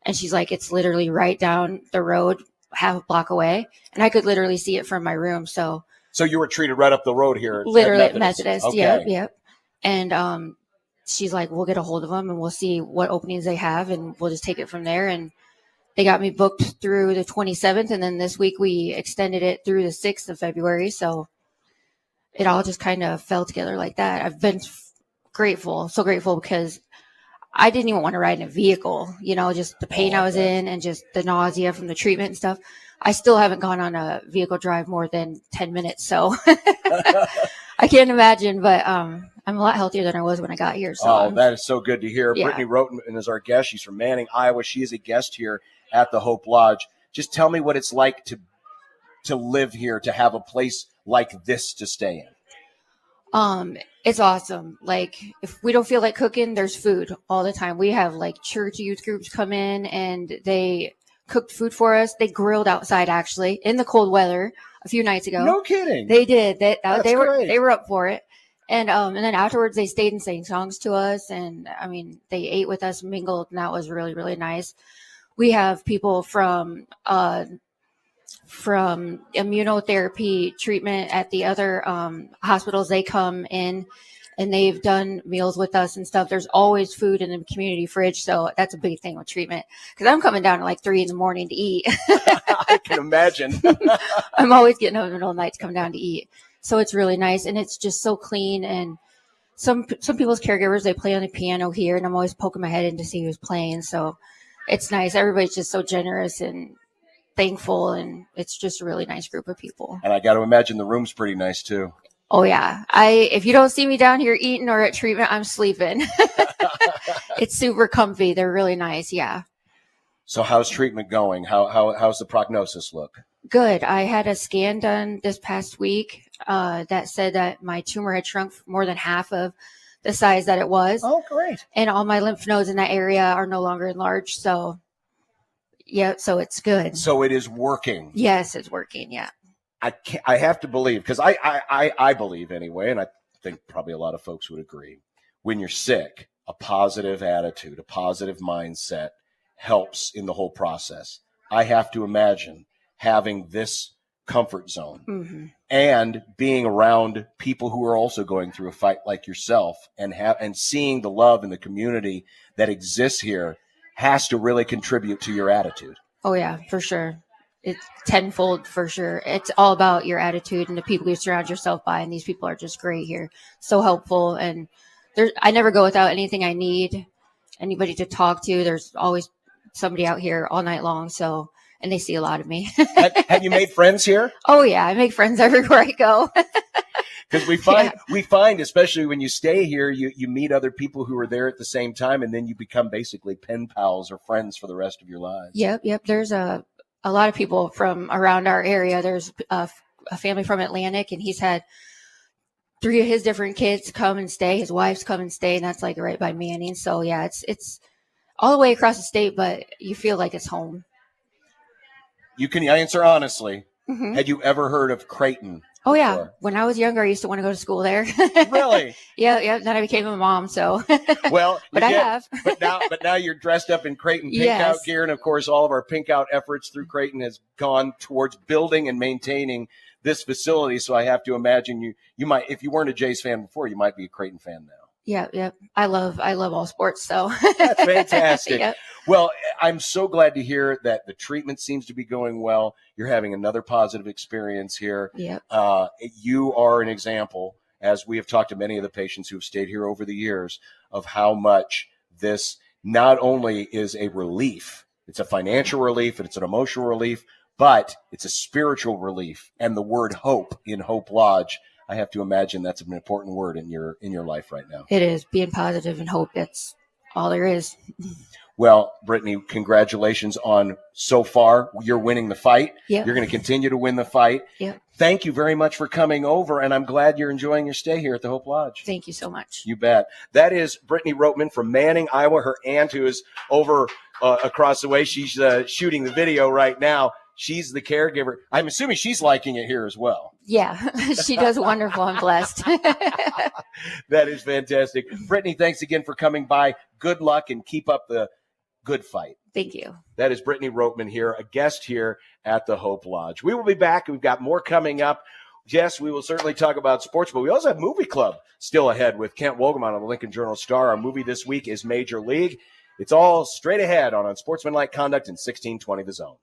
And she's like, it's literally right down the road, half a block away. And I could literally see it from my room. So you were treated right up the road here. Literally at Methodist. Okay. Yep. And she's like, we'll get a hold of them and we'll see what openings they have, and we'll just take it from there. And they got me booked through the 27th. And then this week we extended it through the 6th of February. So it all just kind of fell together like that. I've been so grateful, because I didn't even want to ride in a vehicle, just the pain I was in and just the nausea from the treatment and stuff. I still haven't gone on a vehicle drive more than 10 minutes. So I can't imagine, but I'm a lot healthier than I was when I got here. So that is so good to hear. Yeah. Brittany Roteman is our guest. She's from Manning, Iowa. She is a guest here at the Hope Lodge. Just tell me what it's like to live here, to have a place like this to stay in. It's awesome. Like, if we don't feel like cooking, there's food all the time. We have like church youth groups come in, and they cooked food for us. They grilled outside, actually, in the cold weather a few nights ago. No kidding. They did. They great. They were up for it. And then afterwards they stayed and sang songs to us. And they ate with us, mingled, and that was really, really nice. We have people from immunotherapy treatment at the other hospitals. They come in and they've done meals with us and stuff. There's always food in the community fridge. So that's a big thing with treatment, because I'm coming down at like 3 a.m. to eat. I can imagine. I'm always getting up in the middle of the night to come down to eat. So it's really nice. And it's just so clean. And some people's caregivers, they play on the piano here, and I'm always poking my head in to see who's playing. So it's nice. Everybody's just so generous and thankful, and it's just a really nice group of people. And I got to imagine the room's pretty nice too. Oh yeah. If you don't see me down here eating or at treatment, I'm sleeping. It's super comfy. They're really nice. Yeah. So how's treatment going? How's the prognosis look? Good. I had a scan done this past week that said that my tumor had shrunk more than half of the size that it was. Oh, great. And all my lymph nodes in that area are no longer enlarged. So yeah, so it's good. So it is working. Yes, it's working. Yeah. I have to believe, because I believe anyway, and I think probably a lot of folks would agree, when you're sick, a positive attitude, a positive mindset helps in the whole process. I have to imagine having this comfort zone and being around people who are also going through a fight like yourself, and seeing the love and the community that exists here has to really contribute to your attitude. Oh yeah, for sure. it's tenfold for sure. It's all about your attitude and the people you surround yourself by. And these people are just great here. So helpful. And I never go without anything I need, anybody to talk to. There's always somebody out here all night long. So, and they see a lot of me. Have you made friends here? Oh yeah. I make friends everywhere I go. Because we find, especially when you stay here, you meet other people who are there at the same time, and then you become basically pen pals or friends for the rest of your lives. Yep. There's a lot of people from around our area. There's a family from Atlantic, and he's had 3 of his different kids come and stay. His wife's come and stay, and that's like right by Manning. So yeah, it's all the way across the state, but you feel like it's home. You can answer honestly. Mm-hmm. Had you ever heard of Creighton? Oh yeah, when I was younger, I used to want to go to school there. Really? Yeah. Then I became a mom, so. Well, I have. but now you're dressed up in Creighton pink out gear, and of course, all of our pink out efforts through Creighton has gone towards building and maintaining this facility. So I have to imagine you might, if you weren't a Jays fan before, you might be a Creighton fan now. Yeah. I love all sports, so. That's fantastic. Yep. Well, I'm so glad to hear that the treatment seems to be going well. You're having another positive experience here. Yep. You are an example, as we have talked to many of the patients who have stayed here over the years, of how much this not only is a relief, it's a financial relief and it's an emotional relief, but it's a spiritual relief. And the word hope in Hope Lodge, I have to imagine that's an important word in your life right now. It is. Being positive and hope. That's all there is. Well, Brittany, congratulations on so far. You're winning the fight. Yep. You're going to continue to win the fight. Yep. Thank you very much for coming over, and I'm glad you're enjoying your stay here at the Hope Lodge. Thank you so much. You bet. That is Brittany Roteman from Manning, Iowa. Her aunt, who is over across the way, she's shooting the video right now. She's the caregiver. I'm assuming she's liking it here as well. Yeah, she does wonderful. I'm blessed. That is fantastic. Brittany, thanks again for coming by. Good luck and keep up the good fight. Thank you. That is Brittany Roteman here, a guest here at the Hope Lodge. We will be back. We've got more coming up. Yes, we will certainly talk about sports, but we also have Movie Club still ahead with Kent Wogelman on the Lincoln Journal-Star. Our movie this week is Major League. It's all straight ahead on Unsportsmanlike Conduct in 1620 The Zone.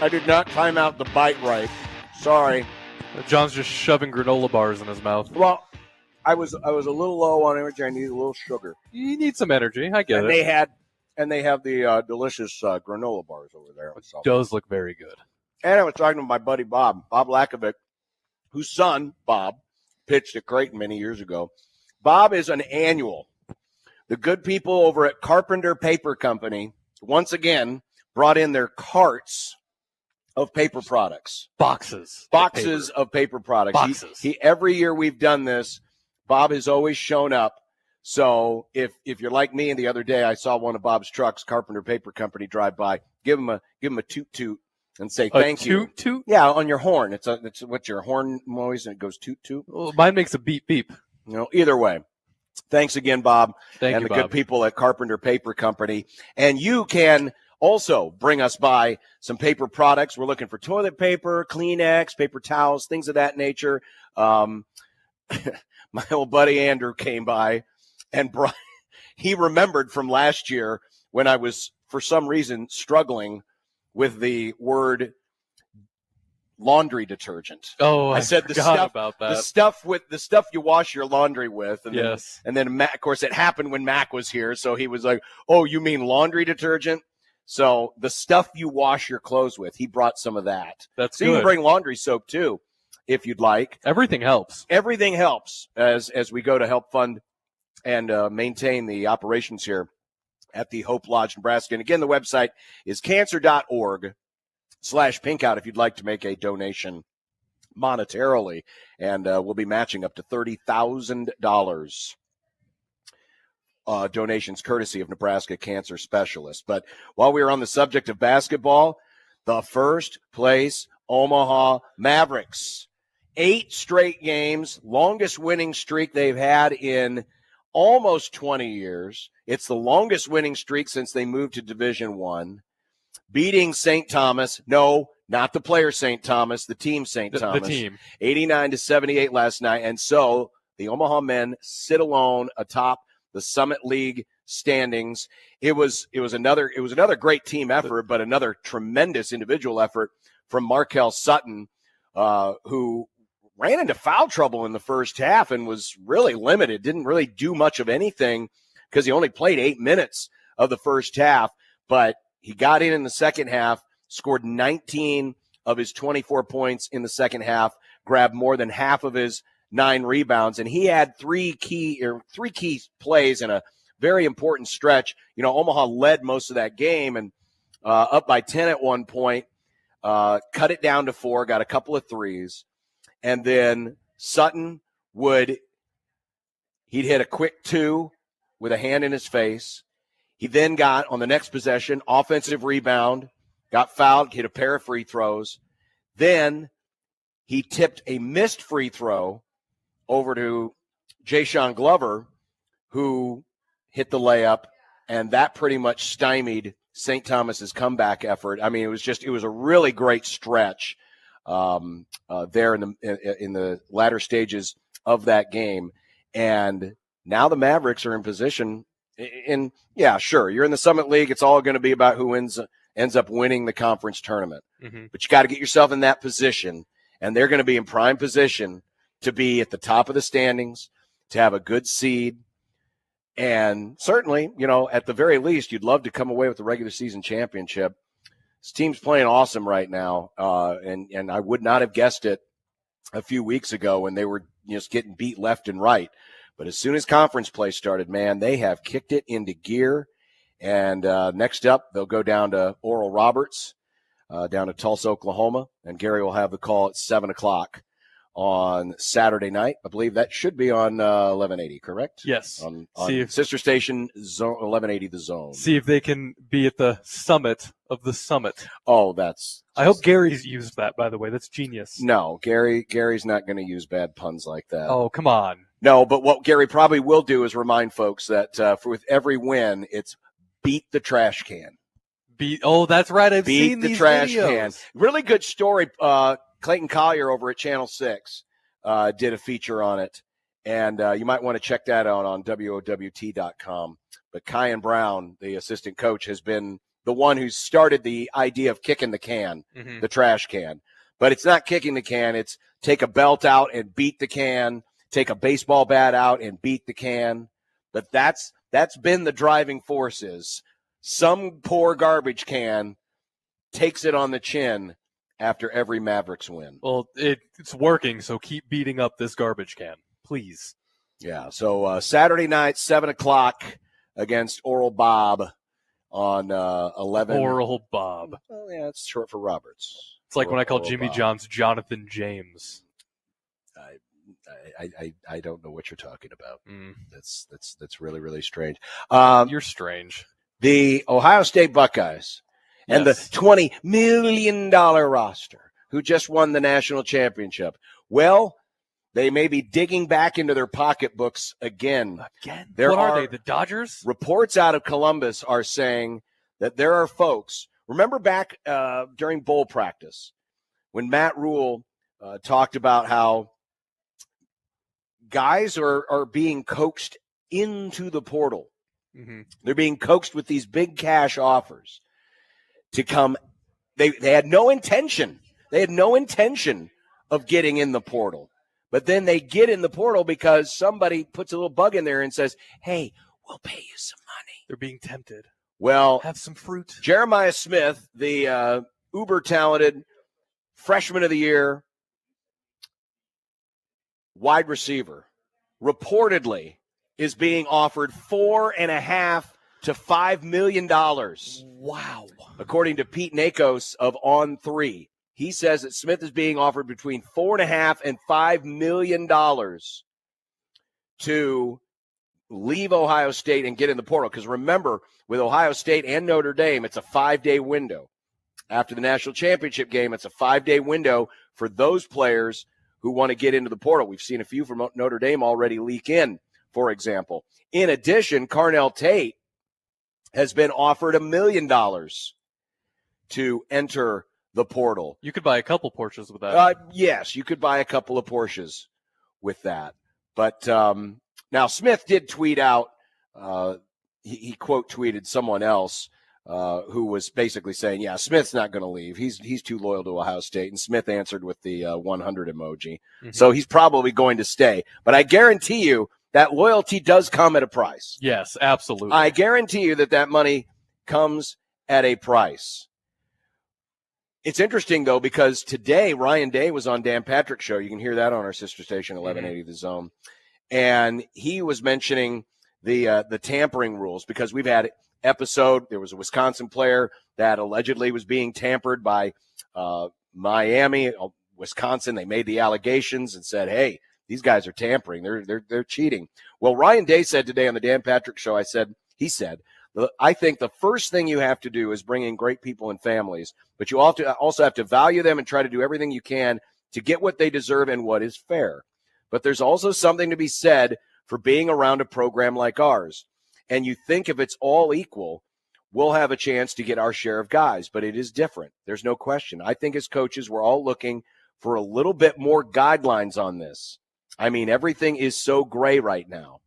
I did not time out the bite right. Sorry. John's just shoving granola bars in his mouth. Well, I was a little low on energy. I needed a little sugar. You need some energy. I get And it. they have the delicious granola bars over there. It does look very good. And I was talking to my buddy Bob Lakovic, whose son, Bob, pitched at Creighton many years ago. Bob is an annual. The good people over at Carpenter Paper Company, once again, brought in their carts of paper products. Boxes of paper products. Boxes. He every year we've done this, Bob has always shown up. So if you're like me, and the other day I saw one of Bob's trucks, Carpenter Paper Company, drive by, give him a toot toot and say thank you. Toot toot? Yeah, on your horn. It's what's your horn noise, and it goes toot toot. Well, mine makes a beep beep. Either way. Thanks again, Bob, Thank and you, the Bob. good people at Carpenter Paper Company. And you can also bring us by some paper products. We're looking for toilet paper, Kleenex, paper towels, things of that nature. My old buddy Andrew came by and he remembered from last year when I was, for some reason, struggling with the word laundry detergent. Oh, I said the forgot stuff about that. the stuff you wash your laundry with. And Yes. then Mac, of course, it happened when Mac was here, so he was like, "Oh, you mean laundry detergent?" So the stuff you wash your clothes with, he brought some of that. That's so good. you can bring laundry soap too, if you'd like. Everything helps. Everything helps as we go to help fund and maintain the operations here at the Hope Lodge, Nebraska. And again, the website is cancer.org/pinkout if you'd like to make a donation monetarily. And we'll be matching up to $30,000 donations courtesy of Nebraska Cancer Specialists. But while we are on the subject of basketball, the first place Omaha Mavericks, 8 straight games, longest winning streak they've had in almost 20 years. It's the longest winning streak since they moved to Division I. Beating St. Thomas. No, not the player St. Thomas, the team St. Thomas. The team. 89-78 last night. And so the Omaha men sit alone atop the Summit League standings. It was another great team effort, but another tremendous individual effort from Markel Sutton, who ran into foul trouble in the first half and was really limited, didn't really do much of anything because he only played 8 minutes of the first half, but he got in the second half, scored 19 of his 24 points in the second half, grabbed more than half of his 9 rebounds, and he had three key plays in a very important stretch. Omaha led most of that game and up by 10 at one point, cut it down to 4, got a couple of threes. And then Sutton he'd hit a quick 2 with a hand in his face. He then got, on the next possession, offensive rebound, got fouled, hit a pair of free throws. Then he tipped a missed free throw over to Jayshawn Glover, who hit the layup, and that pretty much stymied St. Thomas's comeback effort. I mean, it was a really great stretch there in the latter stages of that game. And now the Mavericks are in position. Yeah, sure, you're in the Summit League. It's all going to be about who ends up winning the conference tournament. Mm-hmm. But you got to get yourself in that position, and they're going to be in prime position to be at the top of the standings, to have a good seed. And certainly, at the very least, you'd love to come away with the regular season championship. This team's playing awesome right now, and I would not have guessed it a few weeks ago when they were just getting beat left and right. But as soon as conference play started, man, they have kicked it into gear. And next up, they'll go down to Oral Roberts, down to Tulsa, Oklahoma, and Gary will have the call at 7 o'clock on Saturday night. I believe that should be on 1180, correct? Yes. On sister station, Zone 1180, The Zone. See if they can be at the summit of the summit. Oh, that's... I hope Gary's used that, by the way. That's genius. No, Gary's not going to use bad puns like that. Oh, come on. No, but what Gary probably will do is remind folks that with every win, it's beat the trash can. Oh, that's right. I've beat seen the these trash videos. can. Really good story. Clayton Collier over at Channel 6 did a feature on it, and you might want to check that out on WOWT.com. But Kyan Brown, the assistant coach, has been the one who started the idea of kicking the can, the trash can. But it's not kicking the can. It's take a belt out and beat the can, take a baseball bat out and beat the can. But that's been the driving force is some poor garbage can takes it on the chin after every Mavericks win. Well, it's working, so keep beating up this garbage can, please. Yeah, so Saturday night, 7 o'clock against Oral Bob on 11. Oral Bob. Well, yeah, it's short for Roberts. It's like when I call Oral Jimmy Bob. John's Jonathan James. I don't know what you're talking about. That's really, really strange. You're strange. The Ohio State Buckeyes and the $20 million roster who just won the national championship. Well, they may be digging back into their pocketbooks again. What are they, the Dodgers? Reports out of Columbus are saying that there are folks. Remember back during bowl practice when Matt Rule talked about how guys are being coaxed into the portal. They're being coaxed with these big cash offers to come. They had no intention. They had no intention of getting in the portal. But then they get in the portal because somebody puts a little bug in there and says, hey, we'll pay you some money. They're being tempted. Well, have some fruit. Jeremiah Smith, the uber-talented freshman of the year wide receiver, reportedly is being offered $4.5 to $5 million. Wow. According to Pete Nakos of On3. He says that Smith is being offered between $4.5 and $5 million to leave Ohio State and get in the portal. Because remember, with Ohio State and Notre Dame, it's a 5-day window. After the national championship game, it's a 5-day window for those players who want to get into the portal. We've seen a few from Notre Dame already leak in, for example. In addition, Carnell Tate has been offered $1 million to enter the portal. You could buy a couple Porsches with that. Yes, you could buy a couple of Porsches with that. But now Smith did tweet out, he quote tweeted someone else who was basically saying, yeah, Smith's not going to leave. He's too loyal to Ohio State. And Smith answered with the 100 emoji. So he's probably going to stay. But I guarantee you that loyalty does come at a price. Yes, absolutely. I guarantee you that money comes at a price. It's interesting, though, because today Ryan Day was on Dan Patrick's show. You can hear that on our sister station, 1180 The Zone. And he was mentioning the tampering rules because we've had episode. There was a Wisconsin player that allegedly was being tampered by Miami, Wisconsin. They made the allegations and said, hey, these guys are tampering. They're cheating. Well, Ryan Day said today on the Dan Patrick show, he said, I think the first thing you have to do is bring in great people and families, but you also have to value them and try to do everything you can to get what they deserve and what is fair. But there's also something to be said for being around a program like ours. And you think if it's all equal, we'll have a chance to get our share of guys, but it is different. There's no question. I think as coaches, we're all looking for a little bit more guidelines on this. I mean, everything is so gray right now.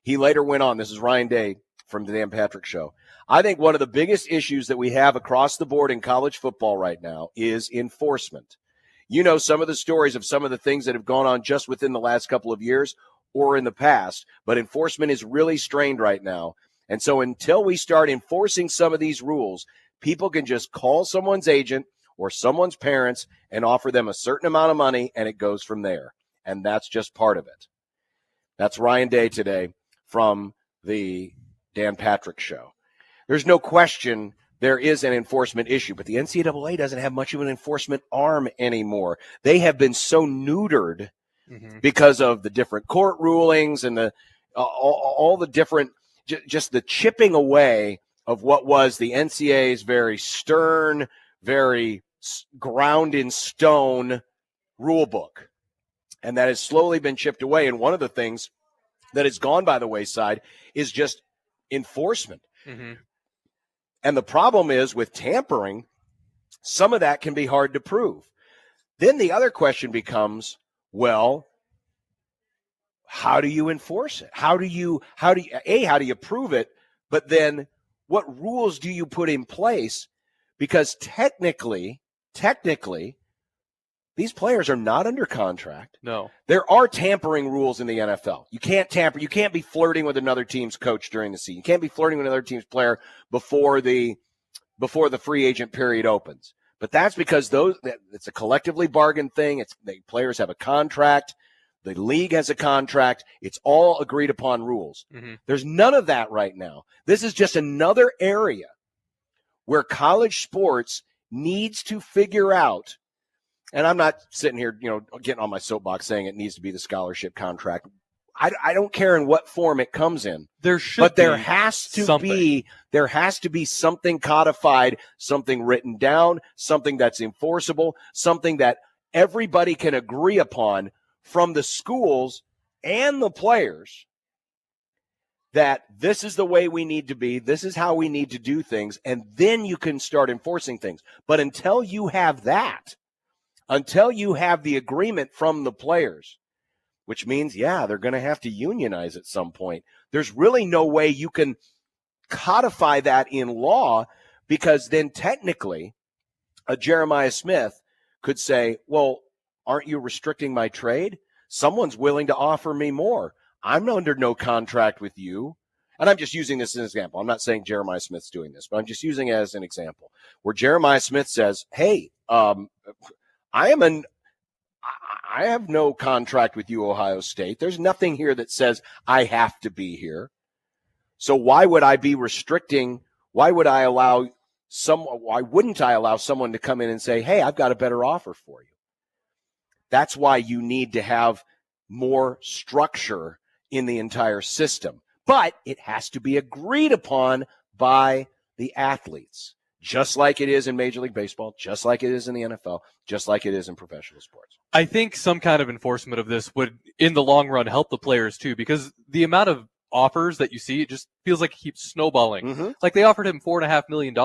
He later went on, this is Ryan Day from the Dan Patrick show. I think one of the biggest issues that we have across the board in college football right now is enforcement. You know some of the stories of some of the things that have gone on just within the last couple of years or in the past, but enforcement is really strained right now. And so until we start enforcing some of these rules, people can just call someone's agent or someone's parents and offer them a certain amount of money, and it goes from there. And that's just part of it. That's Ryan Day today from the Dan Patrick show. There's no question there is an enforcement issue, but the NCAA doesn't have much of an enforcement arm anymore. They have been so neutered because of the different court rulings and the all the different, just the chipping away of what was the NCAA's very stern, very ground in stone rule book. And that has slowly been chipped away. And one of the things that has gone by the wayside is just enforcement. And the problem is with tampering, some of that can be hard to prove. Then the other question becomes, well, how do you enforce it? How do you prove it? But then what rules do you put in place? Because technically, these players are not under contract. No. There are tampering rules in the NFL. You can't tamper. You can't be flirting with another team's coach during the season. You can't be flirting with another team's player before the free agent period opens. But that's because it's a collectively bargained thing. The players have a contract. The league has a contract. It's all agreed upon rules. Mm-hmm. There's none of that right now. This is just another area where college sports needs to figure out. And I'm not sitting here, getting on my soapbox saying it needs to be the scholarship contract. I don't care in what form it comes in. There has to be something codified, something written down, something that's enforceable, something that everybody can agree upon from the schools and the players, that this is the way we need to be, this is how we need to do things, and then you can start enforcing things. But until you have that, until you have the agreement from the players, which means, they're going to have to unionize at some point, there's really no way you can codify that in law, because then technically a Jeremiah Smith could say, well, aren't you restricting my trade? Someone's willing to offer me more. I'm under no contract with you. And I'm just using this as an example. I'm not saying Jeremiah Smith's doing this, but I'm just using it as an example where Jeremiah Smith says, hey, I have no contract with you, Ohio State. There's nothing here that says I have to be here. So why would I be restricting? Why wouldn't I allow someone to come in and say, hey, I've got a better offer for you? That's why you need to have more structure in the entire system. But it has to be agreed upon by the athletes, just like it is in Major League Baseball, just like it is in the NFL, just like it is in professional sports. I think some kind of enforcement of this would, in the long run, help the players too, because the amount of offers that you see, it just feels like it keeps snowballing. Mm-hmm. Like they offered him $4.5 million.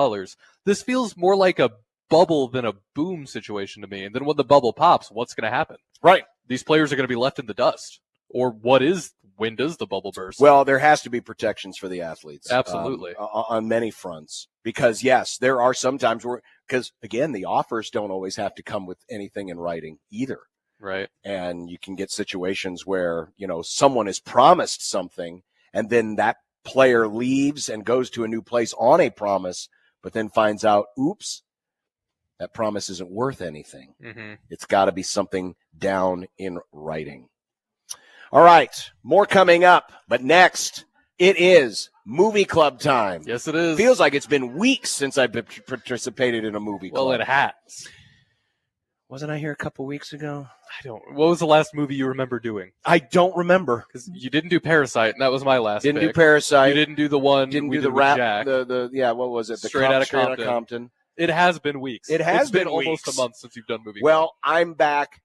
This feels more like a bubble than a boom situation to me. And then when the bubble pops, what's going to happen? Right. These players are going to be left in the dust. Or when does the bubble burst? Well, there has to be protections for the athletes. Absolutely. On many fronts. Because, yes, there are some times because, again, the offers don't always have to come with anything in writing either. Right. And you can get situations where, someone is promised something and then that player leaves and goes to a new place on a promise, but then finds out, oops, that promise isn't worth anything. Mm-hmm. It's got to be something down in writing. All right, more coming up, but next it is movie club time. Yes, it is. Feels like it's been weeks since I've participated in a movie club. Well, it has. Wasn't I here a couple weeks ago? What was the last movie you remember doing? I don't remember. Because you didn't do Parasite, and that was my last Didn't pick. do Parasite. You didn't do the one. Didn't we do the did with rap. Jack. What was it? Straight Outta Compton. It has been weeks. It's been almost weeks. a month since you've done movie. Well, I'm back.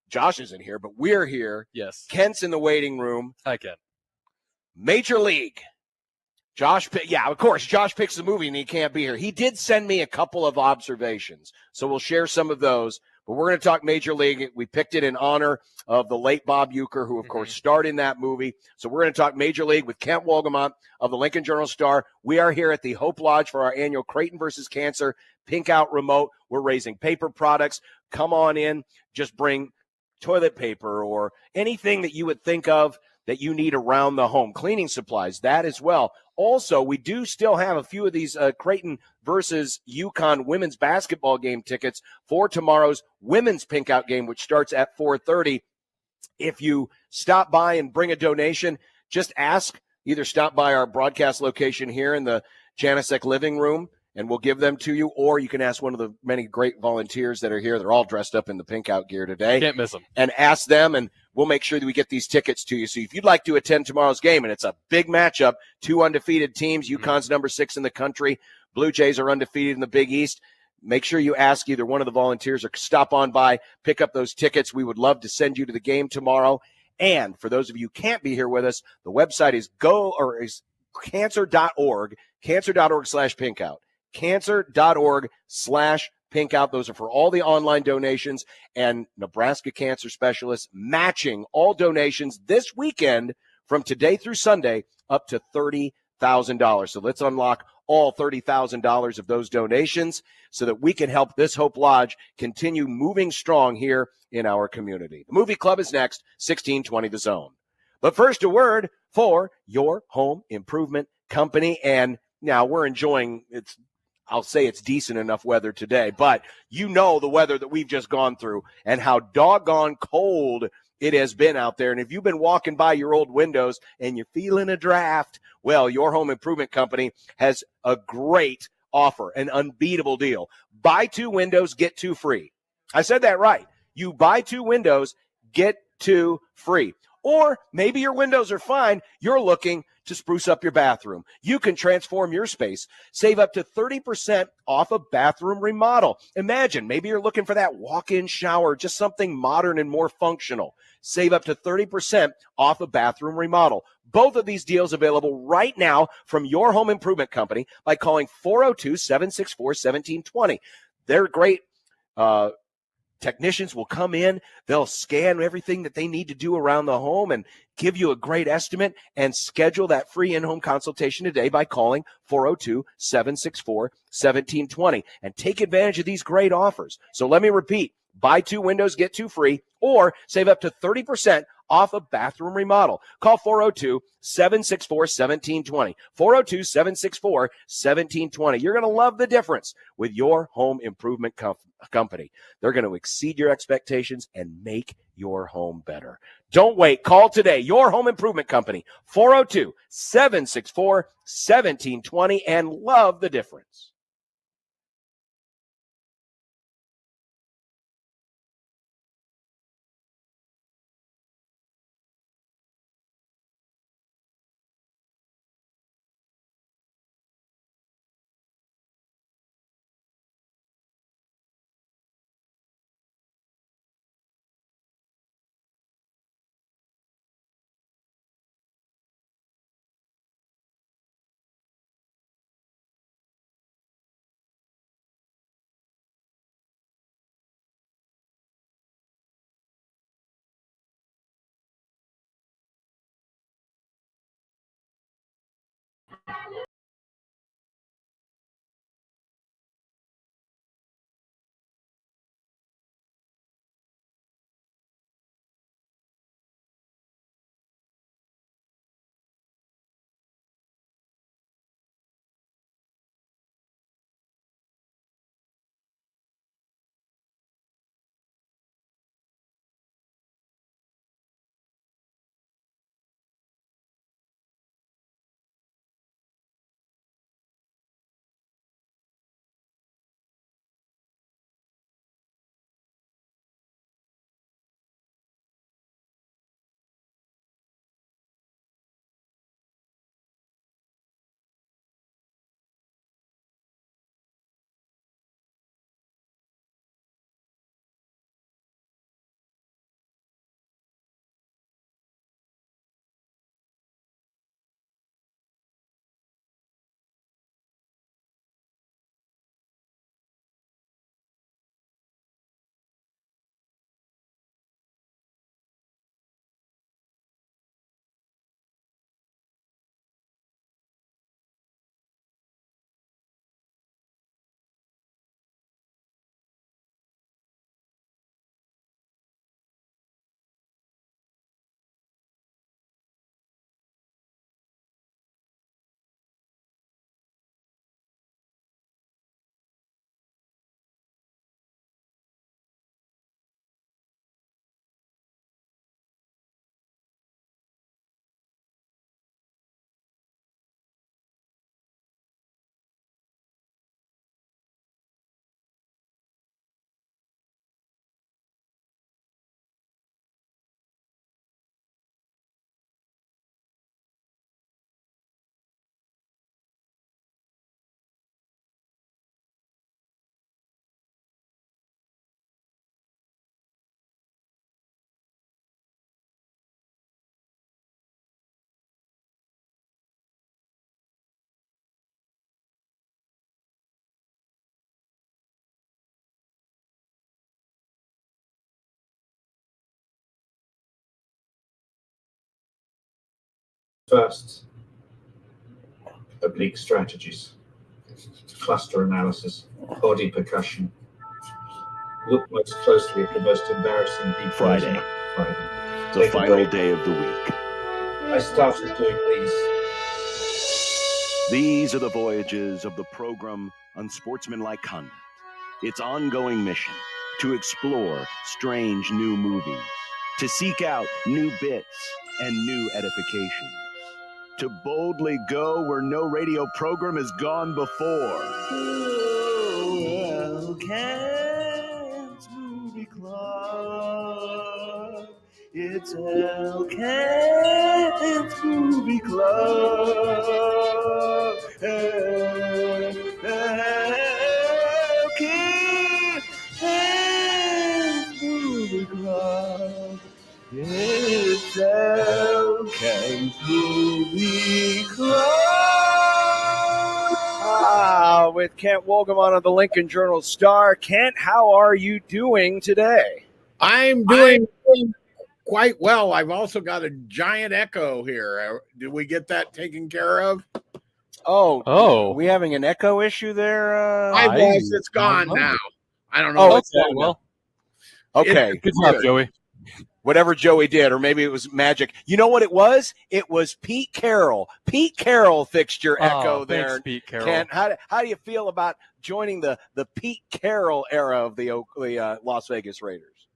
Josh isn't here, but we're here. Yes. Kent's in the waiting room. Hi, Ken. Major League. Josh picks the movie and he can't be here. He did send me a couple of observations, so we'll share some of those. But we're going to talk Major League. We picked it in honor of the late Bob Uecker, who, of course, starred in that movie. So we're going to talk Major League with Kent Wolgamott of the Lincoln Journal-Star. We are here at the Hope Lodge for our annual Creighton versus Cancer Pink Out Remote. We're raising paper products. Come on in. Just bring toilet paper or anything that you would think of that you need around the home. Cleaning supplies, that as well. Also, we do still have a few of these Creighton versus UConn women's basketball game tickets for tomorrow's women's Pink Out game, which starts at 4:30. If you stop by and bring a donation, just ask, either stop by our broadcast location here in the Janicek living room, and we'll give them to you, or you can ask one of the many great volunteers that are here. They're all dressed up in the Pink Out gear today. Can't miss them. And ask them, and we'll make sure that we get these tickets to you. So if you'd like to attend tomorrow's game, and it's a big matchup, two undefeated teams, UConn's number 6 in the country, Blue Jays are undefeated in the Big East. Make sure you ask either one of the volunteers or stop on by, pick up those tickets. We would love to send you to the game tomorrow. And for those of you who can't be here with us, the website is cancer.org, cancer.org/pinkout. Cancer.org/pinkout. Those are for all the online donations, and Nebraska Cancer Specialists matching all donations this weekend from today through Sunday up to $30,000. So let's unlock all $30,000 of those donations so that we can help this Hope Lodge continue moving strong here in our community. The movie club is next, 1620 The Zone. But first, a word for your home improvement company. And now we're enjoying I'll say it's decent enough weather today, but you know the weather that we've just gone through and how doggone cold it has been out there. And if you've been walking by your old windows and you're feeling a draft, well, your home improvement company has a great offer, an unbeatable deal. Buy 2 windows, get 2 free. I said that right. You buy 2 windows, get 2 free. Or maybe your windows are fine. You're looking to spruce up your bathroom. You can transform your space. Save up to 30% off a bathroom remodel. Imagine, maybe you're looking for that walk-in shower, just something modern and more functional. Save up to 30% off a bathroom remodel. Both of these deals available right now from your home improvement company by calling 402-764-1720. They're great. Technicians will come in, they'll scan everything that they need to do around the home and give you a great estimate, and schedule that free in-home consultation today by calling 402-764-1720 and take advantage of these great offers. So let me repeat, buy 2 windows, get 2 free, or save up to 30% off a bathroom remodel. Call 402-764-1720. 402-764-1720. You're going to love the difference with your home improvement company. They're going to exceed your expectations and make your home better. Don't wait. Call today. Your home improvement company, 402-764-1720, and love the difference. First, oblique strategies. cluster analysis, body percussion. Look most closely at the most embarrassing details. Friday. The final day of the week. I started doing these. These are the voyages of the program Unsportsmanlike Conduct. Its ongoing mission to explore strange new movies, to seek out new bits and new edifications, to boldly go where no radio program has gone before. Oh, Elkins Movie Club. It's Elkins Movie Club. Elkins Movie Club. It's Elkins Movie Club. With Kent Wolgamon of the Lincoln Journal-Star. Kent, how are you doing today? I'm doing quite well. I've also got a giant echo here. Did we get that taken care of? Oh, Oh. are we having an echo issue there? I was. It's gone now. I don't know. Oh, what's it's going gone on. Okay. Good job, Joey. Whatever Joey did, or maybe it was magic. You know what it was? It was Pete Carroll. Pete Carroll fixed your echo there. Thanks, Pete Carroll. Kent, how do you feel about joining the Pete Carroll era of the Las Vegas Raiders?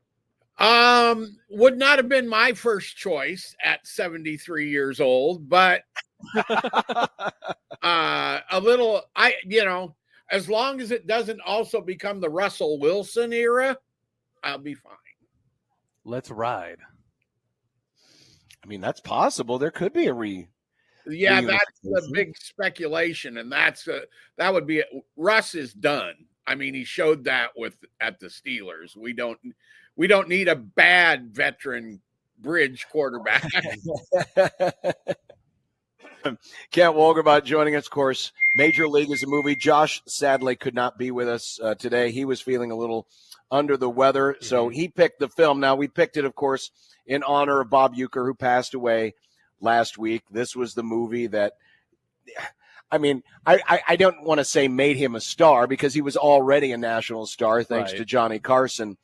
Would not have been my first choice at 73 years old, but as long as it doesn't also become the Russell Wilson era, I'll be fine. Let's ride. I mean, that's possible. There could be a Yeah, that's the big speculation, and that would be it. Russ is done. I mean, he showed that at the Steelers. We don't need a bad veteran bridge quarterback. Kent Wolgamon joining us. Of course, Major League is a movie. Josh sadly could not be with us today. He was feeling a little under the weather, so he picked the film. Now, we picked it, of course, in honor of Bob Uecker, who passed away last week. This was the movie that, I mean, I don't want to say made him a star, because he was already a national star thanks to Johnny Carson,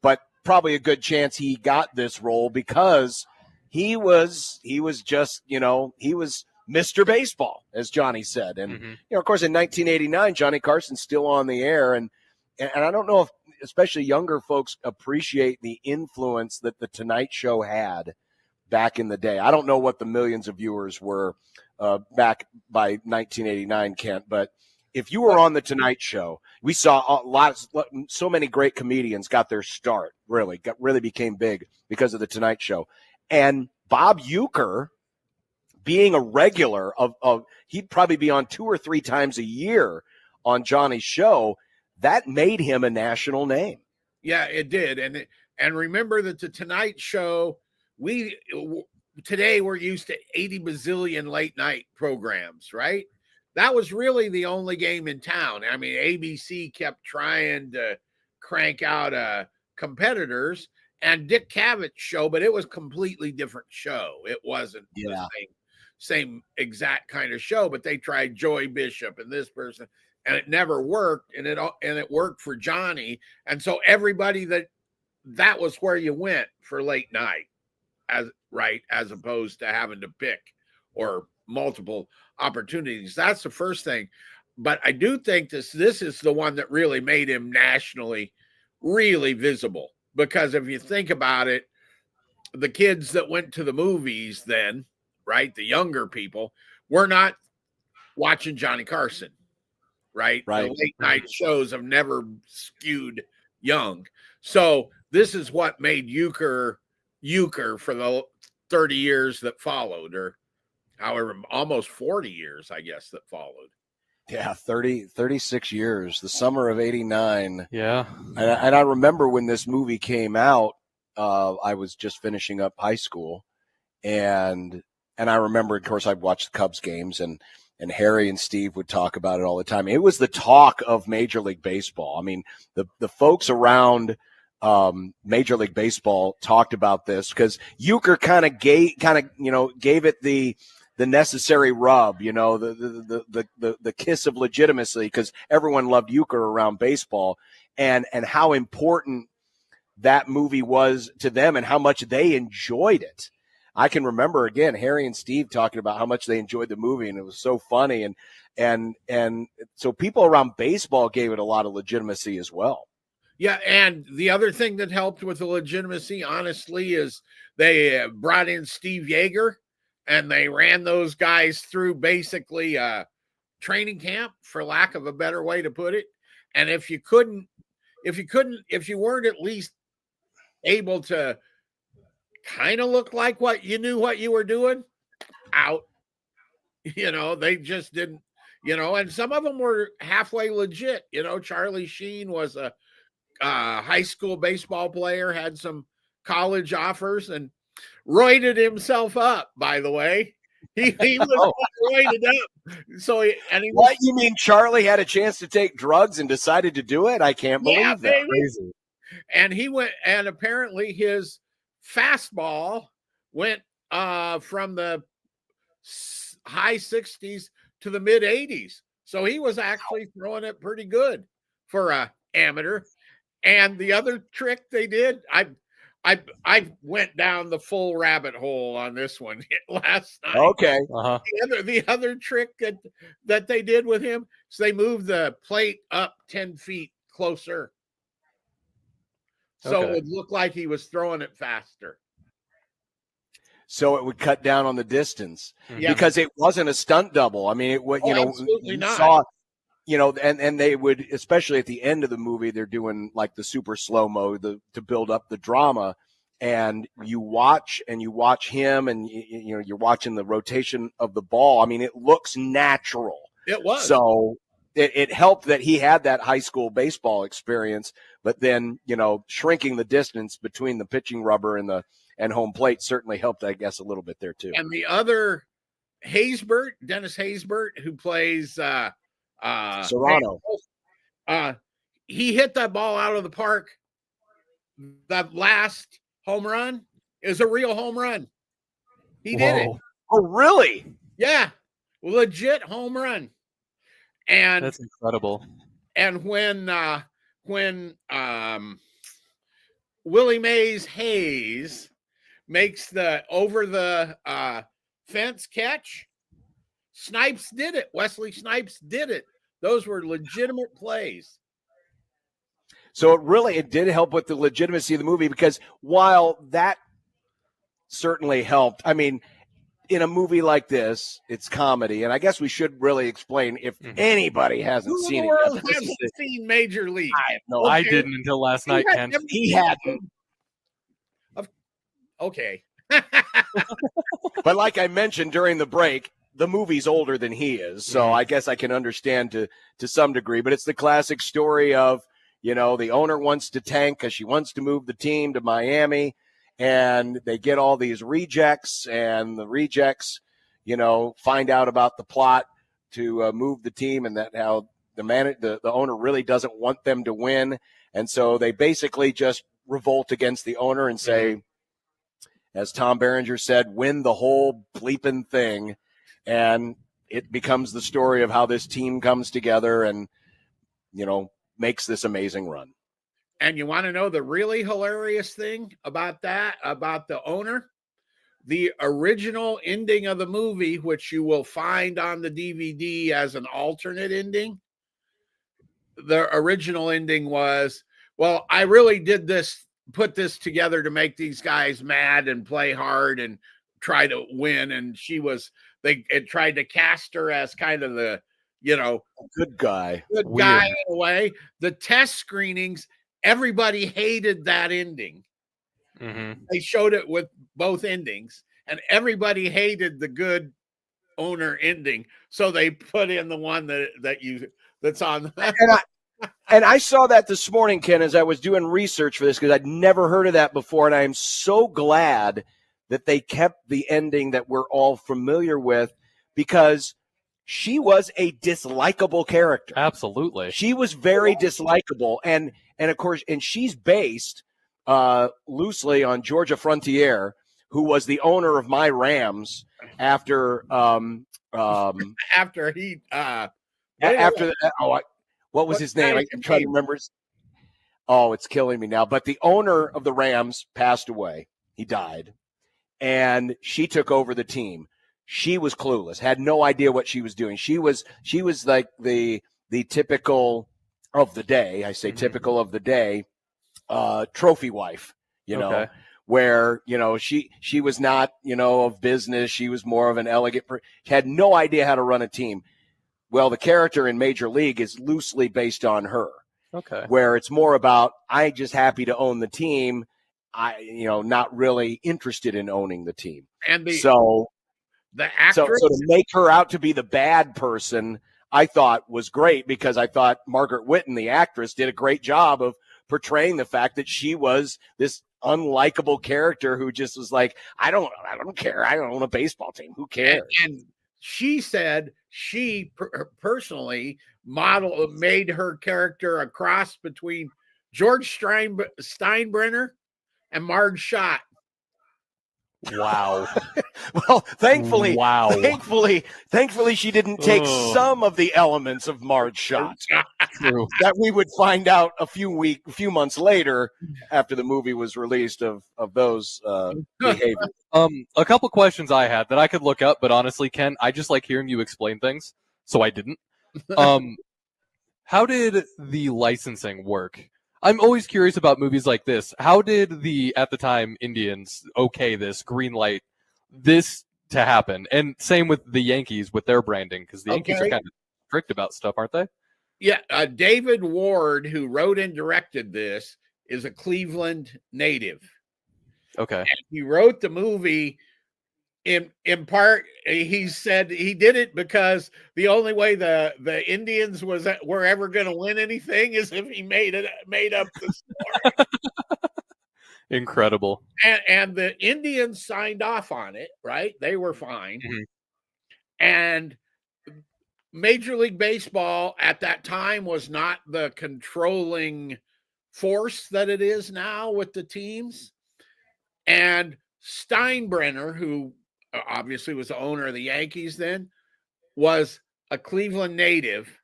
but probably a good chance he got this role because he was just, he was Mr. Baseball, as Johnny said. And, of course, in 1989, Johnny Carson's still on the air, and I don't know if especially younger folks appreciate the influence that the Tonight Show had back in the day. I don't know what the millions of viewers were back by 1989, Kent, but if you were on the Tonight Show, we saw so many great comedians got their start, really became big because of the Tonight Show. And Bob Uecker, being a regular of he'd probably be on 2 or 3 times a year on Johnny's show, that made him a national name. Yeah, it did. And remember that the Tonight Show, today we're used to 80 bazillion late night programs, right? That was really the only game in town. I mean, ABC kept trying to crank out competitors, and Dick Cavitt's show, but it was a completely different show. It wasn't the same exact kind of show, but they tried Joey Bishop and this person, and it never worked, and it worked for Johnny. And so everybody that was where you went for late night, as opposed to having to pick or multiple opportunities. That's the first thing. But I do think this is the one that really made him nationally really visible, because if you think about it, the kids that went to the movies then, right, the younger people, were not watching Johnny Carson. Right. The late night shows have never skewed young. So this is what made Uecker for the 30 years that followed, or however, almost 40 years, I guess, that followed. Yeah, 36 years, the summer of 89. Yeah. And I remember when this movie came out, I was just finishing up high school. And I remember, of course, I'd watch the Cubs games, and Harry and Steve would talk about it all the time. It was the talk of Major League Baseball. I mean, the folks around Major League Baseball talked about this because Uecker kind of gave it the the necessary rub, the kiss of legitimacy, because everyone loved euchre around baseball, and how important that movie was to them and how much they enjoyed it. I can remember, again, Harry and Steve talking about how much they enjoyed the movie, and it was so funny. And so people around baseball gave it a lot of legitimacy as well. Yeah, and the other thing that helped with the legitimacy, honestly, is they brought in Steve Yeager, and they ran those guys through basically training camp, for lack of a better way to put it. And if you weren't at least able to kind of look like what you were doing, out. They just didn't, and some of them were halfway legit. Charlie Sheen was a high school baseball player, had some college offers, and roided himself up, by the way. He was roided up. So what, you mean Charlie had a chance to take drugs and decided to do it? I can't believe that. Baby. Crazy. And he went, and apparently his fastball went from the high 60s to the mid 80s. So he was actually throwing it pretty good for a amateur. And the other trick they did, I went down the full rabbit hole on this one last night. Okay. Uh-huh. The other trick that they did with him is they moved the plate up 10 feet closer. So it would look like he was throwing it faster. So it would cut down on the distance, because it wasn't a stunt double. I mean, absolutely not. Saw, and they would, especially at the end of the movie, they're doing like the super slow-mo to build up the drama. And you watch him, and you're watching the rotation of the ball. I mean, it looks natural. It was. So it helped that he had that high school baseball experience, but then, shrinking the distance between the pitching rubber and home plate certainly helped, I guess, a little bit there too. And the other Dennis Haysbert, who plays Serrano, he hit that ball out of the park. That last home run is a real home run. He did it. Oh, really? Yeah, legit home run. And that's incredible. And when Willie Mays Hayes makes the over the fence catch, Snipes did it. Wesley Snipes did it. Those were legitimate plays. So it did help with the legitimacy of the movie, because while that certainly helped, I mean, in a movie like this, it's comedy, and I guess we should really explain, if anybody hasn't seen it yet. Hasn't seen Major League. I didn't until last night, Ken. He hadn't. Okay. But like I mentioned during the break, the movie's older than he is, so I guess I can understand to some degree. But it's the classic story of, the owner wants to tank because she wants to move the team to Miami, and they get all these rejects, and the rejects, find out about the plot to move the team, and that how the owner really doesn't want them to win. And so they basically just revolt against the owner and say, as Tom Berenger said, win the whole bleeping thing. And it becomes the story of how this team comes together and, makes this amazing run. And you want to know the really hilarious thing about the owner? The original ending of the movie, which you will find on the DVD as an alternate ending, the original ending was, well, I really did put this together to make these guys mad and play hard and try to win. And it tried to cast her as kind of the, good guy in a way. The test screenings, everybody hated that ending. Mm-hmm. They showed it with both endings, and everybody hated the good owner ending. So they put in the one that's on. And I saw that this morning, Ken, as I was doing research for this, because I'd never heard of that before. And I am so glad that they kept the ending that we're all familiar with, because she was a dislikable character. Absolutely. She was very dislikable. And of course, and she's based loosely on Georgia Frontiere, who was the owner of my Rams. after after he what was his name? I'm trying to remember. Oh, it's killing me now. But the owner of the Rams passed away. He died. And she took over the team. She was clueless, had no idea what she was doing. She was like the typical of the day. I say typical of the day, trophy wife, you know, where, you know, she was not, you know, of business. She was more of an elegant, had no idea how to run a team. Well, the character in Major League is loosely based on her. Okay. Where it's more about, I just happy to own the team. Not really interested in owning the team. And the actress. So to make her out to be the bad person, I thought was great, because I thought Margaret Whitten, the actress, did a great job of portraying the fact that she was this unlikable character who just was like, I don't care. I don't own a baseball team. Who cares? And she said she personally made her character a cross between George Steinbrenner and Marge Schott. Wow. Well, thankfully she didn't take some of the elements of Marge Schott. True. That we would find out a few months later after the movie was released of those behaviors. A couple questions I had that I could look up, but honestly, Ken, I just like hearing you explain things, so I didn't. How did the licensing work? I'm always curious about movies like this. How did the, at the time, Indians okay this, green light this to happen? And same with the Yankees with their branding, because the Yankees are kind of strict about stuff, aren't they? Yeah, David Ward, who wrote and directed this, is a Cleveland native. Okay. And he wrote the movie in part. He said he did it because the only way the Indians were ever going to win anything is if he made up the story. Incredible. And the Indians signed off on it, right? They were fine. And Major League Baseball at that time was not the controlling force that it is now with the teams. And Steinbrenner, who obviously was the owner of the Yankees then, was a Cleveland native.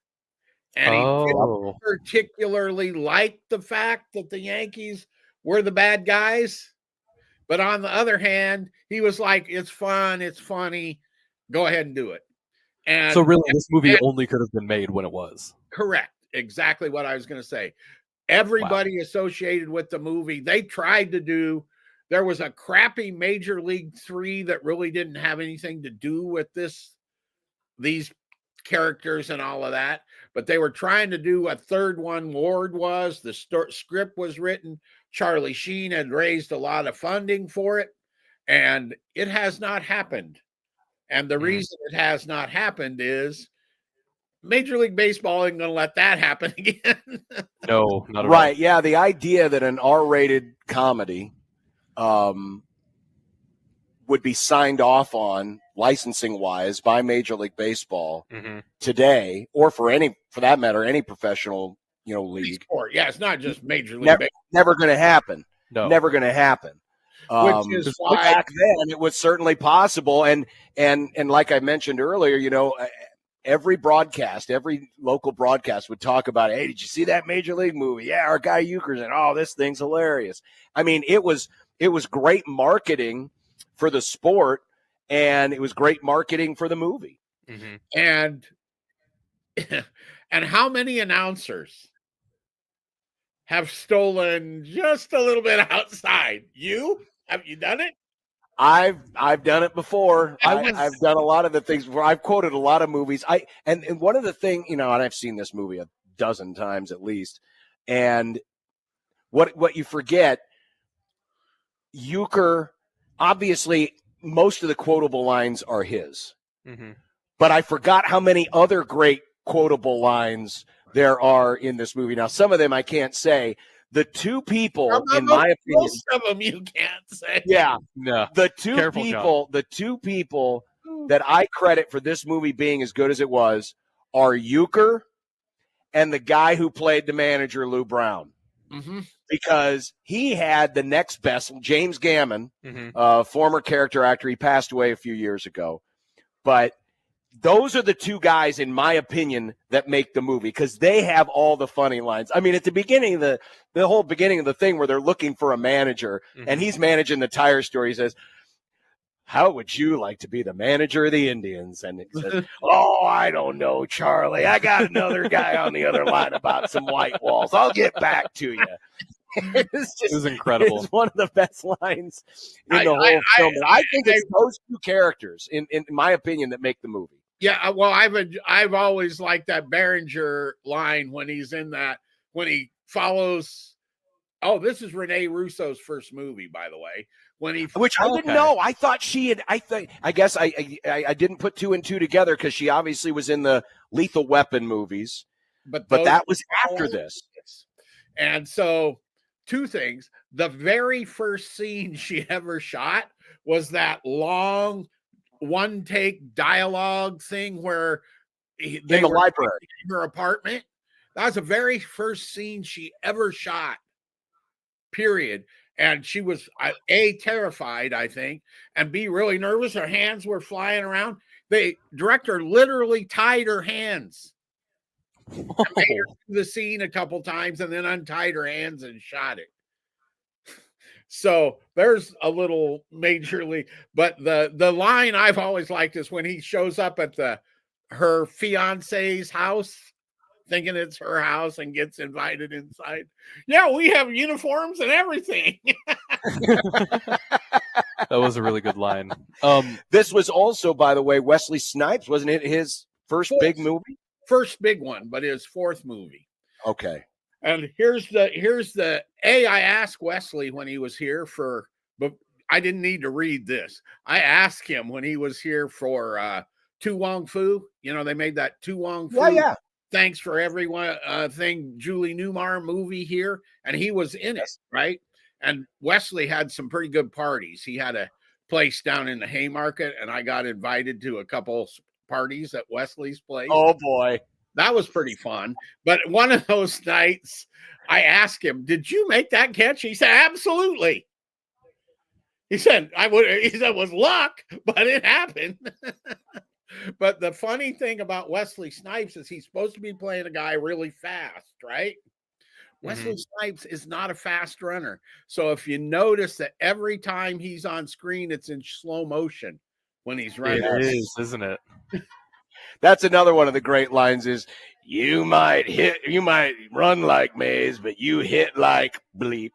And he didn't particularly like the fact that the Yankees were the bad guys. But on the other hand, he was like, it's fun, it's funny, go ahead and do it. And so really, this movie only could have been made when it was. Correct. Exactly what I was going to say. Everybody associated with the movie, they tried to do. There was a crappy Major League 3 that really didn't have anything to do with these characters and all of that. But they were trying to do a third one. Ward was. The script was written. Charlie Sheen had raised a lot of funding for it. And it has not happened. And the reason it has not happened is Major League Baseball isn't going to let that happen again. No, not at all. Right. Yeah. The idea that an R-rated comedy would be signed off on licensing wise by Major League Baseball today, or for that matter, any professional, league. Sport. Yeah. It's not just Major League Baseball. Never going to happen. No. Never going to happen. Which is why back then it was certainly possible. And like I mentioned earlier, every local broadcast would talk about, hey, did you see that Major League movie? Yeah, our guy Euchre's in. Oh, this thing's hilarious. I mean, it was great marketing for the sport, and it was great marketing for the movie. And how many announcers have stolen just a little bit outside? Have you done it? I've done it before. I've done a lot of the things before. I've quoted a lot of movies. And one of the things, and I've seen this movie a dozen times at least. And what you forget, Euchre, obviously most of the quotable lines are his. But I forgot how many other great quotable lines there are in this movie. Now, some of them I can't say. The two people, in my opinion, most of them you can't say. Yeah, no. The two people that I credit for this movie being as good as it was are Euchre and the guy who played the manager, Lou Brown. because he had the next best, James Gammon, Mm-hmm. former character actor. He passed away a few years ago. But those are the two guys, in my opinion, that make the movie because they have all the funny lines. I mean, at the beginning, the whole beginning of the thing where they're looking for a manager and he's managing the tire store, he says, "How would you like to be the manager of the Indians?" And he says, "Oh, I don't know, Charlie. I got another guy on the other line about some white walls. I'll get back to you." It was incredible. It's one of the best lines in the whole film. And I think it's those two characters, in my opinion, that make the movie. Yeah, well, I've always liked that Behringer line when he's in that, when he follows. Oh, this is Rene Russo's first movie, by the way. Which I didn't know. I thought she had. I guess I didn't put two and two together because she obviously was in the Lethal Weapon movies, but that was after this. And so, two things: the very first scene she ever shot was that long one take dialogue thing where in the library, in her apartment. That was the very first scene she ever shot. Period. And she was A, terrified, I think, and B, really nervous. Her hands were flying around. The director literally tied her hands. Made her do the scene a couple times and then untied her hands and shot it. So there's a little majorly, but the line I've always liked is when he shows up at her fiance's house, thinking it's her house, and gets invited inside. Yeah, we have uniforms and everything. That was a really good line. This was also, by the way, Wesley Snipes, wasn't it his first big movie? First big one, but his fourth movie. Okay. And here's the I asked Wesley when he was here but I didn't need to read this. I asked him when he was here for Tu Wong Fu. You know, they made that Tu Wong Fu. Yeah. Thanks for everyone thing, Julie Newmar movie here. And he was in it, right? And Wesley had some pretty good parties. He had a place down in the Haymarket, and I got invited to a couple parties at Wesley's place. Oh, boy. That was pretty fun. But one of those nights, I asked him, "Did you make that catch?" He said, "Absolutely." He said, it was luck, but it happened. But the funny thing about Wesley Snipes is he's supposed to be playing a guy really fast, right? Wesley Snipes is not a fast runner. So if you notice that every time he's on screen, it's in slow motion when he's running. It is, isn't it? That's another one of the great lines is, you might run like Maze, but you hit like bleep.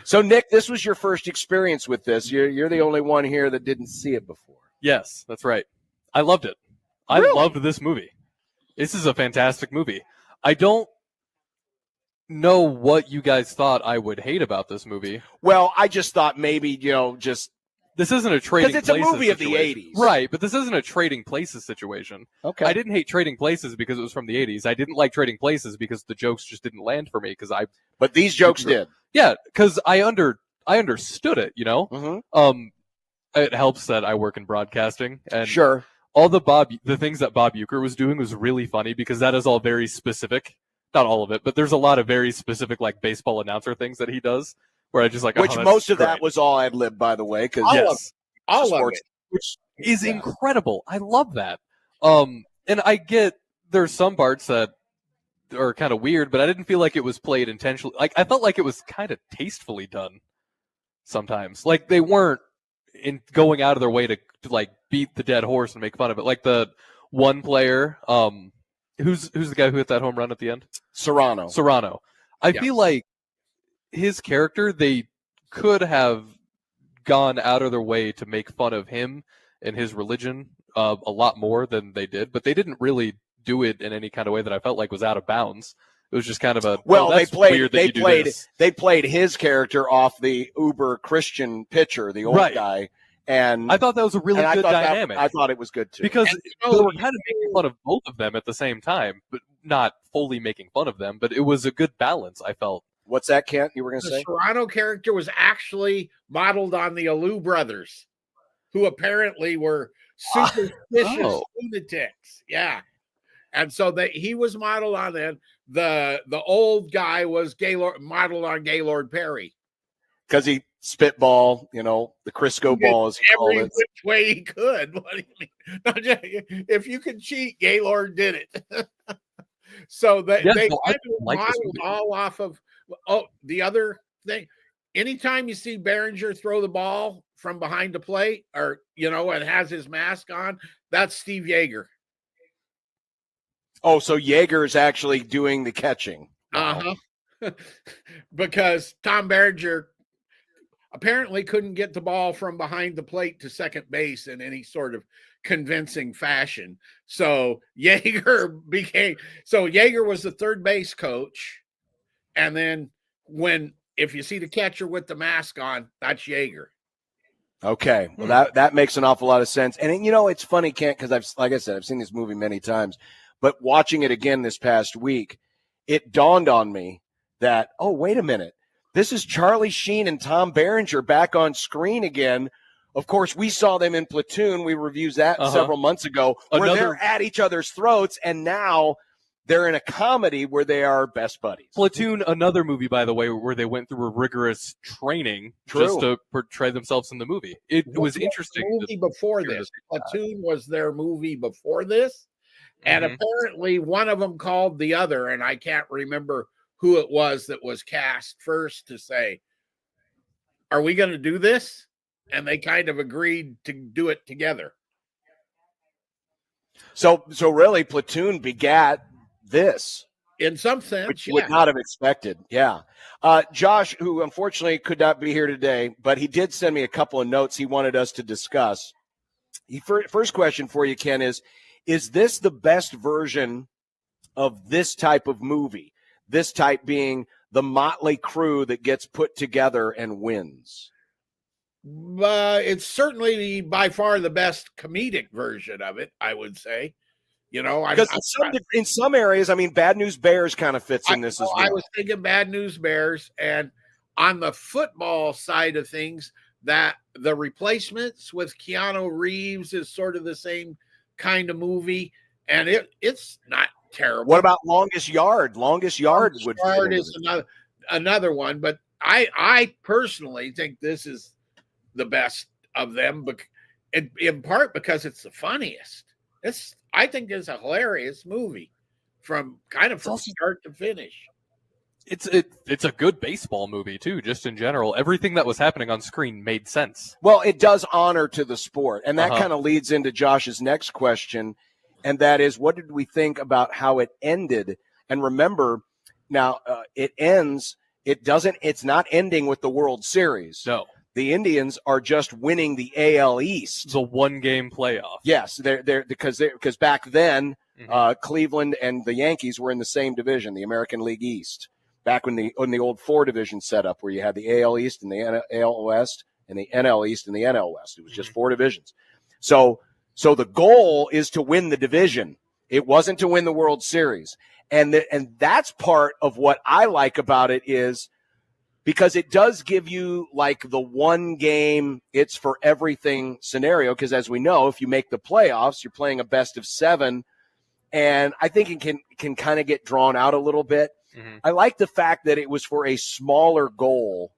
So, Nick, this was your first experience with this. You're the only one here that didn't see it before. Yes, that's right. I loved it. Really? I loved this movie. This is a fantastic movie. I don't know what you guys thought I would hate about this movie. Well, I just thought maybe, this isn't a Trading Places because it's a movie situation. of the 80s. Right, but this isn't a Trading Places situation. Okay. I didn't hate Trading Places because it was from the 80s. I didn't like Trading Places because the jokes just didn't land for me But these jokes did. Yeah, because I understood it, It helps that I work in broadcasting, and sure, all the things that Bob Uecker was doing was really funny because that is all very specific. Not all of it, but there's a lot of very specific like baseball announcer things that he does where I just like, which most of that was all ad lib, by the way, because all of it, which is incredible. I love that. And I get there's some parts that are kind of weird, but I didn't feel like it was played intentionally. Like I felt like it was kind of tastefully done sometimes. Like they weren't going out of their way to like beat the dead horse and make fun of it. Like the one player, who's the guy who hit that home run at the end? Serrano. I feel like his character, they could have gone out of their way to make fun of him and his religion a lot more than they did, but they didn't really do it in any kind of way that I felt like was out of bounds. It was just kind of they played his character off the uber Christian pitcher, the old guy, and I thought that was a really good dynamic. I thought it was good too because they were kind of making fun of both of them at the same time, but not fully making fun of them. But it was a good balance, I felt. What's that, Kent? You were going to say? The Serrano character was actually modeled on the Alou brothers, who apparently were superstitious lunatics. Yeah. And so he was modeled on them. the old guy was Gaylord, modeled on Gaylord Perry. Because he spitball, the Crisco ball, as he called Every it. which way he could. What do you mean? If you could cheat, Gaylord did it. So they kind of modeled all off of. Oh, the other thing, anytime you see Behringer throw the ball from behind the plate, or and has his mask on, that's Steve Yeager. Oh, so Yeager is actually doing the catching. Wow. Because Tom Behringer apparently couldn't get the ball from behind the plate to second base in any sort of convincing fashion. So Yeager was the third base coach. And then if you see the catcher with the mask on, that's Yeager. Okay. Well, that makes an awful lot of sense. And it's funny, Kent, because like I said, I've seen this movie many times, but watching it again this past week, it dawned on me that, oh, wait a minute. This is Charlie Sheen and Tom Behringer back on screen again. Of course, we saw them in Platoon. We reviewed that several months ago, where they're at each other's throats, and now they're in a comedy where they are best buddies. Platoon, another movie, by the way, where they went through a rigorous training just to portray themselves in the movie. It was interesting. Movie before this. Platoon was their movie before this, and apparently one of them called the other, and I can't remember who it was that was cast first to say, are we going to do this? And they kind of agreed to do it together. So really, Platoon begat this. In some sense, which you would not have expected. Yeah. Josh, who unfortunately could not be here today, but he did send me a couple of notes he wanted us to discuss. First question for you, Ken, is this the best version of this type of movie? This type being the motley crew that gets put together and wins. It's certainly by far the best comedic version of it, I would say. Because in some areas, Bad News Bears kind of fits in this as well. I was thinking Bad News Bears, and on the football side of things, that The Replacements with Keanu Reeves is sort of the same kind of movie, and it's not terrible. What about Longest Yard? Longest Yard is another one, but I personally think this is the best of them, in part because it's the funniest. I think it's a hilarious movie from start to finish. It's a good baseball movie too, just in general. Everything that was happening on screen made sense. Well, it does honor to the sport, and that kind of leads into Josh's next question. And that is, what did we think about how it ended? And remember, now it ends. It's not ending with the World Series. No, the Indians are just winning the AL East. It's a one-game playoff. Yes, they're because back then Cleveland and the Yankees were in the same division, the American League East. Back when the old 4-division setup, where you had the AL East and the AL West and the NL East and the NL West. It was just 4 divisions. So the goal is to win the division. It wasn't to win the World Series. And that's part of what I like about it, is because it does give you like the one game, it's for everything scenario. Because as we know, if you make the playoffs, you're playing a best of 7. And I think it can kind of get drawn out a little bit. Mm-hmm. I like the fact that it was for a smaller goal,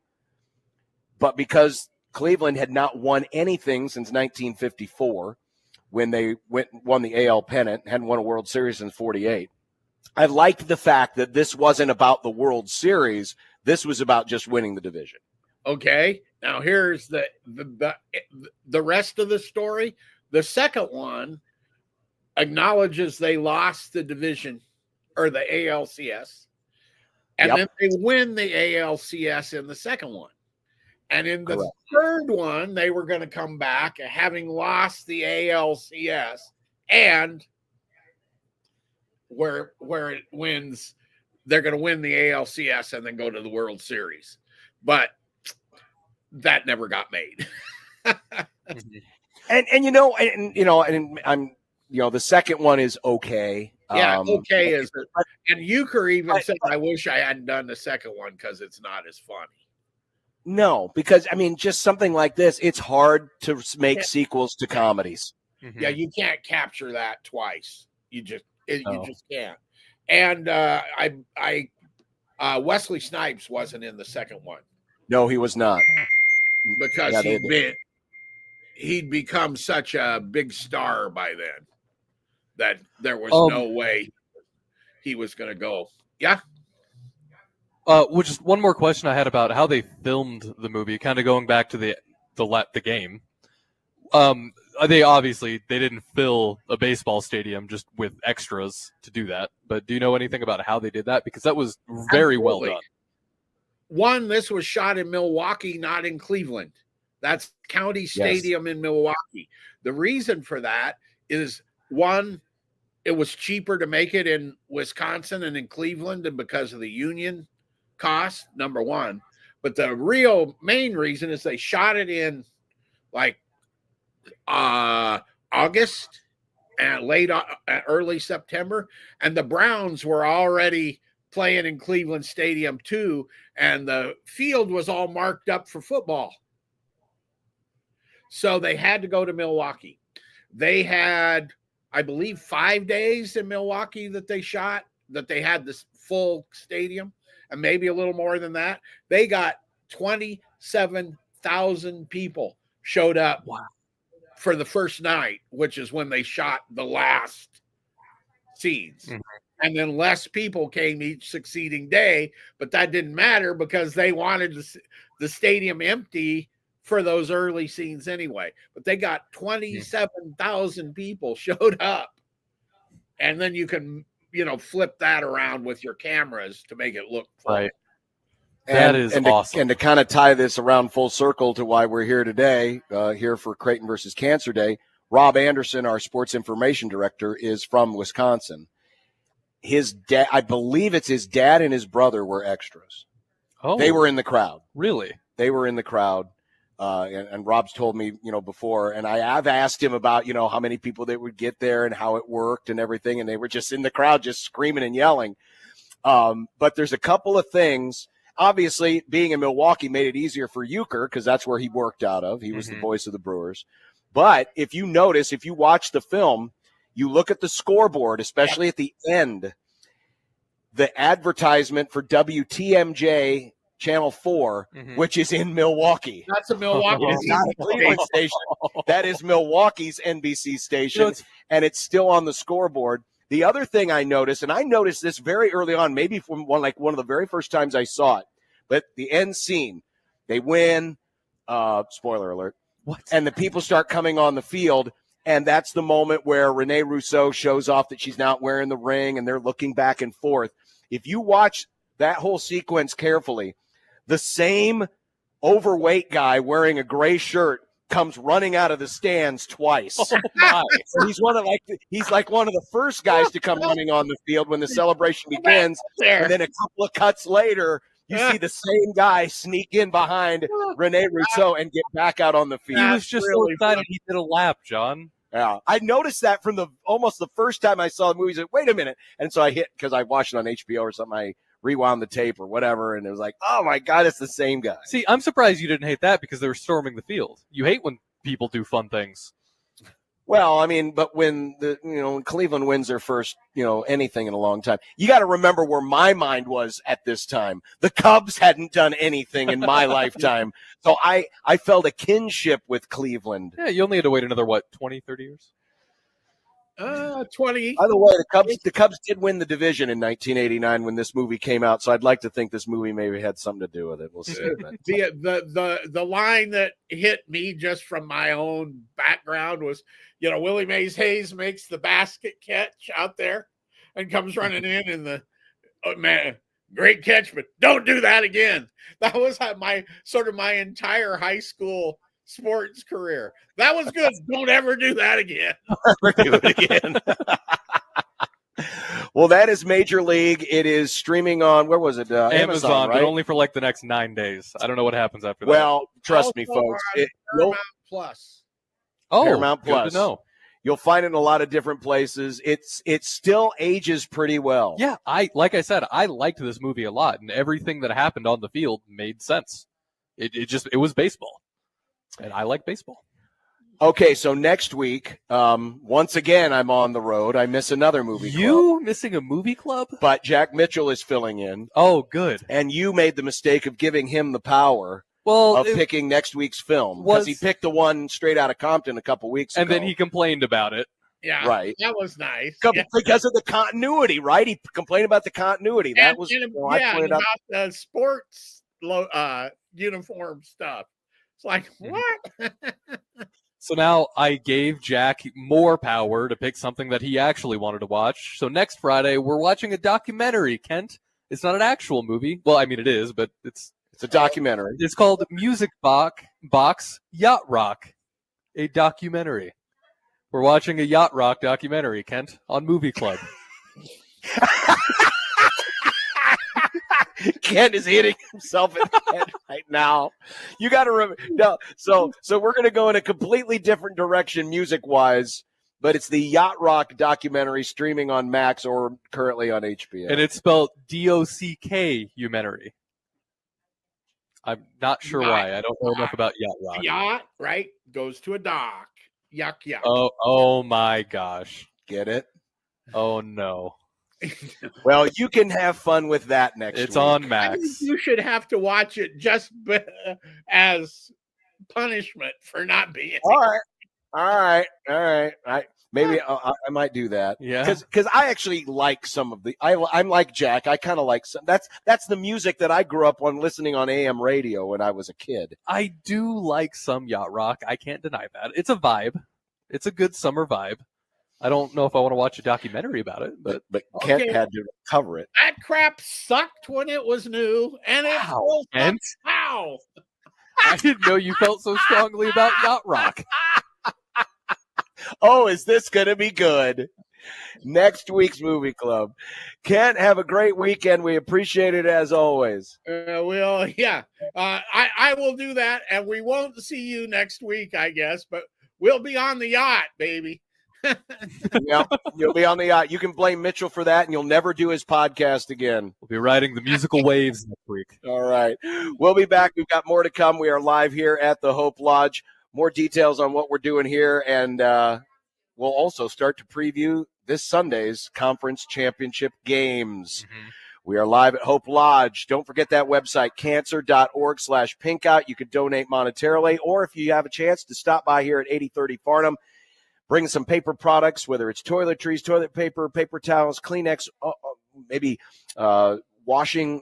but because Cleveland had not won anything since 1954, when they won the AL pennant, hadn't won a World Series since 48. I liked the fact that this wasn't about the World Series. This was about just winning the division. Okay. Now here's the rest of the story. The second one acknowledges they lost the division, or the ALCS, and then they win the ALCS in the second one. And in the third one, they were going to come back having lost the ALCS, and where it wins, they're going to win the ALCS and then go to the World Series. But that never got made. And I'm the second one is okay. Yeah, okay is it? And Euchre even said, "I wish I hadn't done the second one because it's not as funny." No, because just something like this, it's hard to make sequels to comedies. Mm-hmm. Yeah, you can't capture that twice. You just can't. And Wesley Snipes wasn't in the second one. No, he was not. Because he'd become such a big star by then that there was no way he was going to go. Yeah. Well, just one more question I had about how they filmed the movie, kind of going back to the game. They didn't fill a baseball stadium just with extras to do that. But do you know anything about how they did that? Because that was very well done. One, this was shot in Milwaukee, not in Cleveland. That's County Stadium in Milwaukee. The reason for that is, one, it was cheaper to make it in Wisconsin and in Cleveland, and because of the union cost, number one. But the real main reason is they shot it in like August and early September, and the Browns were already playing in Cleveland Stadium too, and the field was all marked up for football. So they had to go to Milwaukee. They had, I believe, 5 days in Milwaukee that they shot, that they had this full stadium, and maybe a little more than that. They got 27,000 people showed up for the first night, which is when they shot the last scenes. Mm-hmm. And then less people came each succeeding day, but that didn't matter because they wanted the stadium empty for those early scenes anyway. But they got 27,000 people showed up. And then you can, flip that around with your cameras to make it look fun. Right. That is awesome. And to kind of tie this around full circle to why we're here today, here for Creighton versus Cancer Day, Rob Anderson, our sports information director, is from Wisconsin. His dad, I believe it's his dad and his brother were extras. Oh, they were in the crowd. Really? They were in the crowd. And Rob's told me, before, and I've asked him about, how many people they would get there and how it worked and everything. And they were just in the crowd, just screaming and yelling. But there's a couple of things. Obviously, being in Milwaukee made it easier for Euchre because that's where he worked out of. He was the voice of the Brewers. But if you notice, if you watch the film, you look at the scoreboard, especially at the end, the advertisement for WTMJ Channel 4, which is in Milwaukee. That's a Milwaukee. It's not a Cleveland station. That is Milwaukee's NBC station, and it's still on the scoreboard. The other thing I noticed, and I noticed this very early on, maybe from one of the very first times I saw it, but the end scene, they win, spoiler alert, and the people start coming on the field, and that's the moment where Renee Rousseau shows off that she's not wearing the ring, and they're looking back and forth. If you watch that whole sequence carefully, the same overweight guy wearing a gray shirt comes running out of the stands twice. So he's like one of the first guys to come running on the field when the celebration begins. And then a couple of cuts later, you see the same guy sneak in behind Renee Rousseau and get back out on the field. He was just really so excited he did a lap, John. Yeah, I noticed that from almost the first time I saw the movie. I said, wait a minute. And so I hit, because I watched it on HBO or something, I rewound the tape or whatever, and it was like, oh my God, it's the same guy. See, I'm surprised you didn't hate that because they were storming the field. You hate when people do fun things. Well, I mean, but when when Cleveland wins their first, anything in a long time, you got to remember where my mind was at this time. The Cubs hadn't done anything in my lifetime. So I felt a kinship with Cleveland. Yeah, you only had to wait another, 20, 30 years? 20. By the way, the Cubs did win the division in 1989 when this movie came out, so I'd like to think this movie maybe had something to do with it. We'll see. The line that hit me just from my own background was, Willie Mays Hayes makes the basket catch out there and comes running in, and man, great catch, but don't do that again. That was my entire high school sports career. That was good. Don't ever do that again. Never do it again. Well, that is Major League. It is streaming on, where was it? Amazon, right? But only for the next 9 days. I don't know what happens after that. Well, trust me, folks. Paramount Plus. Oh, Paramount Plus. Good to know. You'll find it in a lot of different places. It still ages pretty well. Yeah, like I said, I liked this movie a lot, and everything that happened on the field made sense. It was baseball. And I like baseball. Okay, so next week, once again, I'm on the road. I miss another movie club. You missing a movie club? But Jack Mitchell is filling in. Oh, good. And you made the mistake of giving him the power of picking next week's film. Because he picked the one straight out of Compton a couple weeks ago. And then he complained about it. Yeah, right. That was nice. Because of the continuity, right? He complained about the continuity. That was about the sports uniform stuff. It's like, what? So now I gave Jack more power to pick something that he actually wanted to watch. So next Friday, we're watching a documentary, Kent. It's not an actual movie. Well, I mean, it is, but it's a documentary. It's called Music Box Yacht Rock, a documentary. We're watching a Yacht Rock documentary, Kent, on Movie Club. Kent is hitting himself in the head right now. You got to remember. No, so we're going to go in a completely different direction music-wise, but it's the Yacht Rock documentary streaming on Max or currently on HBO. And it's spelled DOCK-umentary. I'm not sure why. I don't know enough about Yacht Rock. Yacht, right? Goes to a dock. Yuck, yuck. Oh my gosh. Get it? Oh, no. Well, you can have fun with that next week. It's on I Max. think you should have to watch it just as punishment for not being. All right. Maybe I might do that. Yeah. Because I actually like some of the. I'm like Jack. I kind of like some. That's the music that I grew up on listening on AM radio when I was a kid. I do like some Yacht Rock. I can't deny that. It's a vibe. It's a good summer vibe. I don't know if I want to watch a documentary about it, but Kent had to cover it. That crap sucked when it was new, and it still sucks. How? I didn't know you felt so strongly about Yacht Rock. Oh, is this going to be good? Next week's movie club. Kent, have a great weekend. We appreciate it as always. I will do that, and we won't see you next week, I guess, but we'll be on the yacht, baby. Yeah, you'll be on the yacht. You can blame Mitchell for that, and you'll never do his podcast again. We'll be riding the musical waves next week. All right. We'll be back. We've got more to come. We are live here at the Hope Lodge. More details on what we're doing here, and we'll also start to preview this Sunday's conference championship games. Mm-hmm. We are live at Hope Lodge. Don't forget that website, cancer.org/pinkout. You could donate monetarily, or if you have a chance to stop by here at 8030 Farnham, bring some paper products, whether it's toiletries, toilet paper, paper towels, Kleenex, maybe washing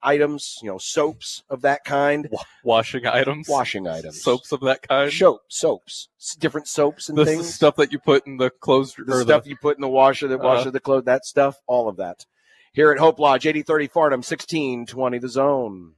items, soaps of that kind. Washing items? Washing items. Soaps of that kind? Soaps. Different soaps and things. The stuff that you put in the clothes. The stuff you put in the washer that washes the clothes, that stuff, all of that. Here at Hope Lodge, 8030 Farnham, 1620 The Zone.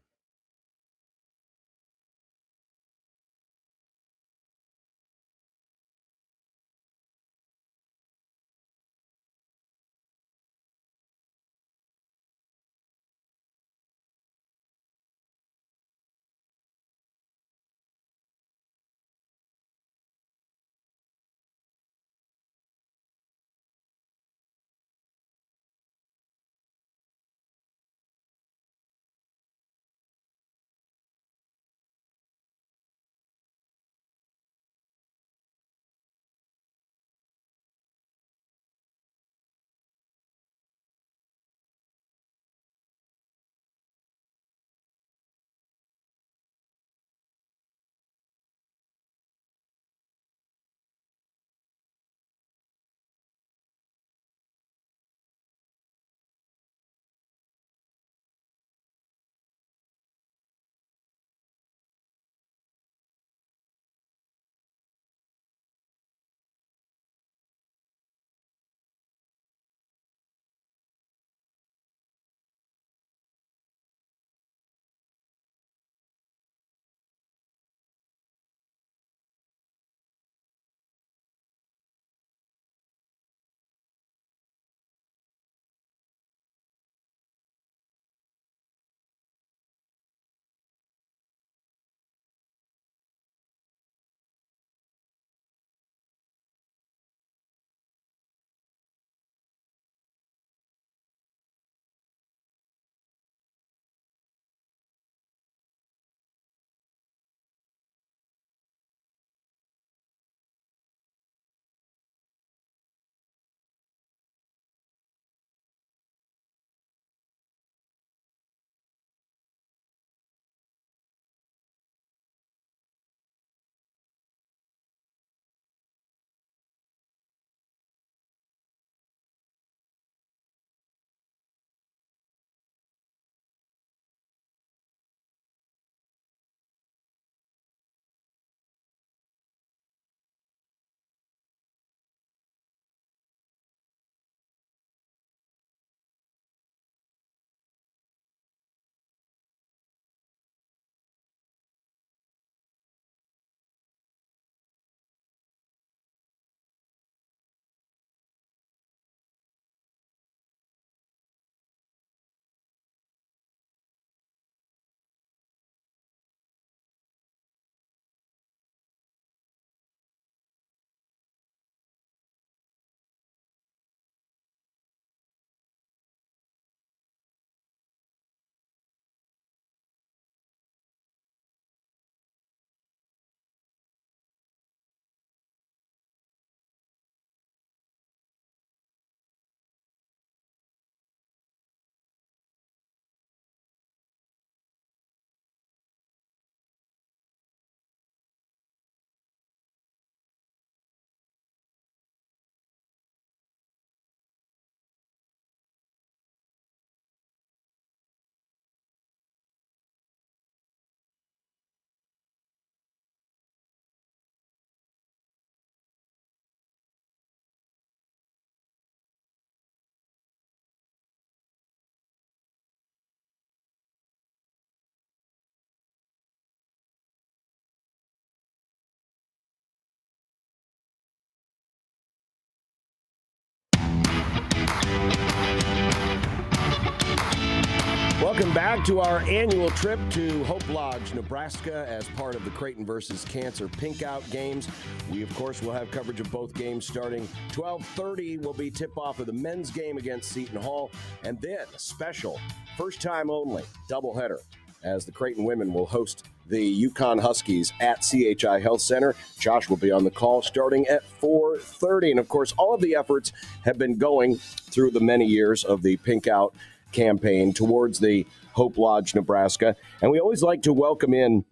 Welcome back to our annual trip to Hope Lodge, Nebraska, as part of the Creighton versus Cancer Pink Out games. We, of course, will have coverage of both games starting 12:30 will be tip-off of the men's game against Seton Hall, and then a special, first-time only, doubleheader as the Creighton women will host the Yukon Huskies at CHI Health Center. Josh will be on the call starting at 4:30. And, of course, all of the efforts have been going through the many years of the Pink Out campaign towards the Hope Lodge, Nebraska. And we always like to welcome in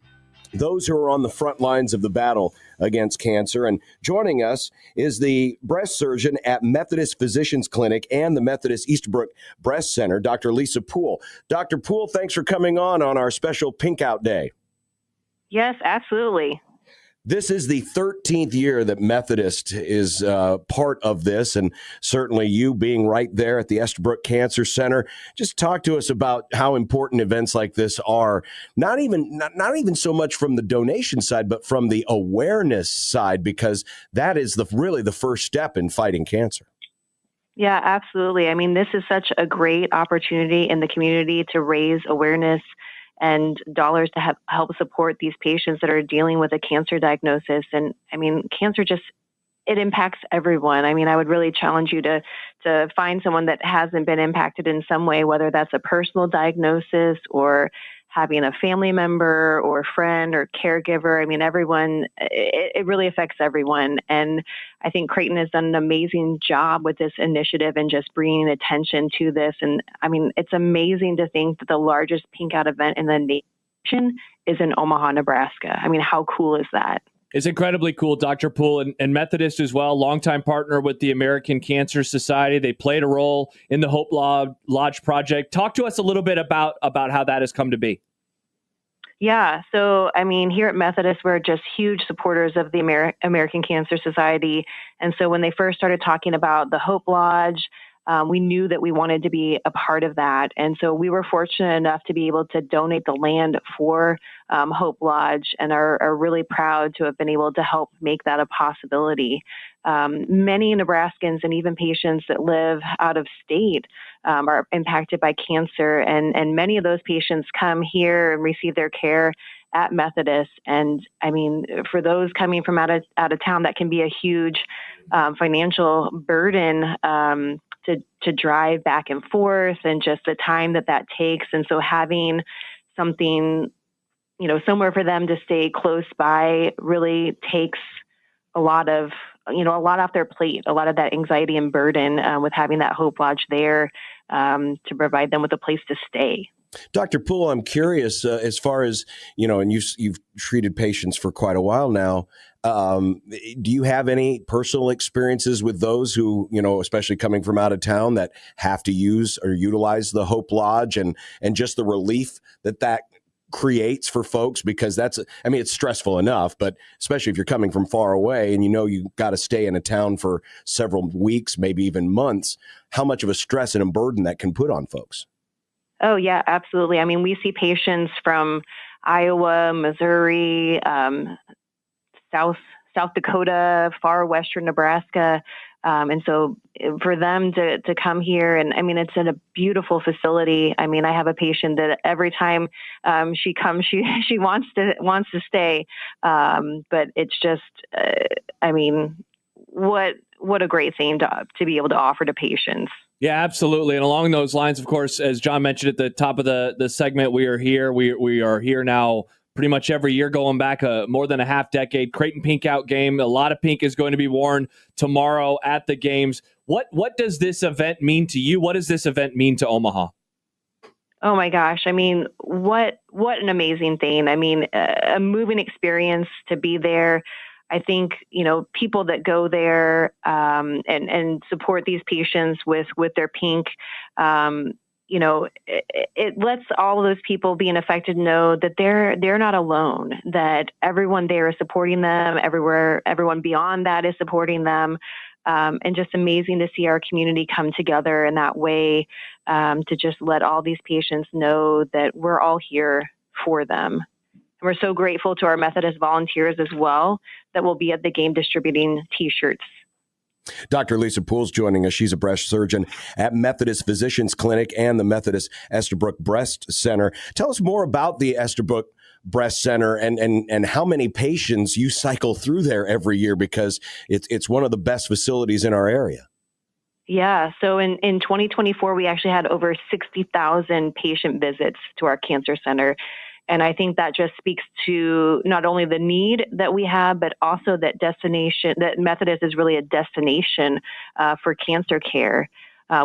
those who are on the front lines of the battle against cancer. And joining us is the breast surgeon at Methodist Physicians Clinic and the Methodist Eastbrook Breast Center, Dr. Lisa Poole. Dr. Poole, thanks for coming on our special Pink Out Day. Yes, absolutely. This is the 13th year that Methodist is part of this, and certainly you being right there at the Estabrook Cancer Center. Just talk to us about how important events like this are, not even so much from the donation side, but from the awareness side, because that is really the first step in fighting cancer. Yeah, absolutely. I mean, this is such a great opportunity in the community to raise awareness and dollars to help support these patients that are dealing with a cancer diagnosis. And I mean, cancer it impacts everyone. I mean, I would really challenge you to find someone that hasn't been impacted in some way, whether that's a personal diagnosis or having a family member or friend or caregiver. I mean, everyone, it really affects everyone. And I think Creighton has done an amazing job with this initiative and just bringing attention to this. And I mean, it's amazing to think that the largest Pink Out event in the nation is in Omaha, Nebraska. I mean, how cool is that? It's incredibly cool, Dr. Poole, and Methodist as well, longtime partner with the American Cancer Society. They played a role in the Hope Lodge project. Talk to us a little bit about how that has come to be. Yeah. So, I mean, here at Methodist, we're just huge supporters of the American Cancer Society. And so when they first started talking about the Hope Lodge, we knew that we wanted to be a part of that. And so we were fortunate enough to be able to donate the land for Hope Lodge and are really proud to have been able to help make that a possibility. Many Nebraskans and even patients that live out of state are impacted by cancer. And many of those patients come here and receive their care at Methodist. And I mean, for those coming from out of town, that can be a huge financial burden to drive back and forth and just the time that takes. And so having something, somewhere for them to stay close by really takes a lot off their plate, a lot of that anxiety and burden with having that Hope Lodge there to provide them with a place to stay. Dr. Poole, I'm curious as far as, and you've treated patients for quite a while now. Do you have any personal experiences with those who, especially coming from out of town, that have to use or utilize the Hope Lodge and just the relief that creates for folks? Because it's stressful enough, but especially if you're coming from far away and you got to stay in a town for several weeks, maybe even months, how much of a stress and a burden that can put on folks. Oh, yeah, absolutely. I mean, we see patients from Iowa, Missouri, South Dakota, far western Nebraska. And so for them to come here, and I mean, it's in a beautiful facility. I mean, I have a patient that every time she comes, she wants to stay. But it's just, what a great thing to be able to offer to patients. Yeah, absolutely. And along those lines, of course, as John mentioned at the top of the segment, we are here. We are here now pretty much every year going back more than a half decade. Creighton Pink Out game. A lot of pink is going to be worn tomorrow at the games. What does this event mean to you? What does this event mean to Omaha? Oh my gosh. I mean, what an amazing thing. I mean, a moving experience to be there. I think, people that go there and support these patients with their pink, it lets all of those people being affected know that they're not alone, that everyone there is supporting them, everyone beyond that is supporting them. And just amazing to see our community come together in that way to just let all these patients know that we're all here for them. And we're so grateful to our Methodist volunteers as well that will be at the game distributing T-shirts. Dr. Lisa Poole's joining us. She's a breast surgeon at Methodist Physicians Clinic and the Methodist Estabrook Breast Center. Tell us more about the Estabrook Breast Center and how many patients you cycle through there every year, because it's one of the best facilities in our area. Yeah. So in 2024, we actually had over 60,000 patient visits to our cancer center. And I think that just speaks to not only the need that we have, but also that Methodist is really a destination for cancer care.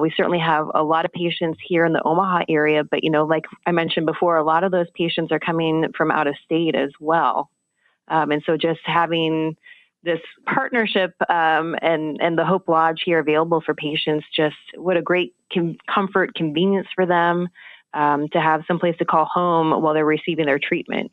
We certainly have a lot of patients here in the Omaha area, but, like I mentioned before, a lot of those patients are coming from out of state as well. And so just having this partnership and the Hope Lodge here available for patients, just what a great comfort, convenience for them to have someplace to call home while they're receiving their treatment.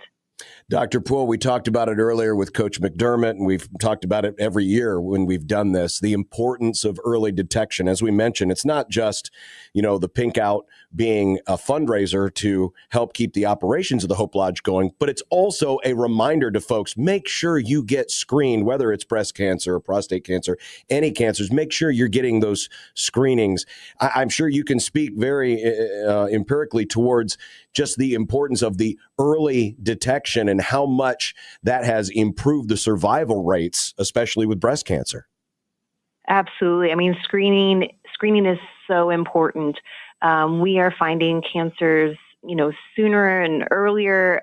Dr. Poole, we talked about it earlier with Coach McDermott, and we've talked about it every year when we've done this, the importance of early detection. As we mentioned, it's not just, the Pink Out being a fundraiser to help keep the operations of the Hope Lodge going, but it's also a reminder to folks, make sure you get screened, whether it's breast cancer or prostate cancer, any cancers, make sure you're getting those screenings. I'm sure you can speak very empirically towards just the importance of the early detection and how much that has improved the survival rates, especially with breast cancer. Absolutely. I mean, screening is so important. We are finding cancers, sooner and earlier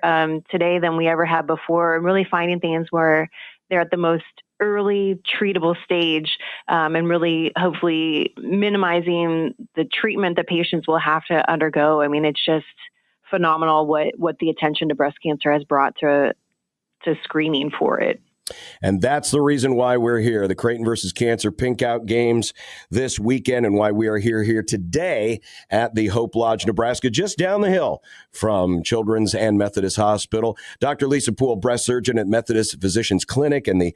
today than we ever have before, and really finding things where they're at the most early treatable stage, and really hopefully minimizing the treatment that patients will have to undergo. I mean, it's just phenomenal what the attention to breast cancer has brought to screening for it. And that's the reason why we're here, the Creighton versus Cancer Pink Out Games this weekend, and why we are here today at the Hope Lodge, Nebraska, just down the hill from Children's and Methodist Hospital. Dr. Lisa Poole, breast surgeon at Methodist Physicians Clinic and the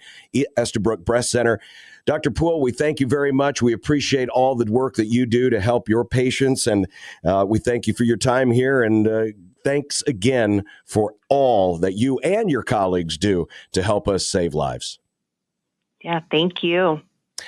Estabrook Breast Center. Dr. Poole, we thank you very much. We appreciate all the work that you do to help your patients, and we thank you for your time here, and thanks again for all that you and your colleagues do to help us save lives. Yeah, thank you.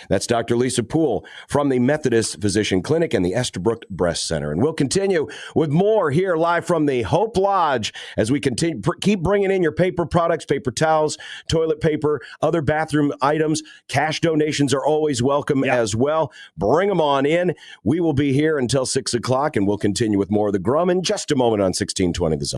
That's Dr. Lisa Poole from the Methodist Physician Clinic and the Estabrook Breast Center. And we'll continue with more here live from the Hope Lodge as we continue keep bringing in your paper products, paper towels, toilet paper, other bathroom items. Cash donations are always welcome as well. Bring them on in. We will be here until 6 o'clock, and we'll continue with more of the Grum in just a moment on 1620 The Zone.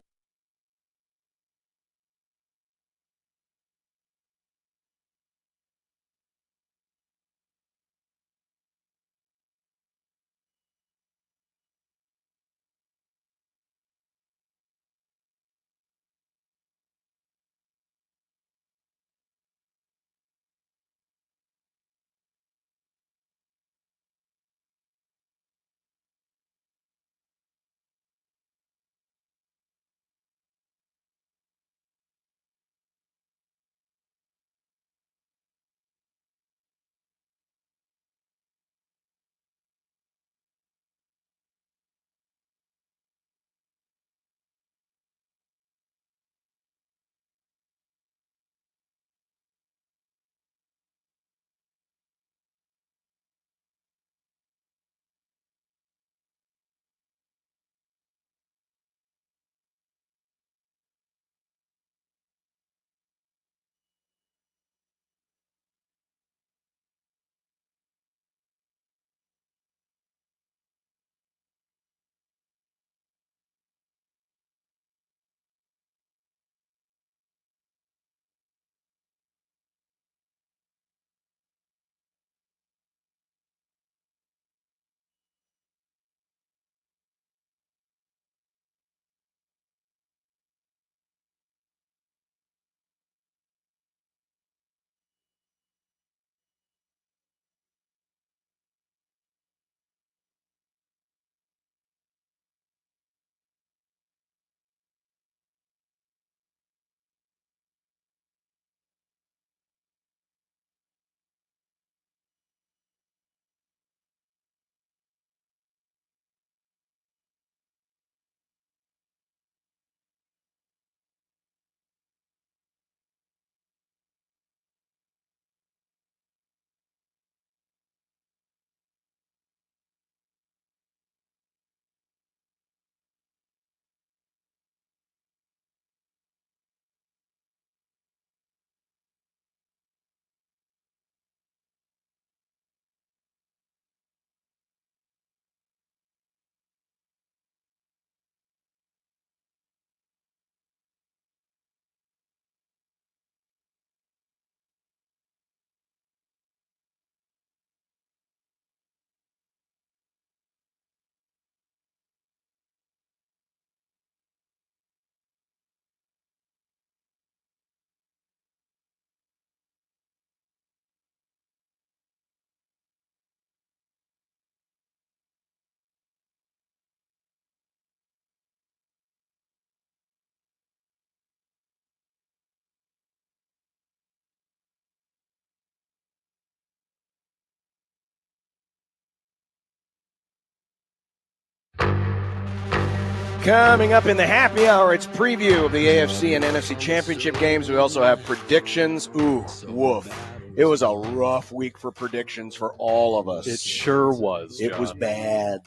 Coming up in the happy hour, it's preview of the AFC and NFC championship games. We also have predictions. Ooh, woof. It was a rough week for predictions for all of us. It sure was, It John. was bad.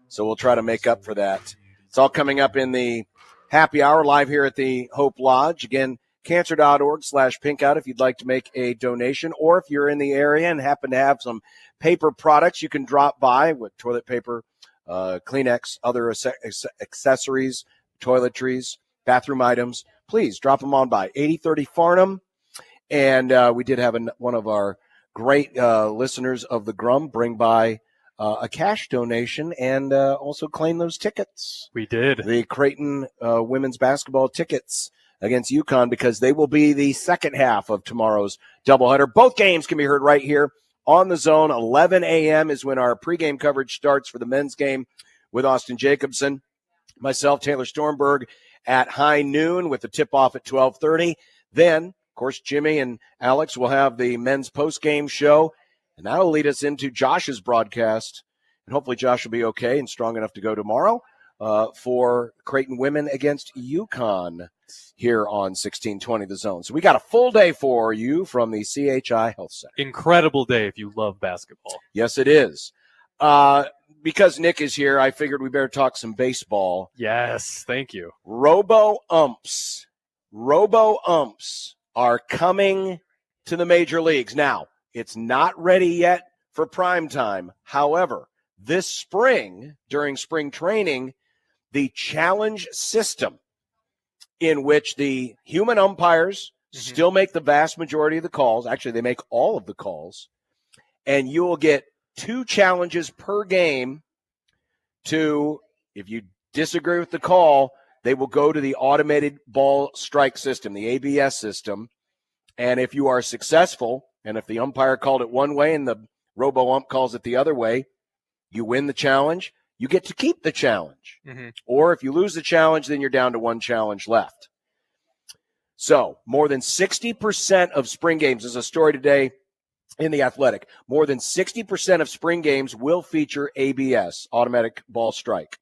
So we'll try to make up for that. It's all coming up in the happy hour live here at the Hope Lodge. Again, cancer.org/pinkout if you'd like to make a donation, or if you're in the area and happen to have some paper products, you can drop by with toilet paper, Kleenex, other accessories, toiletries, bathroom items. Please drop them on by 8030 Farnham. And we did have one of our great listeners of the Grum bring by a cash donation and also claim those tickets. We did. The Creighton women's basketball tickets against UConn, because they will be the second half of tomorrow's doubleheader. Both games can be heard right here on the Zone. 11 a.m. is when our pregame coverage starts for the men's game with Austin Jacobson. Myself, Taylor Stormberg, at high noon with the tip-off at 12:30. Then, of course, Jimmy and Alex will have the men's postgame show, and that will lead us into Josh's broadcast. And hopefully Josh will be okay and strong enough to go tomorrow for Creighton women against UConn here on 1620 The Zone. So we got a full day for you from the CHI Health Center. Incredible day if you love basketball. Yes, it is. Because Nick is here, I figured we better talk some baseball. Yes, thank you. Robo-umps are coming to the major leagues. Now, it's not ready yet for prime time. However, this spring, during spring training, the challenge system, in which the human umpires still make the vast majority of the calls. Actually, they make all of the calls. And you will get 2 challenges per game to, if you disagree with the call, they will go to the automated ball strike system, the ABS system. And if you are successful, and if the umpire called it one way and the robo-ump calls it the other way, you win the challenge. You get to keep the challenge. Or if you lose the challenge, then you're down to 1 challenge left. So more than 60% of spring games, there's a story today in The Athletic, more than 60% of spring games will feature ABS, automatic ball strike.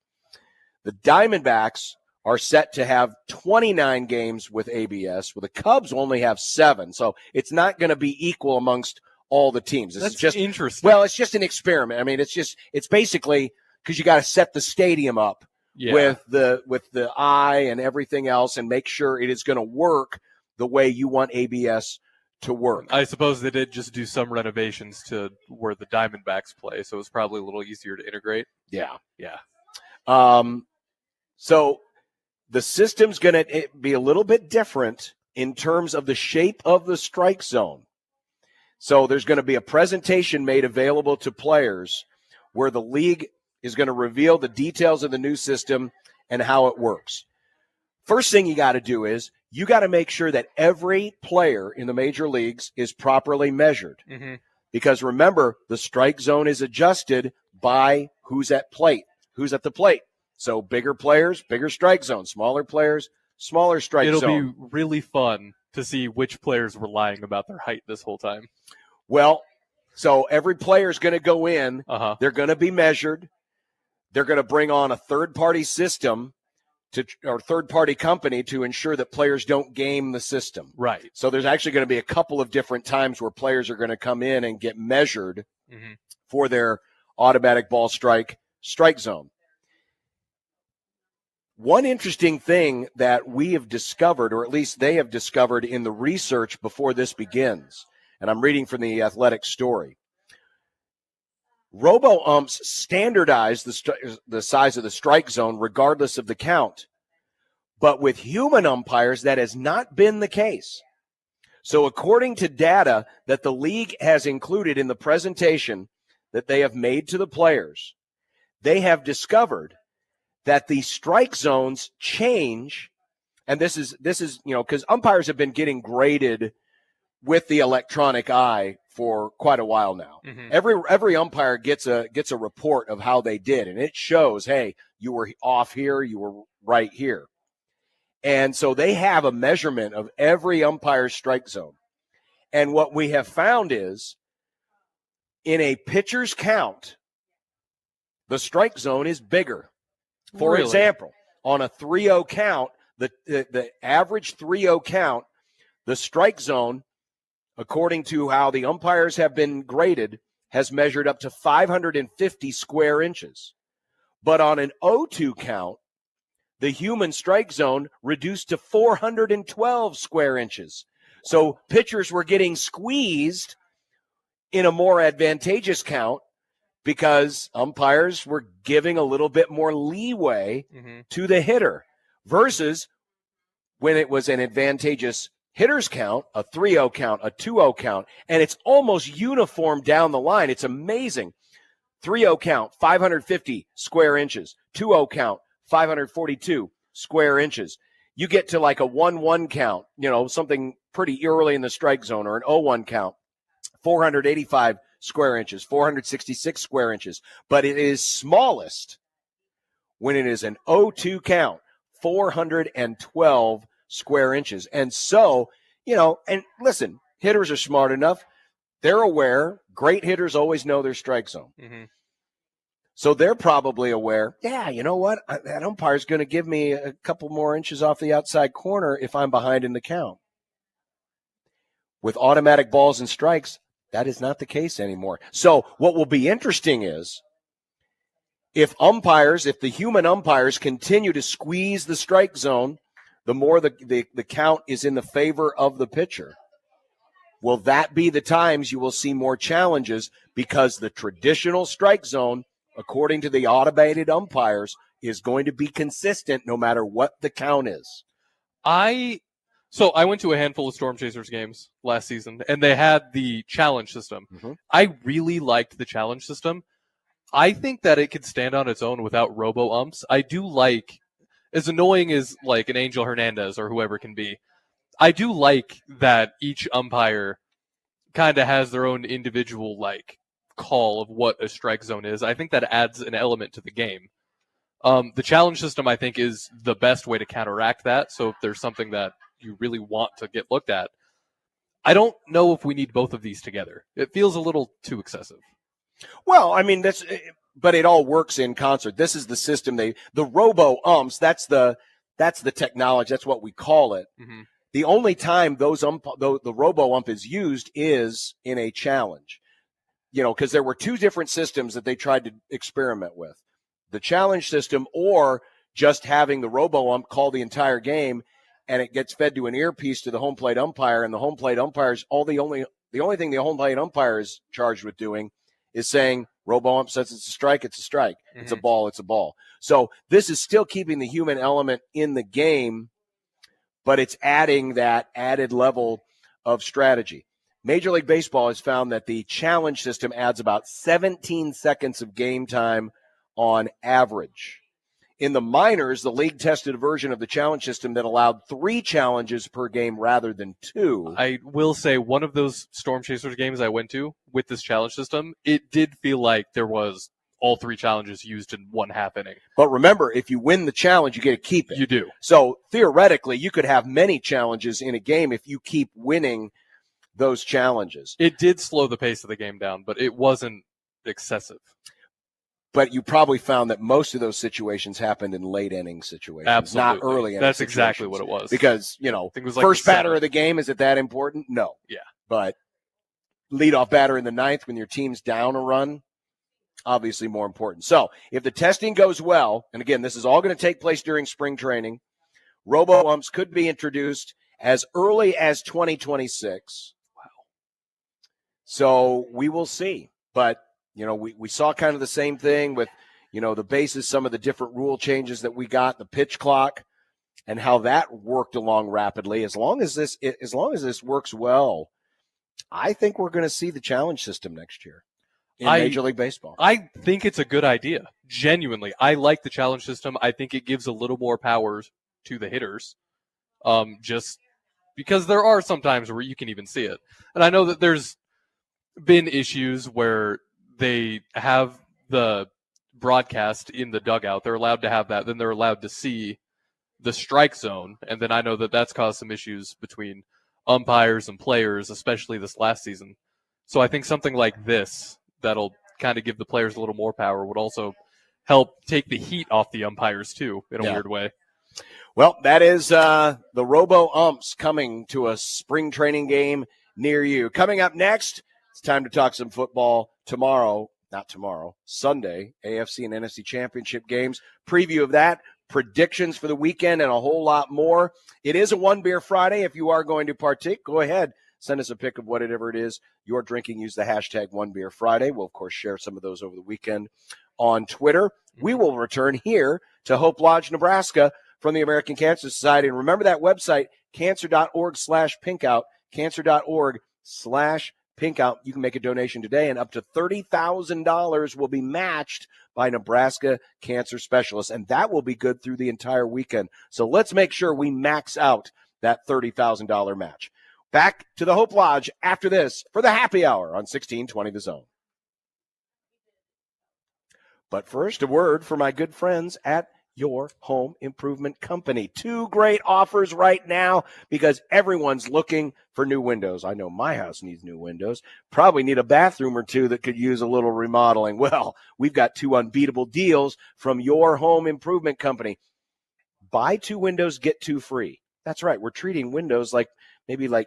The Diamondbacks are set to have 29 games with ABS, where the Cubs only have 7. So it's not going to be equal amongst all the teams. That's just interesting. Well, it's just an experiment. I mean, it's basically because you got to set the stadium up with the eye and everything else and make sure it is going to work the way you want ABS to work. I suppose they did just do some renovations to where the Diamondbacks play, so it's probably a little easier to integrate. Yeah. So the system's going to be a little bit different in terms of the shape of the strike zone. So there's going to be a presentation made available to players where the league is going to reveal the details of the new system and how it works. First thing you got to do is you got to make sure that every player in the major leagues is properly measured. Because remember, the strike zone is adjusted by who's at the plate. So bigger players, bigger strike zone. Smaller players, smaller strike zone. It'll be really fun to see which players were lying about their height this whole time. Well, so every player is going to go in. They're going to be measured. They're going to bring on a third-party system or third-party company to ensure that players don't game the system. Right. So there's actually going to be a couple of different times where players are going to come in and get measured for their automatic ball strike zone. One interesting thing that we have discovered, or at least they have discovered in the research before this begins, and I'm reading from the Athletic story, robo-umps standardize the size of the strike zone regardless of the count. But with human umpires, that has not been the case. So according to data that the league has included in the presentation that they have made to the players, they have discovered that the strike zones change, and this is because umpires have been getting graded with the electronic eye for quite a while now. Every umpire gets a report of how they did, and it shows, hey, you were off here, you were right here. And so they have a measurement of every umpire's strike zone. And what we have found is in a pitcher's count, the strike zone is bigger. For example, On a 3-0 count, the average 3-0 count, the strike zone, according to how the umpires have been graded, has measured up to 550 square inches. But on an 0-2 count, the human strike zone reduced to 412 square inches. So pitchers were getting squeezed in a more advantageous count because umpires were giving a little bit more leeway to the hitter versus when it was an advantageous hitter's count, a 3-0 count, a 2-0 count, and it's almost uniform down the line. It's amazing. 3-0 count, 550 square inches. 2-0 count, 542 square inches. You get to like a 1-1 count, something pretty early in the strike zone, or an 0-1 count, 485 square inches, 466 square inches. But it is smallest when it is an 0-2 count, 412 square inches. And so, and listen, hitters are smart enough. They're aware. Great hitters always know their strike zone. So they're probably aware, you know what? That umpire's going to give me a couple more inches off the outside corner if I'm behind in the count. With automatic balls and strikes, that is not the case anymore. So what will be interesting is if the human umpires continue to squeeze the strike zone, the more the count is in the favor of the pitcher. Will that be the times you will see more challenges because the traditional strike zone, according to the automated umpires, is going to be consistent no matter what the count is? So I went to a handful of Storm Chasers games last season, and they had the challenge system. I really liked the challenge system. I think that it could stand on its own without robo-umps. I do like, as annoying as like an Angel Hernandez or whoever can be, I do like that each umpire kind of has their own individual call of what a strike zone is. I think that adds an element to the game. The challenge system, I think, is the best way to counteract that. So if there's something that you really want to get looked at, I don't know if we need both of these together. It feels a little too excessive. Well, I mean, but it all works in concert. This is the system. The robo umps, that's the technology. That's what we call it. The only time the robo ump is used is in a challenge. Because there were two different systems that they tried to experiment with. The challenge system, or just having the robo ump call the entire game, and it gets fed to an earpiece to the home plate umpire, and the home plate umpires, the only thing the home plate umpire is charged with doing is saying, robo ump says it's a strike, it's a strike. It's a ball, it's a ball. So this is still keeping the human element in the game, but it's adding that added level of strategy. Major League Baseball has found that the challenge system adds about 17 seconds of game time on average. In the minors, the league tested a version of the challenge system that allowed 3 challenges per game rather than 2. I will say one of those Storm Chasers games I went to with this challenge system, it did feel like there was all 3 challenges used in one half inning. But remember, if you win the challenge, you get to keep it. You do. So theoretically, you could have many challenges in a game if you keep winning those challenges. It did slow the pace of the game down, but it wasn't excessive. But you probably found that most of those situations happened in late inning situations, Absolutely. not early inning That's situations. exactly what it was. Because, it was like first the batter 7th. of the game, is it that important? No. Yeah. But leadoff batter in the 9th when your team's down a run, obviously more important. So if the testing goes well, and again, this is all going to take place during spring training, robo-umps could be introduced as early as 2026. Wow. So we will see. But, we saw kind of the same thing with, the bases, some of the different rule changes that we got, the pitch clock, and how that worked along rapidly. As long as this works well, I think we're going to see the challenge system next year in Major League Baseball. I think it's a good idea. Genuinely. I like the challenge system. I think it gives a little more power to the hitters. Just because there are some times where you can even see it. And I know that there's been issues where they have the broadcast in the dugout. They're allowed to have that. Then they're allowed to see the strike zone. And then I know that that's caused some issues between umpires and players, especially this last season. So I think something like this that'll kind of give the players a little more power would also help take the heat off the umpires too, in a Yeah. weird way. Well, that is the Robo Umps coming to a spring training game near you. Coming up next, it's time to talk some football Sunday, AFC and NFC championship games. Preview of that, predictions for the weekend, and a whole lot more. It is a One Beer Friday. If you are going to partake, go ahead. Send us a pic of whatever it is you're drinking. Use the hashtag One Beer Friday. We'll, of course, share some of those over the weekend on Twitter. We will return here to Hope Lodge, Nebraska, from the American Cancer Society. And remember that website, cancer.org/pinkout, cancer.org/pinkout. You can make a donation today, and up to $30,000 will be matched by Nebraska cancer specialists, and that will be good through the entire weekend. So let's make sure we max out that $30,000 match. Back to the Hope Lodge after this for the happy hour on 1620 The Zone. But first, a word for my good friends at Your Home Improvement Company. 2 great offers right now because everyone's looking for new windows. I know my house needs new windows. Probably need a bathroom or 2 that could use a little remodeling. Well, we've got 2 unbeatable deals from Your Home Improvement Company. Buy 2 windows, get 2 free. That's right. We're treating windows like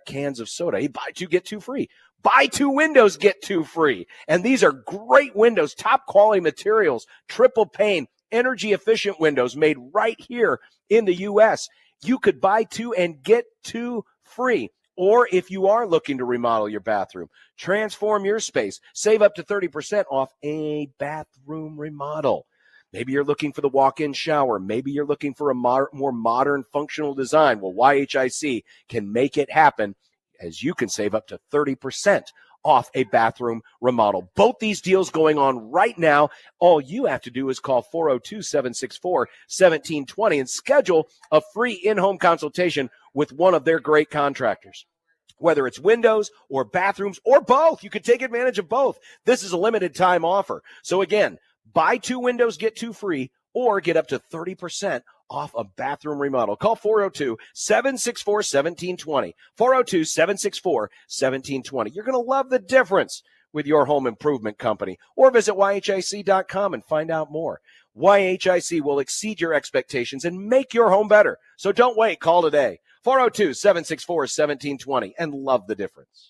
cans of soda. Hey, buy 2, get 2 free. Buy 2 windows, get 2 free. And these are great windows, top quality materials, triple pane, energy efficient windows made right here in the U.S. You could buy 2 and get 2 free. Or if you are looking to remodel your bathroom, transform your space, save up to 30% off a bathroom remodel. Maybe you're looking for the walk-in shower. Maybe you're looking for a more modern functional design. Well, YHIC can make it happen, as you can save up to 30% off a bathroom remodel. Both these deals going on right now. All you have to do is call 402-764-1720 and schedule a free in-home consultation with one of their great contractors. Whether it's windows or bathrooms or both, you could take advantage of both. This is a limited time offer. So again, buy 2 windows, get 2 free, or get up to 30% off a bathroom remodel. Call 402-764-1720. 402-764-1720. You're going to love the difference with Your Home Improvement Company. Or visit YHIC.com and find out more. YHIC will exceed your expectations and make your home better. So don't wait. Call today. 402-764-1720 and love the difference.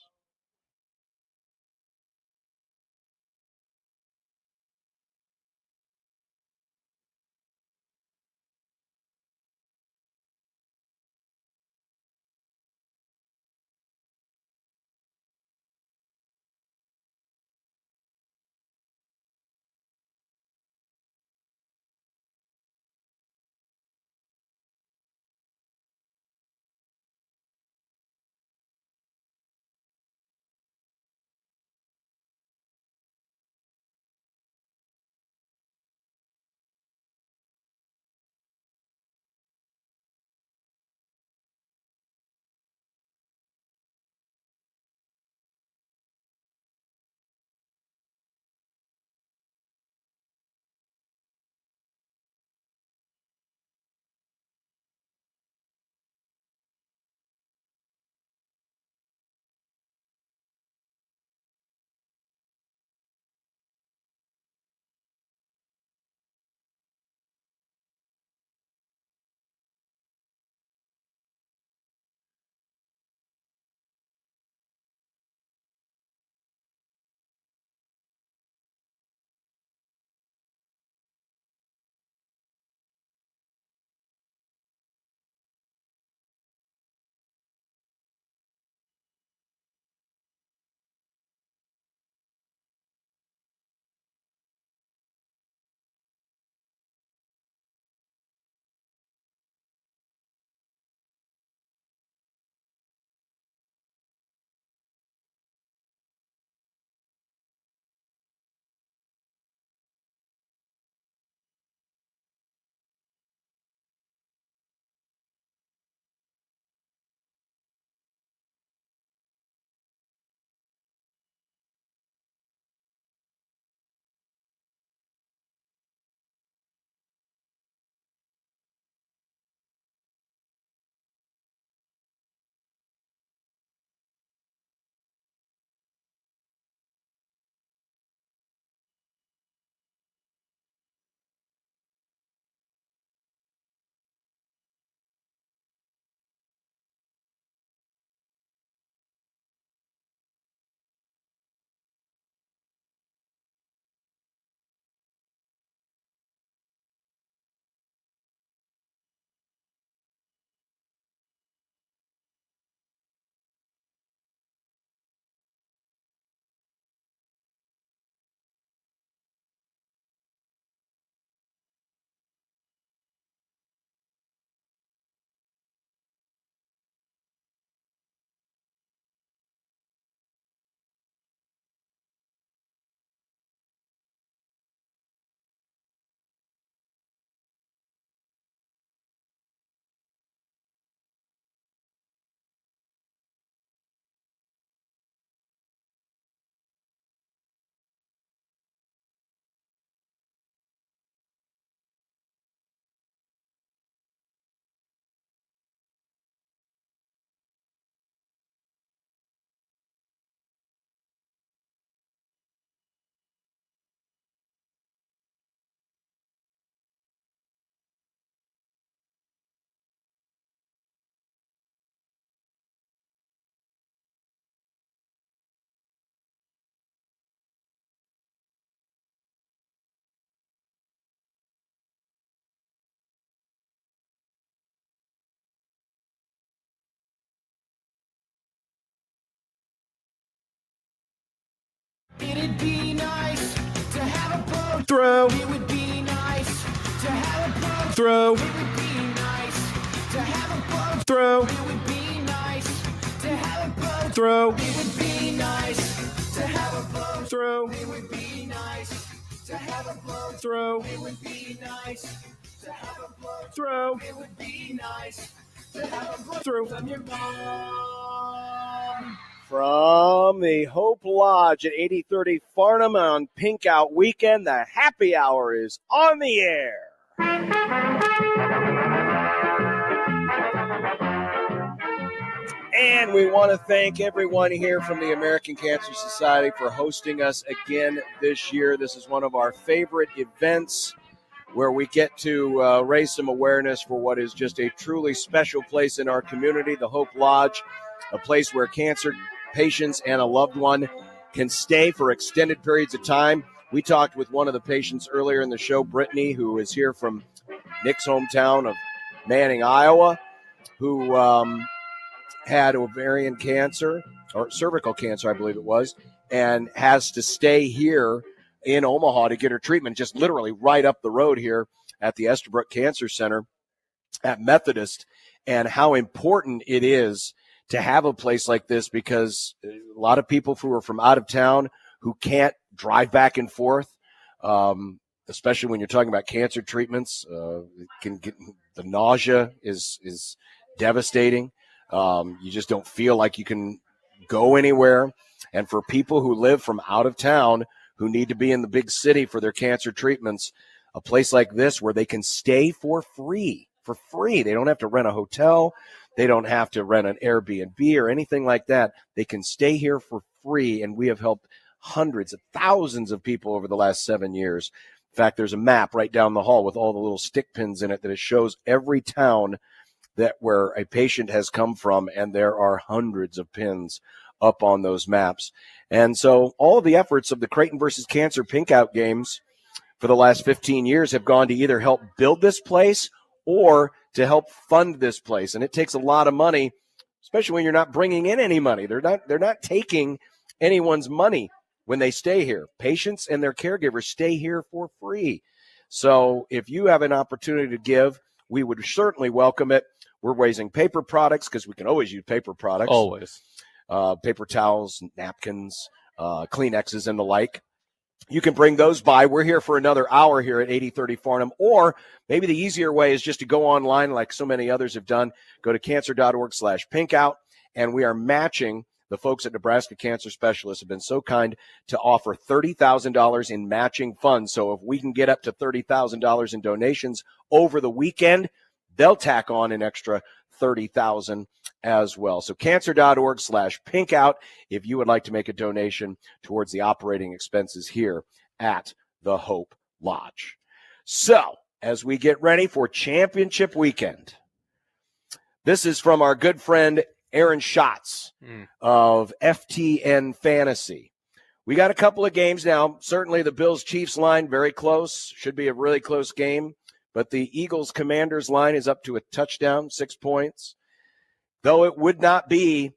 would be nice to have a boat. Throw. It would be nice to have a boat. Throw. It would be nice to have a boat. Throw. It would be nice to have a boat. Throw. It would be nice to have a boat. Throw. It would be nice to have a boat. Throw. It would be nice to have a boat. Throw. It would be nice to have a boat. Throw. From your mom. From the Hope Lodge at 8030 Farnham on Pink Out Weekend, the happy hour is on the air. And we want to thank everyone here from the American Cancer Society for hosting us again this year. This is one of our favorite events where we get to raise some awareness for what is just a truly special place in our community, the Hope Lodge, a place where cancer patients and a loved one can stay for extended periods of time. We talked with one of the patients earlier in the show, Brittany, who is here from Nick's hometown of Manning, Iowa, who had ovarian cancer or cervical cancer, I believe it was, and has to stay here in Omaha to get her treatment, just literally right up the road here at the Estabrook Cancer Center at Methodist, and how important it is to have a place like this, because a lot of people who are from out of town who can't drive back and forth, especially when you're talking about cancer treatments, can get the nausea is devastating. You just don't feel like you can go anywhere. And for people who live from out of town who need to be in the big city for their cancer treatments, a place like this where they can stay for free. They don't have to rent a hotel. They don't have to rent an Airbnb or anything like that. They can stay here for free, and we have helped hundreds of thousands of people over the last 7 years. In fact, there's a map right down the hall with all the little stick pins in it that it shows every town that where a patient has come from, and there are hundreds of pins up on those maps. And so all of the efforts of the Creighton versus Cancer Pink Out games for the last 15 years have gone to either help build this place or to help fund this place. And it takes a lot of money, especially when you're not bringing in any money. They're not taking anyone's money when they stay here. Patients and their caregivers stay here for free. So if you have an opportunity to give, we would certainly welcome it. We're raising paper products because we can always use paper products. Always. Paper towels, napkins, Kleenexes, and the like. You can bring those by. We're here for another hour here at 8030 Farnham. Or maybe the easier way is just to go online like so many others have done. Go to cancer.org/pinkout, and we are matching. The folks at Nebraska Cancer Specialists have been so kind to offer $30,000 in matching funds. So if we can get up to $30,000 in donations over the weekend, they'll tack on an extra $30,000 as well. So cancer.org/pinkout if you would like to make a donation towards the operating expenses here at the Hope Lodge. So as we get ready for championship weekend, this is from our good friend Aaron Schatz of FTN Fantasy. We got a couple of games now. Certainly the Bills-Chiefs line, very close. Should be a really close game. But the Eagles-Commanders line is up to a touchdown, 6 points. Though it would not be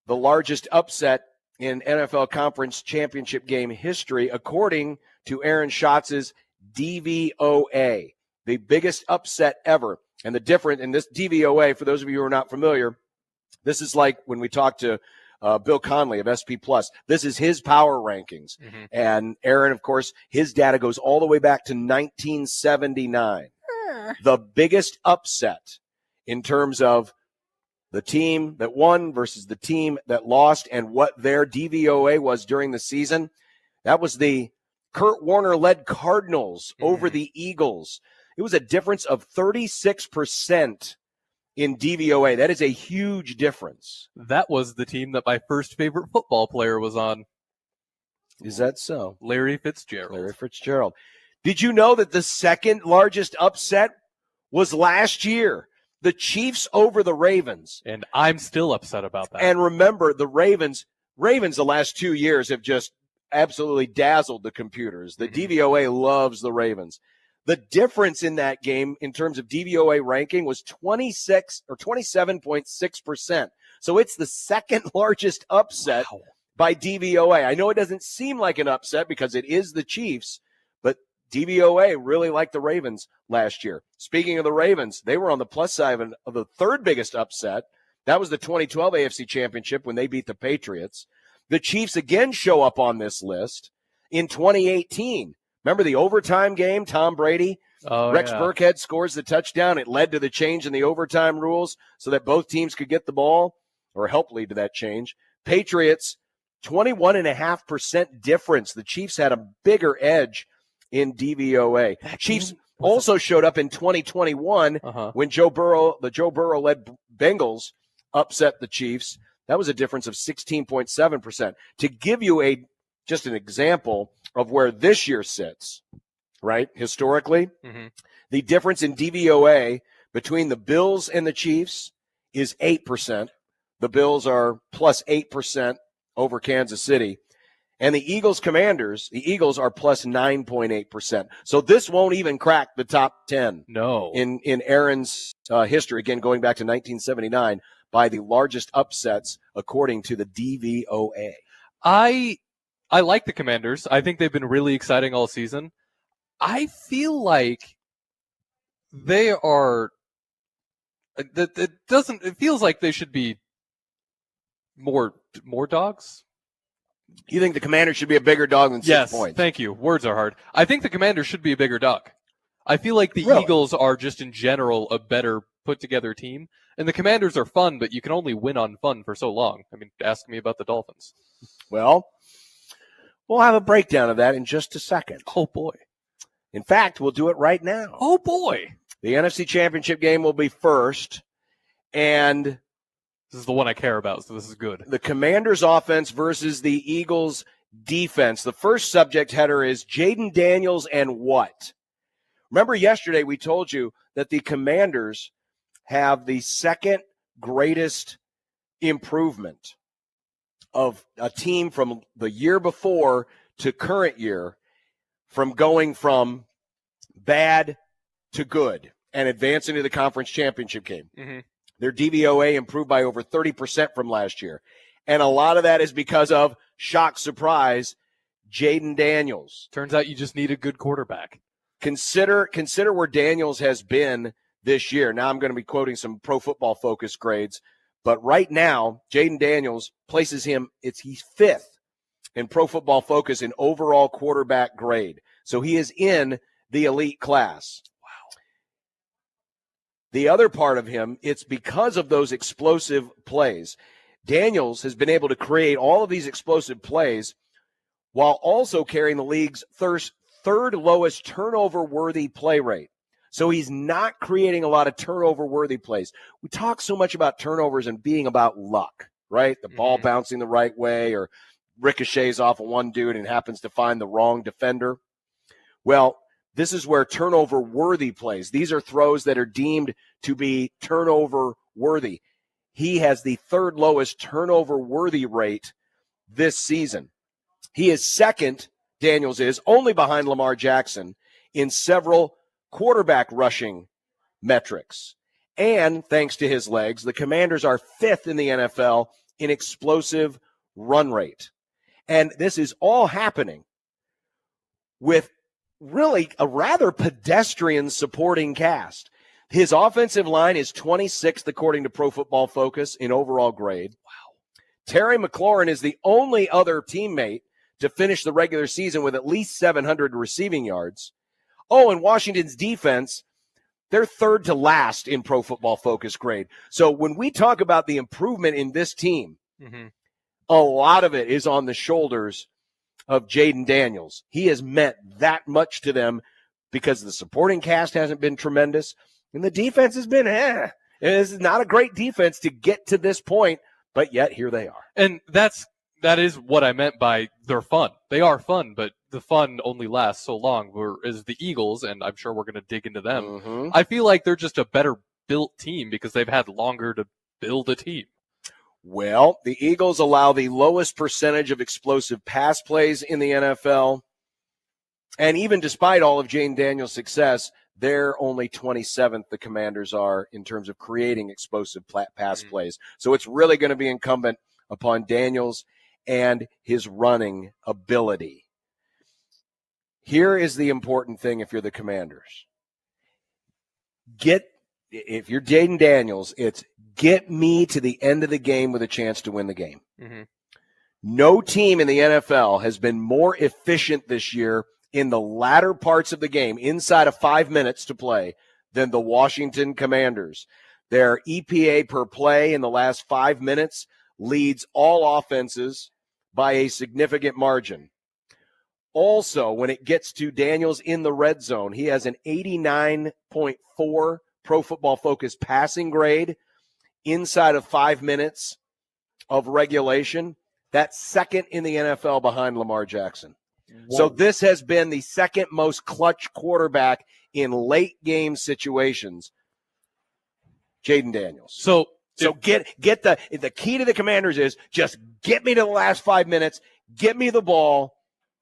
the largest upset in NFL Conference Championship game history, according to Aaron Schatz's DVOA, the biggest upset ever. And the difference in this DVOA, for those of you who are not familiar, this is like when we talked to Bill Conley of SP+. This is his power rankings. Mm-hmm. And Aaron, of course, his data goes all the way back to 1979. The biggest upset in terms of the team that won versus the team that lost and what their DVOA was during the season, that was the Kurt Warner-led Cardinals over the Eagles. It was a difference of 36% in DVOA. That is a huge difference. That was the team that my first favorite football player was on. Is that so? Larry Fitzgerald. Larry Fitzgerald. Did you know that the second largest upset was last year? The Chiefs over the Ravens. And I'm still upset about that. And remember, the Ravens the last 2 years have just absolutely dazzled the computers. The DVOA loves the Ravens. The difference in that game in terms of DVOA ranking was 26 or 27.6%. So it's the second largest upset by DVOA. I know it doesn't seem like an upset because it is the Chiefs, but DVOA really liked the Ravens last year. Speaking of the Ravens, they were on the plus side of the third biggest upset. That was the 2012 AFC Championship when they beat the Patriots. The Chiefs again show up on this list in 2018. Remember the overtime game? Tom Brady, Rex Burkhead scores the touchdown. It led to the change in the overtime rules so that both teams could get the ball, or help lead to that change. Patriots, 21.5% difference. The Chiefs had a bigger edge in DVOA. Chiefs also showed up in 2021 when the Joe Burrow-led Bengals upset the Chiefs. That was a difference of 16.7%. To give you just an example of where this year sits, right, historically, the difference in DVOA between the Bills and the Chiefs is 8%. The Bills are plus 8% over Kansas City. And the Eagles are plus 9.8%. So this won't even crack the top 10 in Aaron's history, again, going back to 1979, by the largest upsets according to the DVOA. I like the Commanders. I think they've been really exciting all season. I feel like they are it feels like they should be more dogs. You think the Commanders should be a bigger dog than 6 points? Yes, thank you. Words are hard. I think the Commanders should be a bigger dog. I feel like the Eagles are just in general a better put-together team. And the Commanders are fun, but you can only win on fun for so long. I mean, ask me about the Dolphins. Well, we'll have a breakdown of that in just a second. Oh, boy. In fact, we'll do it right now. Oh, boy. The NFC Championship game will be first, and this is the one I care about, so this is good. The Commanders' offense versus the Eagles' defense. The first subject header is Jaden Daniels and what? Remember yesterday we told you that the Commanders have the second greatest improvement of a team from the year before to current year, from going from bad to good and advancing to the conference championship game. Their DVOA improved by over 30% from last year. And a lot of that is because of, shock, surprise, Jaden Daniels. Turns out you just need a good quarterback. Consider where Daniels has been this year. Now I'm going to be quoting some Pro Football Focus grades. But right now, Jaden Daniels places him, he's fifth in Pro Football Focus in overall quarterback grade. So he is in the elite class. Wow. The other part of him, it's because of those explosive plays. Daniels has been able to create all of these explosive plays while also carrying the league's third lowest turnover-worthy play rate. So he's not creating a lot of turnover-worthy plays. We talk so much about turnovers and being about luck, right? The ball bouncing the right way or ricochets off of one dude and happens to find the wrong defender. Well, this is where turnover-worthy plays. These are throws that are deemed to be turnover-worthy. He has the third lowest turnover-worthy rate this season. He is second, Daniels is, only behind Lamar Jackson in several quarterback rushing metrics. And thanks to his legs, the Commanders are fifth in the NFL in explosive run rate. And this is all happening with really a rather pedestrian supporting cast. His offensive line is 26th, according to Pro Football Focus, in overall grade. Wow. Terry McLaurin is the only other teammate to finish the regular season with at least 700 receiving yards. Oh, and Washington's defense, they're third to last in Pro Football Focus grade. So when we talk about the improvement in this team, a lot of it is on the shoulders of Jaden Daniels. He has meant that much to them because the supporting cast hasn't been tremendous, and the defense has been, This is not a great defense to get to this point, but yet here they are. And that is what I meant by they're fun. They are fun, but the fun only lasts so long. Whereas the Eagles, and I'm sure we're going to dig into them, I feel like they're just a better built team because they've had longer to build a team. Well, the Eagles allow the lowest percentage of explosive pass plays in the NFL. And even despite all of Jaden Daniels' success, they're only 27th, the Commanders are, in terms of creating explosive pass plays. So it's really going to be incumbent upon Daniels and his running ability. Here is the important thing if you're the Commanders. If you're Jaden Daniels, it's get me to the end of the game with a chance to win the game. Mm-hmm. No team in the NFL has been more efficient this year in the latter parts of the game, inside of 5 minutes to play, than the Washington Commanders. Their EPA per play in the last 5 minutes leads all offenses by a significant margin. Also, when it gets to Daniels in the red zone, he has an 89.4 Pro Football Focus passing grade inside of 5 minutes of regulation. That's second in the NFL behind Lamar Jackson. Whoa. So this has been the second most clutch quarterback in late game situations, Jaden Daniels. So get the key to the Commanders is just get me to the last 5 minutes, get me the ball,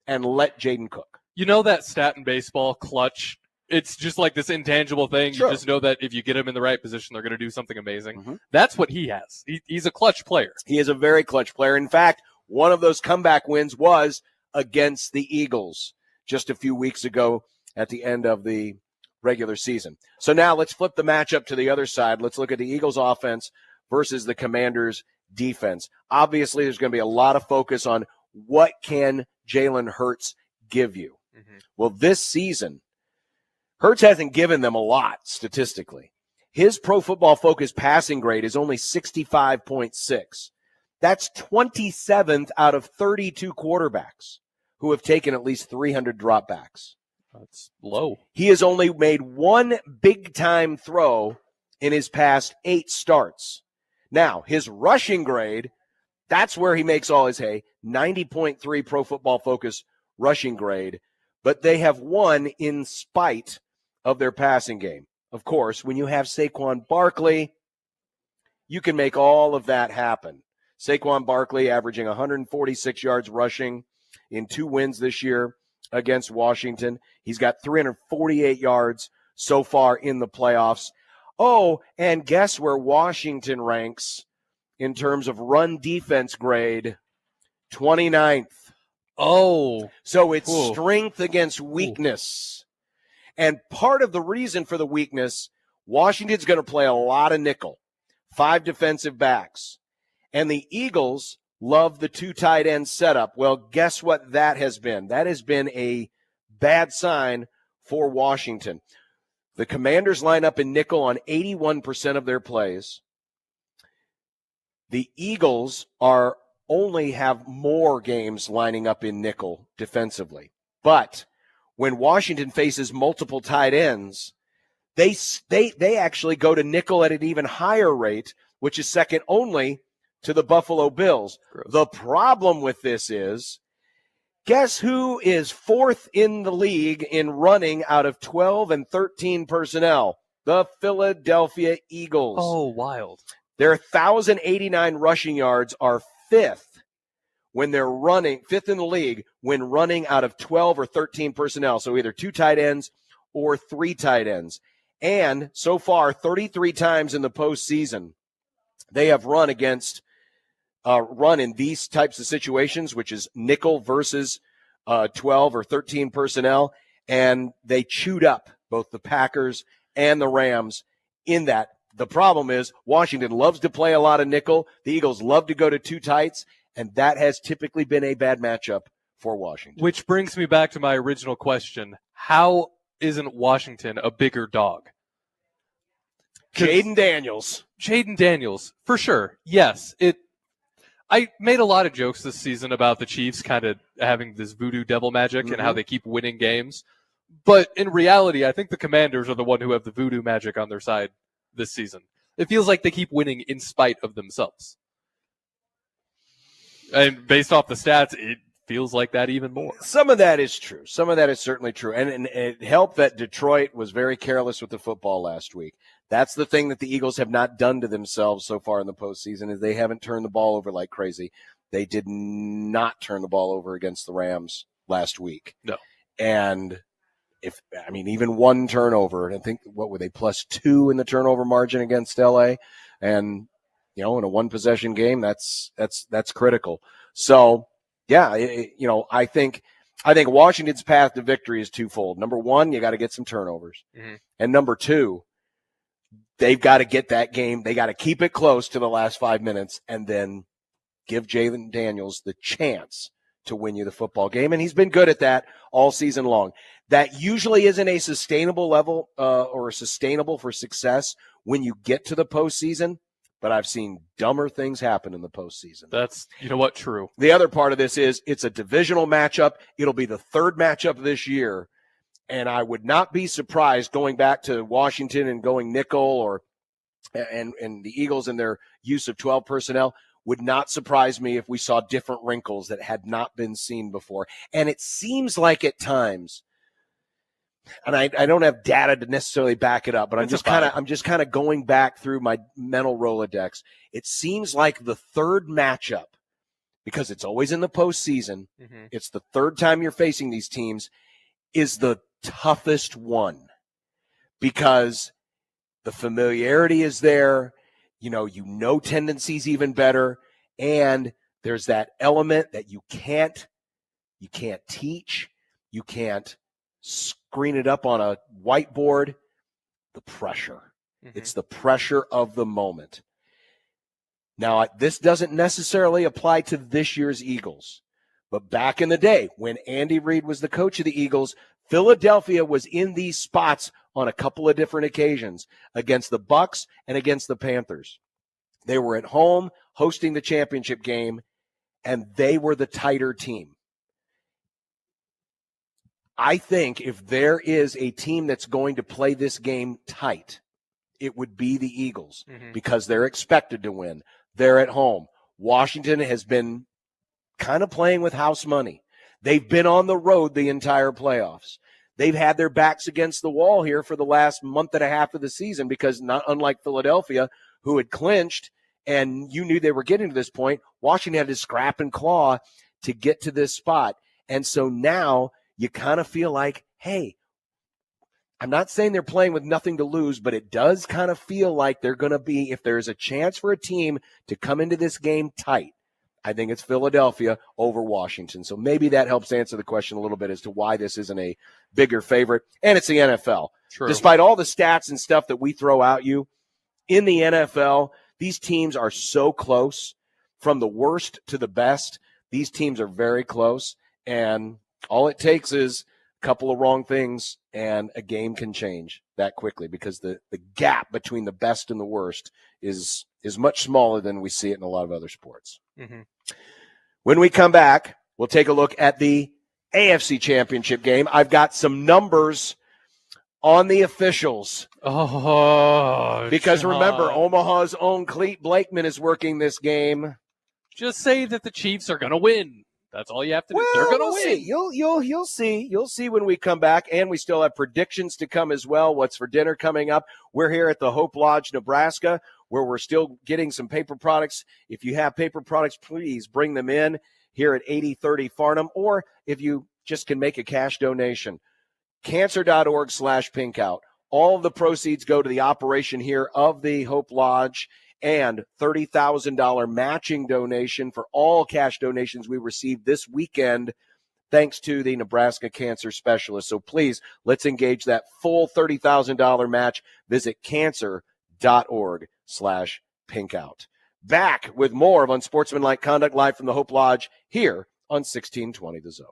and let Jaden cook. You know that stat in baseball, clutch? It's just like this intangible thing. Sure. You just know that if you get them in the right position, they're going to do something amazing. Mm-hmm. That's what he has. He's a clutch player. He is a very clutch player. In fact, one of those comeback wins was against the Eagles just a few weeks ago at the end of the regular season. So now let's flip the matchup to the other side. Let's look at the Eagles offense versus the Commanders defense. Obviously, there's going to be a lot of focus on what can Jalen Hurts give you. Mm-hmm. Well, this season, Hurts hasn't given them a lot statistically. His Pro Football Focus passing grade is only 65.6. That's 27th out of 32 quarterbacks who have taken at least 300 dropbacks. That's low. He has only made one big-time throw in his past 8 starts. Now, his rushing grade, that's where he makes all his hay, 90.3 Pro Football Focus rushing grade, but they have won in spite of their passing game. Of course, when you have Saquon Barkley, you can make all of that happen. Saquon Barkley averaging 146 yards rushing in 2 wins this year against Washington. He's got 348 yards so far in the playoffs. Oh, and guess where Washington ranks in terms of run defense grade? 29th. Oh. So it's strength against weakness. And part of the reason for the weakness, Washington's going to play a lot of nickel, 5 defensive backs. And the Eagles love the 2 tight end setup. Well, guess what that has been? That has been a bad sign for Washington. The Commanders line up in nickel on 81% of their plays. The Eagles only have more games lining up in nickel defensively. But when Washington faces multiple tight ends, they actually go to nickel at an even higher rate, which is second only to the Buffalo Bills. Gross. The problem with this is, guess who is 4th in the league in running out of 12 and 13 personnel? The Philadelphia Eagles. Oh, wild. Their 1,089 rushing yards are 5th when they're running, 5th in the league when running out of 12 or 13 personnel. So either 2 tight ends or 3 tight ends. And so far, 33 times in the postseason, they have run in these types of situations, which is nickel versus 12 or 13 personnel, and they chewed up both the Packers and the Rams in that. The problem is Washington loves to play a lot of nickel. The Eagles love to go to 2 tights, and that has typically been a bad matchup for Washington. Which brings me back to my original question. How isn't Washington a bigger dog? Jaden Daniels. Jaden Daniels, for sure. Yes. I made a lot of jokes this season about the Chiefs kind of having this voodoo devil magic and how they keep winning games. But in reality, I think the Commanders are the one who have the voodoo magic on their side this season. It feels like they keep winning in spite of themselves. And based off the stats, it feels like that even more. Some of that is true. Some of that is certainly true. And it helped that Detroit was very careless with the football last week. That's the thing that the Eagles have not done to themselves so far in the postseason, is they haven't turned the ball over like crazy. They did not turn the ball over against the Rams last week. No. And even one turnover, and I think, what were they, +2 in the turnover margin against LA? And in a one possession game, that's critical. So, yeah, I think Washington's path to victory is twofold. Number one, you got to get some turnovers. Mm-hmm. And number two, they've got to get that game. They got to keep it close to the last 5 minutes and then give Jalen Daniels the chance to win you the football game. And he's been good at that all season long. That usually isn't a sustainable level or sustainable for success when you get to the postseason. But I've seen dumber things happen in the postseason. That's, true. The other part of this is it's a divisional matchup. It'll be the third matchup this year. And I would not be surprised going back to Washington and going nickel and the Eagles and their use of 12 personnel would not surprise me if we saw different wrinkles that had not been seen before. And it seems like at times, and I don't have data to necessarily back it up, but I'm just kind of going back through my mental Rolodex. It seems like the third matchup, because it's always in the postseason, it's the third time you're facing these teams, is the toughest one because the familiarity is there. Tendencies even better, and there's that element that you can't teach, you can't screen it up on a whiteboard. The pressure. It's the pressure of the moment. Now, this doesn't necessarily apply to this year's Eagles, but back in the day when Andy Reid was the coach of the Eagles, Philadelphia was in these spots on a couple of different occasions against the Bucs and against the Panthers. They were at home hosting the championship game, and they were the tighter team. I think if there is a team that's going to play this game tight, it would be the Eagles because they're expected to win. They're at home. Washington has been kind of playing with house money. They've been on the road the entire playoffs. They've had their backs against the wall here for the last month and a half of the season because not unlike Philadelphia, who had clinched, and you knew they were getting to this point, Washington had to scrap and claw to get to this spot. And so now you kind of feel like, hey, I'm not saying they're playing with nothing to lose, but it does kind of feel like they're going to be, if there's a chance for a team to come into this game tight, I think it's Philadelphia over Washington. So maybe that helps answer the question a little bit as to why this isn't a bigger favorite. And it's the NFL. True. Despite all the stats and stuff that we throw at you, in the NFL, these teams are so close. From the worst to the best, these teams are very close. And all it takes is a couple of wrong things, and a game can change that quickly because the gap between the best and the worst is much smaller than we see it in a lot of other sports. When we come back, we'll take a look at the AFC Championship game. I've got some numbers on the officials. Because John. remember, Omaha's own Cleet Blakeman is working this game. Just say that the Chiefs are going to win. That's all you have to do. They're going to win. See. You'll see. You'll see when we come back, and we still have predictions to come as well. What's for dinner coming up? We're here at the Hope Lodge, Nebraska, where we're still getting some paper products. If you have paper products, please bring them in here at 8030 Farnham, or if you just can make a cash donation. Cancer.org/pinkout. All of the proceeds go to the operation here of the Hope Lodge, and $30,000 matching donation for all cash donations we received this weekend, thanks to the Nebraska Cancer Specialist. So please, let's engage that full $30,000 match. Visit cancer.org/pinkout. Back with more of Unsportsmanlike Conduct live from the Hope Lodge here on 1620 The Zone.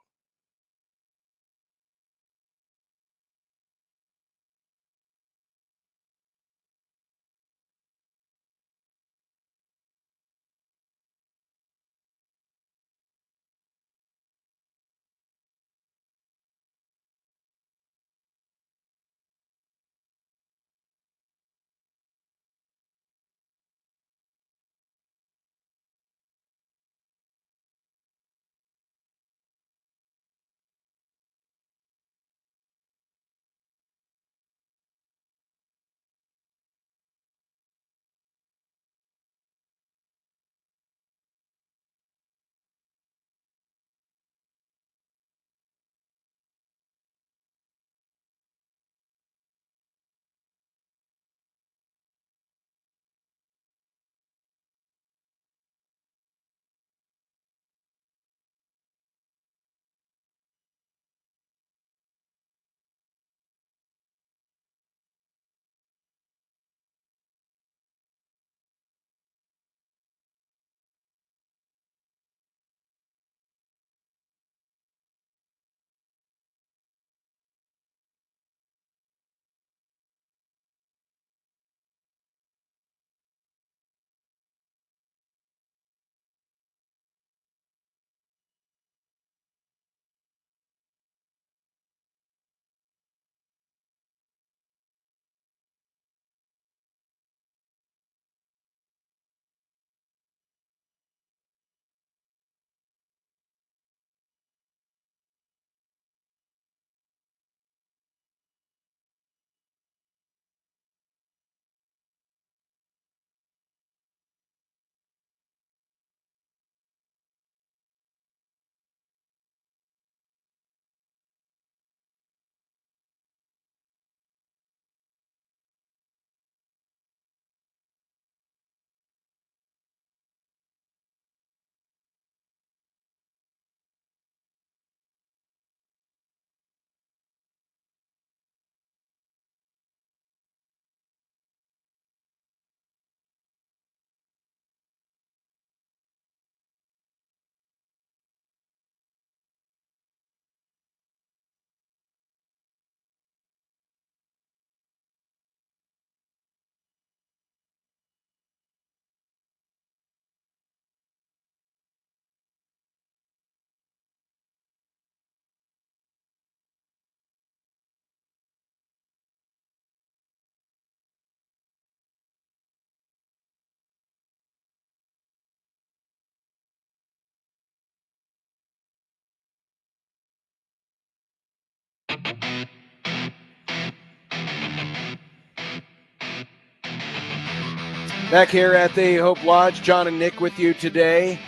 Back here at the Hope Lodge, John and Nick with you today.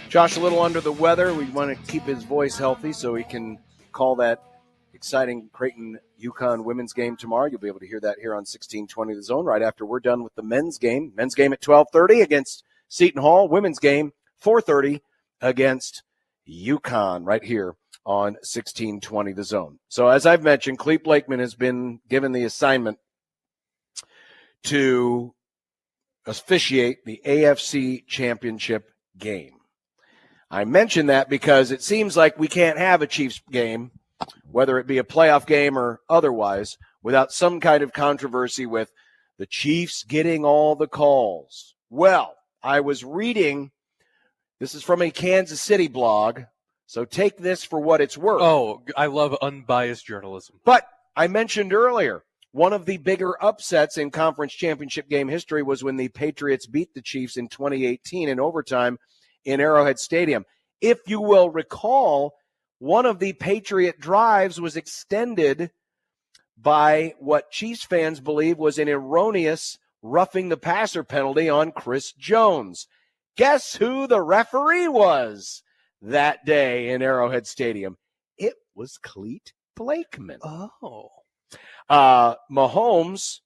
Josh a little under the weather. We want to keep his voice healthy so he can call that exciting Creighton-UConn women's game tomorrow. You'll be able to hear that here on 1620 The Zone right after we're done with the men's game. Men's game at 12:30 against Seton Hall. Women's game 4:30 against UConn right here on 1620 The Zone. So as I've mentioned, Clete Blakeman has been given the assignment to officiate the AFC Championship game. I mention that because it seems like we can't have a Chiefs game, whether it be a playoff game or otherwise, without some kind of controversy with the Chiefs getting all the calls. Well, I was reading, this is from a Kansas City blog, so take this for what it's worth. Oh, I love unbiased journalism. But I mentioned earlier, one of the bigger upsets in conference championship game history was when the Patriots beat the Chiefs in 2018 in overtime in Arrowhead Stadium. If you will recall, one of the Patriot drives was extended by what Chiefs fans believe was an erroneous roughing the passer penalty on Chris Jones. Guess who the referee was that day in Arrowhead Stadium? It was Clete Blakeman. Oh. Mahomes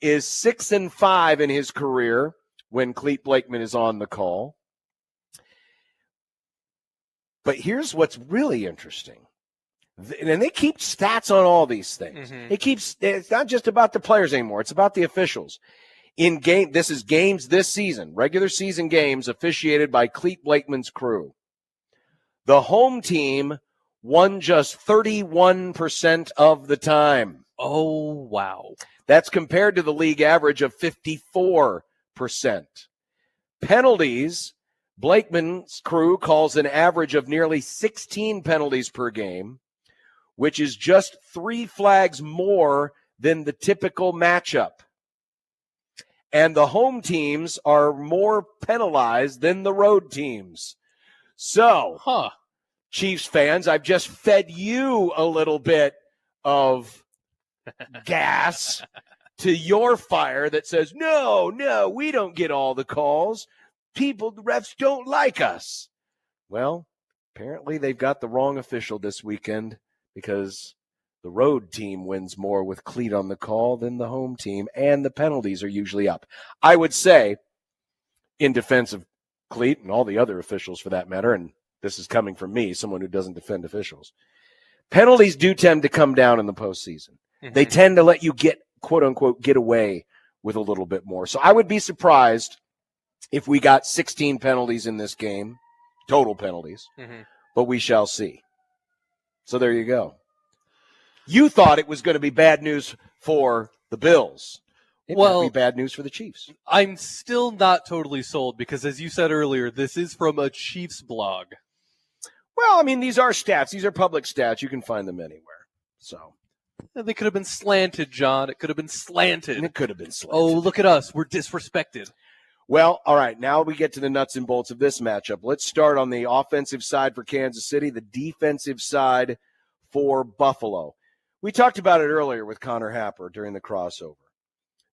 is 6-5 in his career when Clete Blakeman is on the call. But here's what's really interesting. And they keep stats on all these things. Mm-hmm. It's not just about the players anymore. It's about the officials. This is games this season, regular season games officiated by Clete Blakeman's crew. The home team won just 31% of the time. Oh, wow. That's compared to the league average of 54%. Penalties, Blakeman's crew calls an average of nearly 16 penalties per game, which is just 3 flags more than the typical matchup. And the home teams are more penalized than the road teams. So, Chiefs fans, I've just fed you a little bit of gas to your fire that says, no, we don't get all the calls. The refs don't like us. Well, apparently they've got the wrong official this weekend because the road team wins more with Clete on the call than the home team, and the penalties are usually up. I would say, in defense of Clete and all the other officials for that matter, and this is coming from me, someone who doesn't defend officials, penalties do tend to come down in the postseason. Mm-hmm. They tend to let you get, quote unquote, get away with a little bit more. So I would be surprised if we got 16 penalties in this game, total penalties, but we shall see. So there you go. You thought it was going to be bad news for the Bills. It might be bad news for the Chiefs. I'm still not totally sold because, as you said earlier, this is from a Chiefs blog. Well, I mean, these are stats. These are public stats. You can find them anywhere. So they could have been slanted, John. It could have been slanted. It could have been slanted. Oh, look at us. We're disrespected. Well, all right, now we get to the nuts and bolts of this matchup. Let's start on the offensive side for Kansas City, the defensive side for Buffalo. We talked about it earlier with Connor Happer during the crossover.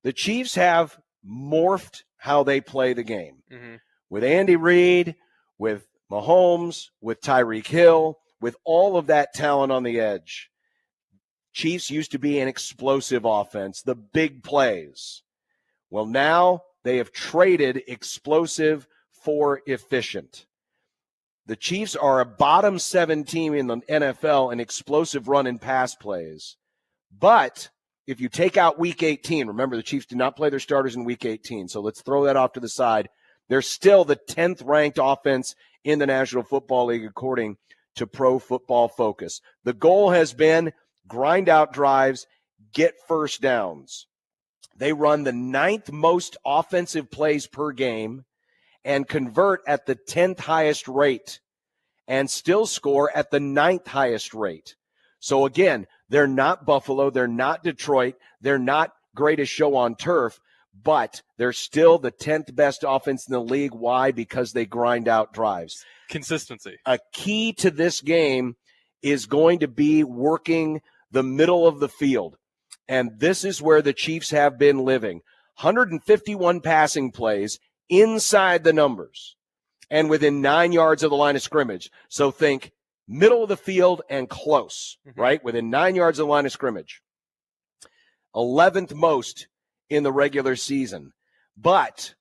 The Chiefs have morphed how they play the game. With Andy Reid, with Mahomes, with Tyreek Hill, with all of that talent on the edge. Chiefs used to be an explosive offense, the big plays. Well, now they have traded explosive for efficient. The Chiefs are a bottom 7 team in the NFL in explosive run and pass plays. But if you take out Week 18, remember the Chiefs did not play their starters in Week 18, so let's throw that off to the side. They're still the 10th ranked offense in the National Football League according to Pro Football Focus. The goal has been grind out drives, get first downs. They run the 9th most offensive plays per game and convert at the 10th highest rate and still score at the 9th highest rate. So again, they're not Buffalo, they're not Detroit, they're not greatest show on turf, but they're still the 10th best offense in the league. Why? Because they grind out drives. Consistency. A key to this game is going to be working the middle of the field. And this is where the Chiefs have been living. 151 passing plays inside the numbers and within 9 yards of the line of scrimmage. So think middle of the field and close, right? Within 9 yards of the line of scrimmage. 11th most in the regular season. But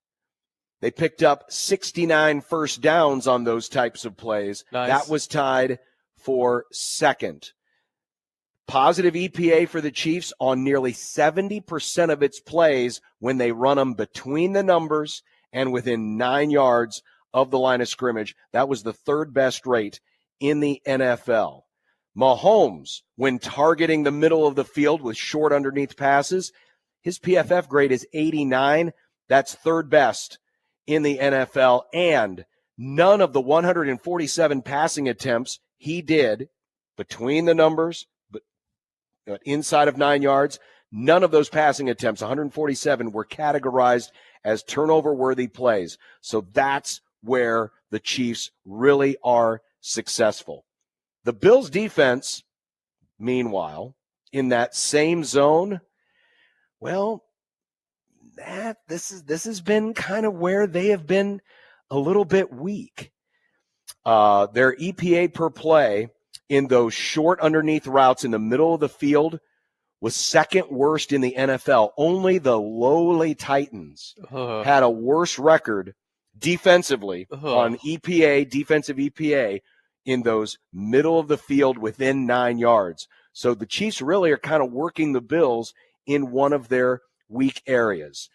they picked up 69 first downs on those types of plays. Nice. That was tied for second. Positive EPA for the Chiefs on nearly 70% of its plays when they run them between the numbers and within 9 yards of the line of scrimmage. That was the third best rate in the NFL. Mahomes, when targeting the middle of the field with short underneath passes, his PFF grade is 89. That's third best in the NFL. And none of the 147 passing attempts he did between the numbers, but inside of 9 yards, none of those passing attempts, 147, were categorized as turnover-worthy plays. So that's where the Chiefs really are successful. The Bills' defense, meanwhile, in that same zone, well, this has been kind of where they have been a little bit weak. Their EPA per play in those short underneath routes in the middle of the field was second worst in the NFL. Only the lowly Titans had a worse record defensively on EPA, defensive EPA, in those middle of the field within 9 yards. So the Chiefs really are kind of working the Bills in one of their weak areas.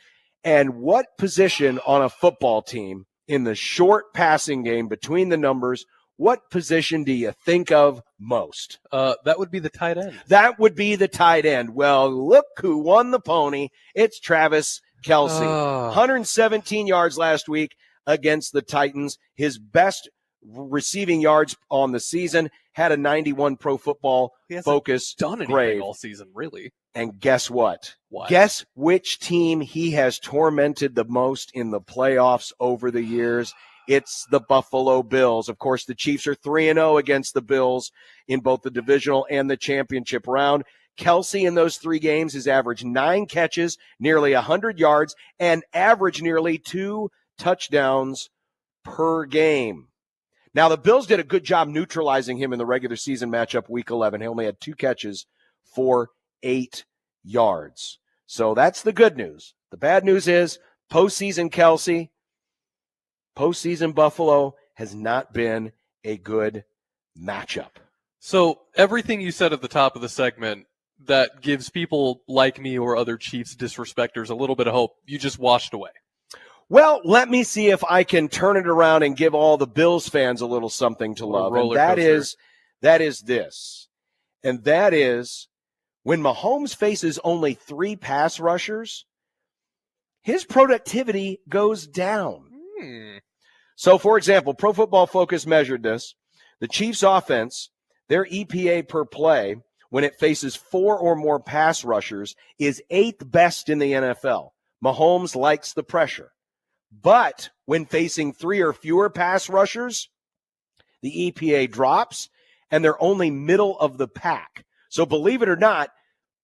And what position on a football team in the short passing game between the numbers, what position do you think of most? That would be the tight end. That would be the tight end. Well, look who won the pony. It's Travis Kelce. 117 yards last week against the Titans. His best receiving yards on the season, had a 91 Pro Football Focus done anything grade all season, really. And guess what? What? Guess which team he has tormented the most in the playoffs over the years? It's the Buffalo Bills. Of course, the Chiefs are 3-0 against the Bills in both the divisional and the championship round. Kelce in those 3 games has averaged 9 catches, nearly 100 yards, and averaged nearly 2 touchdowns per game. Now, the Bills did a good job neutralizing him in the regular season matchup week 11. He only had 2 catches for 8 yards. So that's the good news. The bad news is postseason Kelce, postseason Buffalo has not been a good matchup. So everything you said at the top of the segment that gives people like me or other Chiefs disrespecters a little bit of hope, you just washed away. Well, let me see if I can turn it around and give all the Bills fans a little something to love. And that is this. And that is when Mahomes faces only 3 pass rushers, his productivity goes down. So, for example, Pro Football Focus measured this. The Chiefs' offense, their EPA per play, when it faces 4 or more pass rushers, is 8th best in the NFL. Mahomes likes the pressure. But when facing 3 or fewer pass rushers, the EPA drops, and they're only middle of the pack. So believe it or not,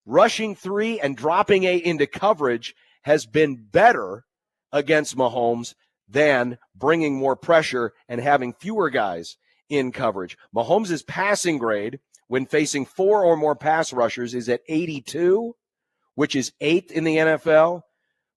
rushing 3 and dropping 8 into coverage has been better against Mahomes than bringing more pressure and having fewer guys in coverage. Mahomes' passing grade when facing 4 or more pass rushers is at 82, which is 8th in the NFL.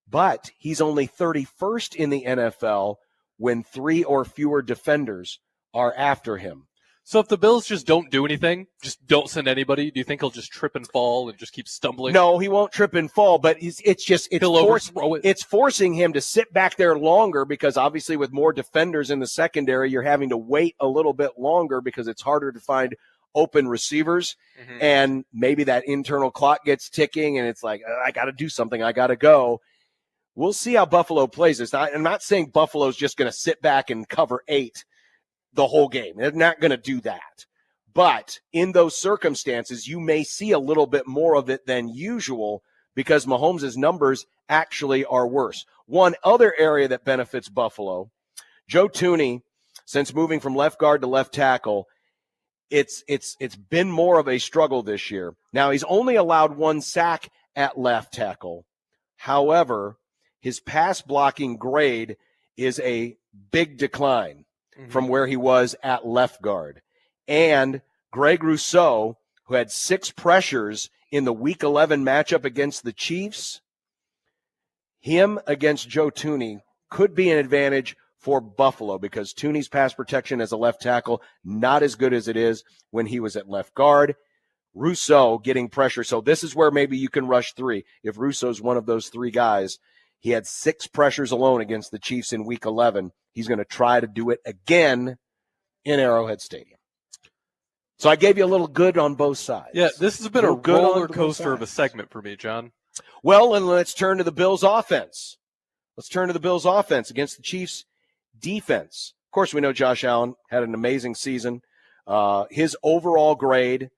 But he's only 31st in the NFL when 3 or fewer defenders are after him. So if the Bills just don't do anything, just don't send anybody, do you think he'll just trip and fall and just keep stumbling? No, he won't trip and fall, but it's forcing him to sit back there longer because obviously with more defenders in the secondary, you're having to wait a little bit longer because it's harder to find open receivers. And maybe that internal clock gets ticking and it's like, I got to do something. I got to go. We'll see how Buffalo plays this. I'm not saying Buffalo's just going to sit back and cover 8 the whole game. They're not going to do that. But in those circumstances, you may see a little bit more of it than usual because Mahomes' numbers actually are worse. One other area that benefits Buffalo, Joe Thuney, since moving from left guard to left tackle, it's been more of a struggle this year. Now, he's only allowed 1 sack at left tackle. However, his pass blocking grade is a big decline from where he was at left guard. And Greg Rousseau, who had 6 pressures in the Week 11 matchup against the Chiefs, him against Joe Thuney could be an advantage for Buffalo because Thuney's pass protection as a left tackle, not as good as it is when he was at left guard. Rousseau getting pressure. So this is where maybe you can rush 3. If Rousseau's one of those 3 guys, he had 6 pressures alone against the Chiefs in Week 11. He's going to try to do it again in Arrowhead Stadium. So I gave you a little good on both sides. Yeah, this has been a roller coaster of a segment for me, John. Well, and let's turn to the Bills' offense. Let's turn to the Bills' offense against the Chiefs' defense. Of course, we know Josh Allen had an amazing season. His overall grade,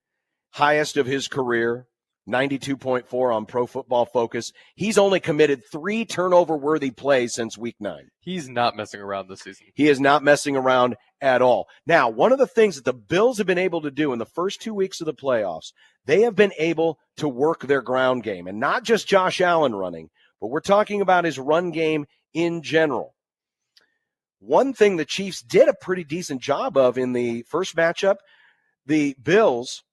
highest of his career, 92.4 on Pro Football Focus. He's only committed 3 turnover-worthy plays since Week 9. He's not messing around this season. He is not messing around at all. Now, one of the things that the Bills have been able to do in the first 2 weeks of the playoffs, they have been able to work their ground game. And not just Josh Allen running, but we're talking about his run game in general. One thing the Chiefs did a pretty decent job of in the first matchup, the Bills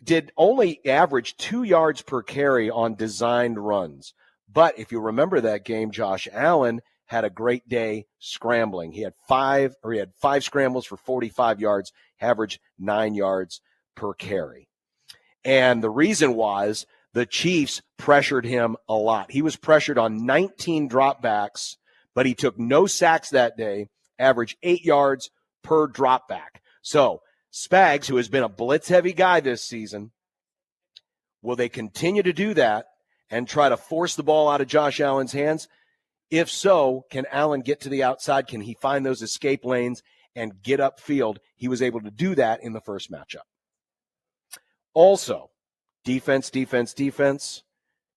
did only average 2 yards per carry on designed runs. But if you remember that game, Josh Allen had a great day scrambling. He had 5 scrambles for 45 yards, averaged 9 yards per carry. And the reason was the Chiefs pressured him a lot. He was pressured on 19 dropbacks, but he took no sacks that day, averaged 8 yards per dropback. So Spags, who has been a blitz-heavy guy this season, will they continue to do that and try to force the ball out of Josh Allen's hands? If so, can Allen get to the outside? Can he find those escape lanes and get upfield? He was able to do that in the first matchup. Also, defense.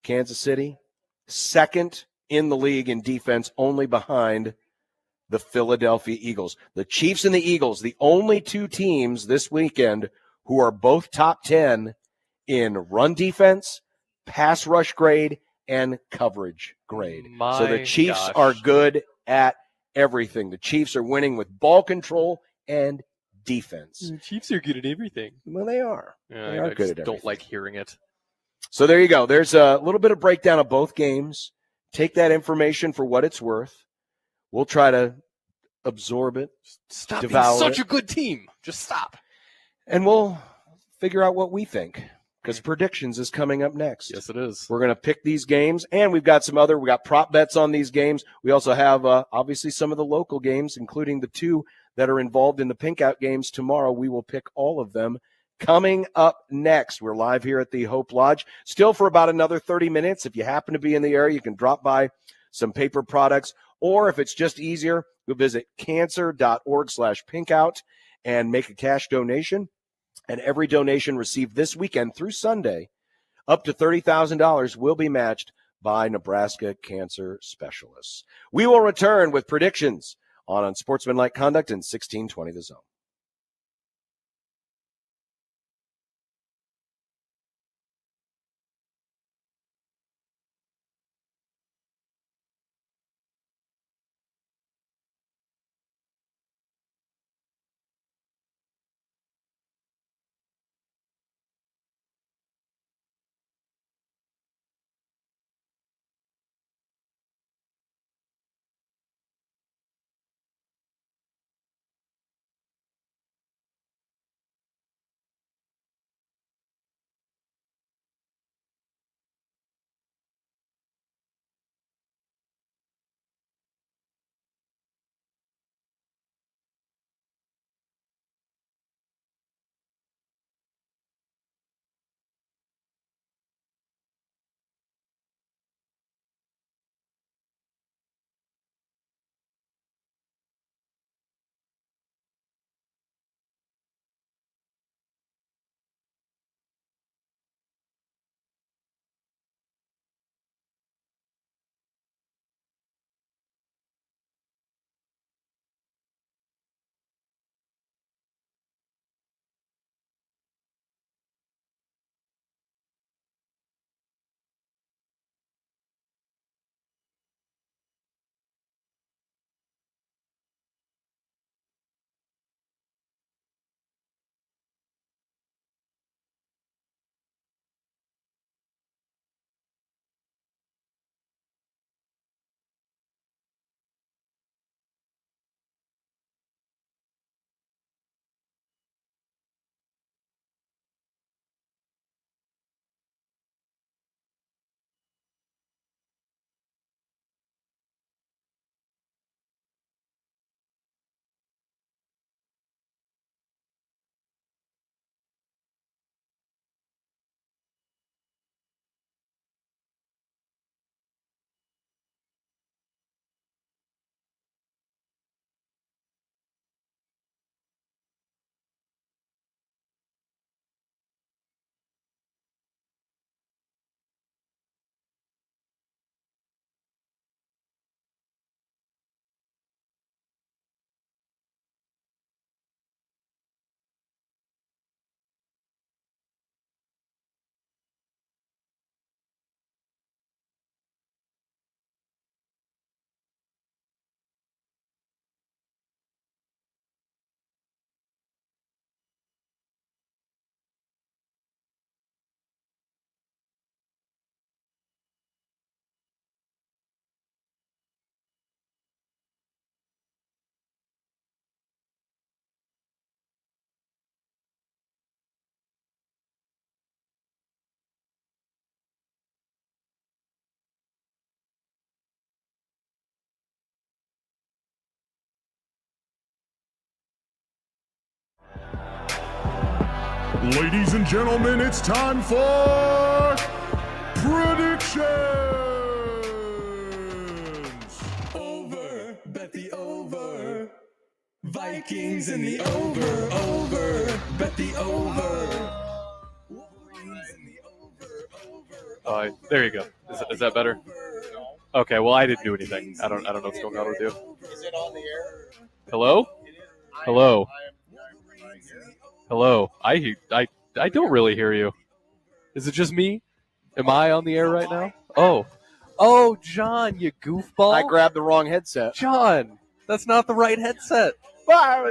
Kansas City, second in the league in defense, only behind the Philadelphia Eagles. The Chiefs and the Eagles, the only 2 teams this weekend who are both top 10 in run defense, pass rush grade, and coverage grade. So the Chiefs are good at everything. The Chiefs are winning with ball control and defense. The Chiefs are good at everything. Well, they are. Yeah, they are good at everything. Don't like hearing it. So there you go. There's a little bit of breakdown of both games. Take that information for what it's worth. We'll try to absorb it. Stop devour being such it. a good team. Just stop. And we'll figure out what we think, because predictions is coming up next. Yes, it is. We're going to pick these games, and we got prop bets on these games. We also have, obviously, some of the local games, including the 2 that are involved in the Pink Out games tomorrow. We will pick all of them coming up next. We're live here at the Hope Lodge, still for about another 30 minutes. If you happen to be in the area, you can drop by some paper products, or if it's just easier, go visit cancer.org/pinkout and make a cash donation. And every donation received this weekend through Sunday, up to $30,000, will be matched by Nebraska Cancer Specialists. We will return with predictions on Unsportsmanlike Conduct in 1620 The Zone. Ladies and gentlemen, it's time for predictions. Over, bet the over. Vikings in the over, bet the over. There you go. Is that better? Okay, well, I didn't do anything. I don't know what's going on with you. Is it on the air? Hello? Hello. I don't really hear you. Is it just me? Am I on the air right now? Oh, John, you goofball. I grabbed the wrong headset. John, that's not the right headset. Well, I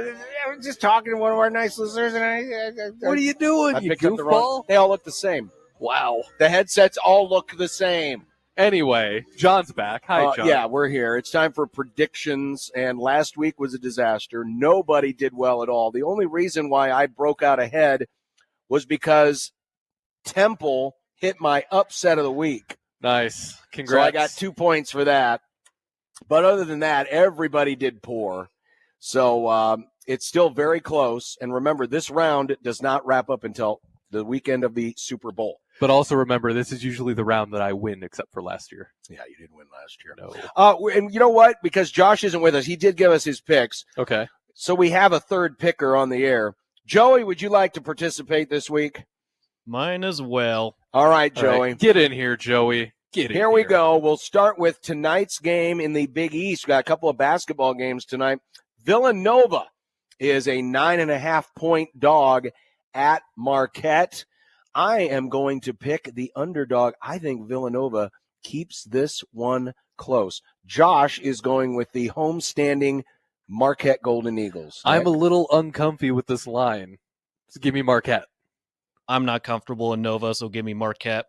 was just talking to one of our nice listeners, and What are you doing, I you picked up the wrong. goofball? They all look the same. Wow. The headsets all look the same. Anyway, John's back. Hi, John. Yeah, we're here. It's time for predictions, and last week was a disaster. Nobody did well at all. The only reason why I broke out ahead was because Temple hit my upset of the week. Nice. Congrats. So I got 2 points for that. But other than that, everybody did poor. So it's still very close. And remember, this round does not wrap up until the weekend of the Super Bowl. But also remember, this is usually the round that I win, except for last year. Yeah, you didn't win last year. No. And you know what? Because Josh isn't with us, he did give us his picks. Okay. So we have a third picker on the air. Joey, would you like to participate this week? Mine as well. All right, Joey. All right. Get in here, Joey. Get in here. Here we go. We'll start with tonight's game in the Big East. We got a couple of basketball games tonight. Villanova is a 9.5-point dog at Marquette. I am going to pick the underdog. I think Villanova keeps this one close. Josh is going with the homestanding Marquette Golden Eagles. I'm a little uncomfy with this line. So give me Marquette. I'm not comfortable in Nova, so give me Marquette.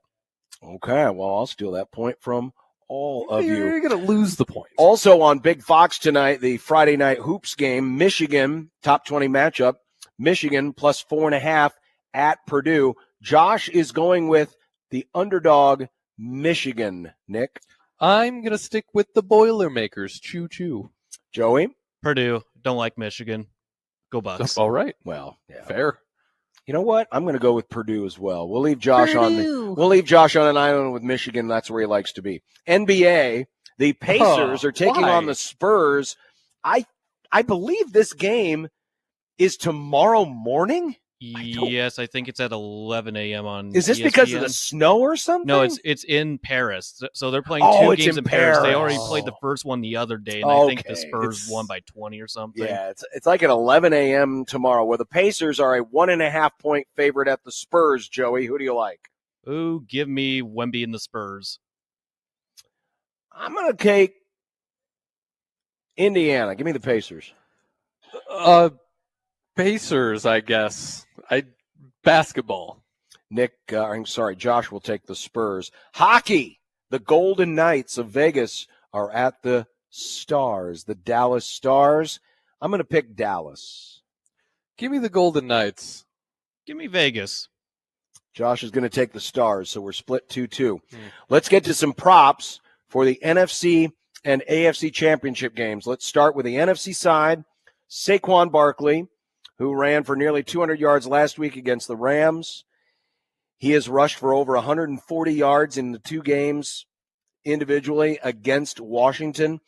Okay, well, I'll steal that point from all of you. You're going to lose the point. Also on Big Fox tonight, the Friday night hoops game, Michigan, top 20 matchup. Michigan plus 4.5 at Purdue. Josh is going with the underdog Michigan. Nick? I'm going to stick with the Boilermakers. Choo-choo. Joey? Purdue. Don't like Michigan. Go Bucks. All right. Well, yeah. Fair. You know what? I'm going to go with Purdue as well. We'll leave Josh on an island with Michigan. That's where he likes to be. NBA, the Pacers are taking on the Spurs. I believe this game is tomorrow morning. Yes, I think it's at 11 a.m. on Is this ESPN. because of the snow or something? No, it's in Paris. So they're playing two games in Paris. They already played the first one the other day, and I think the Spurs won by 20 or something. Yeah, it's like at 11 a.m. tomorrow, where the Pacers are a 1.5-point favorite at the Spurs. Joey, who do you like? Ooh, give me Wemby and the Spurs. I'm going to take Indiana. Give me the Pacers. Pacers, I guess. Basketball. Nick, I'm sorry, Josh will take the Spurs. Hockey, the Golden Knights of Vegas are at the Stars, the Dallas Stars. I'm going to pick Dallas. Give me the Golden Knights. Give me Vegas. Josh is going to take the Stars, so we're split 2-2. Let's get to some props for the NFC and AFC championship games. Let's start with the NFC side. Saquon Barkley, who ran for nearly 200 yards last week against the Rams. He has rushed for over 140 yards in the two games individually against Washington.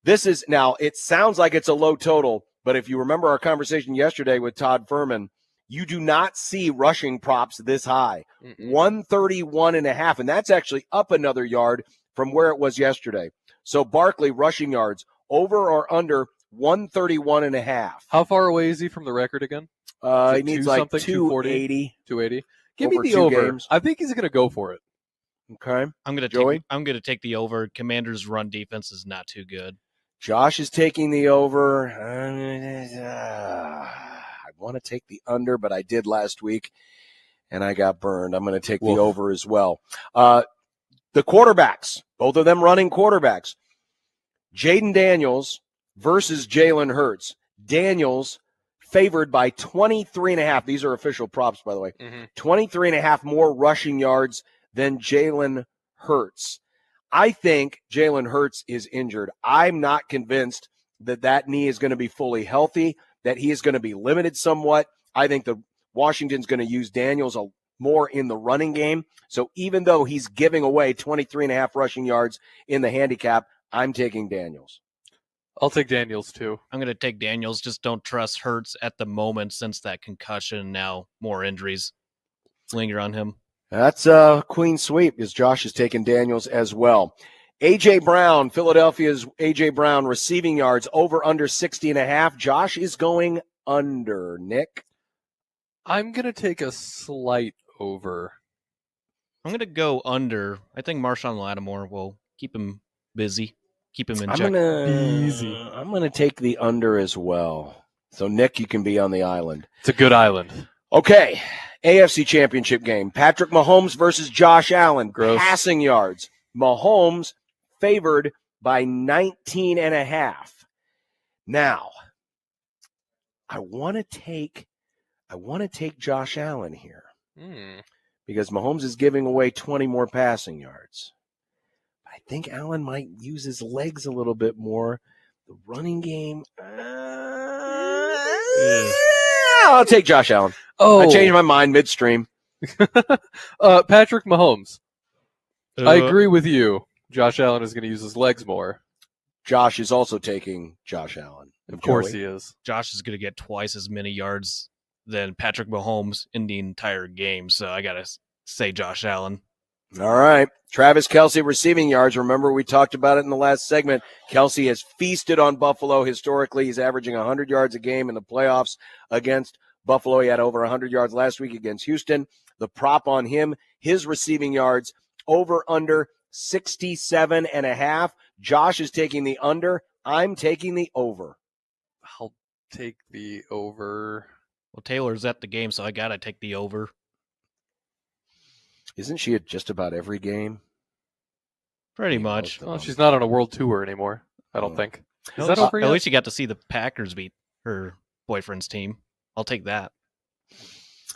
This is, now, it sounds like it's a low total, but if you remember our conversation yesterday with Todd Furman, you do not see rushing props this high. 131.5, and that's actually up another yard from where it was yesterday. So Barkley rushing yards over or under 131.5. How far away is he from the record again? He needs like 240. 280. Give me the over. Games. I think he's going to go for it. Okay. I'm going to take the over. Commanders' run defense is not too good. Josh is taking the over. I want to take the under, but I did last week, and I got burned. I'm going to take the over as well. The quarterbacks, both of them running quarterbacks. Jaden Daniels versus Jalen Hurts. Daniels favored by 23.5. These are official props, by the way. 23.5 more rushing yards than Jalen Hurts. I think Jalen Hurts is injured. I'm not convinced that knee is going to be fully healthy, that he is going to be limited somewhat. I think the Washington's going to use Daniels more in the running game. So even though he's giving away 23.5 rushing yards in the handicap, I'm taking Daniels. I'll take Daniels too. I'm going to take Daniels. Just don't trust Hurts at the moment since that concussion. Now more injuries linger on him. That's Queen sweep as Josh is taking Daniels as well. A.J. Brown, Philadelphia's A.J. Brown receiving yards over under 60.5. Josh is going under. Nick? I'm going to take a slight over. I'm going to go under. I think Marshawn Lattimore will keep him busy, keep him in check. I'm going to take the under as well. So, Nick, you can be on the island. It's a good island. Okay, AFC Championship game. Patrick Mahomes versus Josh Allen. Gross. Passing yards. Mahomes favored by 19.5. Now, I want to take Josh Allen here because Mahomes is giving away 20 more passing yards. I think Allen might use his legs a little bit more. The running game. I'll take Josh Allen. Oh, I changed my mind midstream. Patrick Mahomes. I agree with you. Josh Allen is going to use his legs more. Josh is also taking Josh Allen. Of course he is. Josh is going to get twice as many yards than Patrick Mahomes in the entire game. So I got to say Josh Allen. All right. Travis Kelce receiving yards. Remember, we talked about it in the last segment. Kelce has feasted on Buffalo historically. He's averaging 100 yards a game in the playoffs against Buffalo. He had over 100 yards last week against Houston. The prop on him, his receiving yards, over under 67.5. Josh is taking the under. I'm taking the over. I'll take the over. Well, Taylor's at the game, so I got to take the over. Isn't she at just about every game? Pretty much. Well, she's not on a world tour anymore, I don't think. Is that over yet? At least you got to see the Packers beat her boyfriend's team. I'll take that.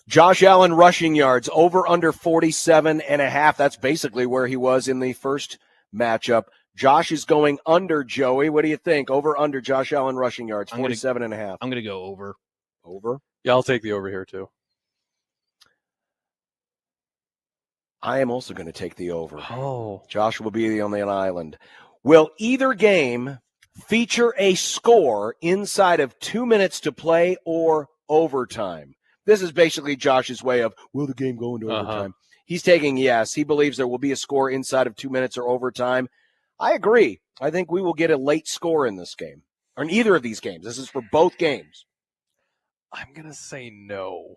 Josh Allen rushing yards, over under 47.5. That's basically where he was in the first matchup. Josh is going under, Joey. What do you think? Over, under Josh Allen rushing yards, 47.5. I'm going to go over. Over? Yeah, I'll take the over here too. I am also going to take the over. Oh. Josh will be on the island. Will either game feature a score inside of 2 minutes to play or overtime? This is basically Josh's way of, will the game go into overtime? He's taking yes. He believes there will be a score inside of 2 minutes or overtime. I agree. I think we will get a late score in this game, or in either of these games. This is for both games. I'm going to say no.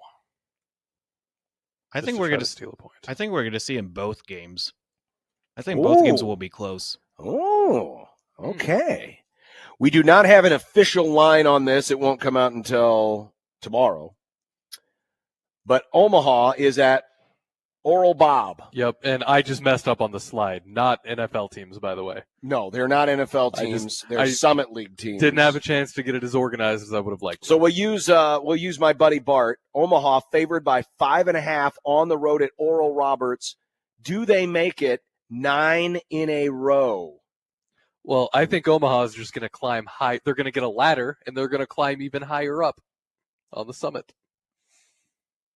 I think we're going to steal a point. I think we're going to see in both games. I think both games will be close. Oh, okay. We do not have an official line on this. It won't come out until tomorrow. But Omaha is at Oral Bob. Yep, and I just messed up on the slide. Not NFL teams, by the way. No, they're not NFL teams. They're Summit League teams. Didn't have a chance to get it as organized as I would have liked. So we'll use my buddy Bart. Omaha favored by 5.5 on the road at Oral Roberts. Do they make it 9 in a row? Well, I think Omaha is just going to climb high. They're going to get a ladder, and they're going to climb even higher up on the summit.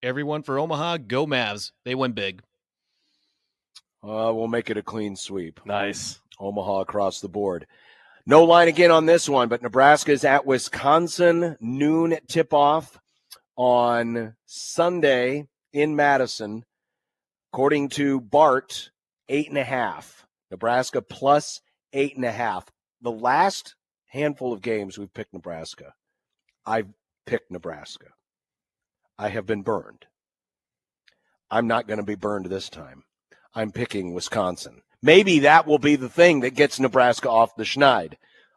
Everyone for Omaha, go Mavs. They win big. We'll make it a clean sweep. Nice. Omaha across the board. No line again on this one, but Nebraska is at Wisconsin, noon tip-off on Sunday in Madison. According to Bart, 8.5. Nebraska plus 8.5. The last handful of games we've picked Nebraska, I've picked Nebraska. I have been burned. I'm not going to be burned this time. I'm picking Wisconsin. Maybe that will be the thing that gets Nebraska off the schneid.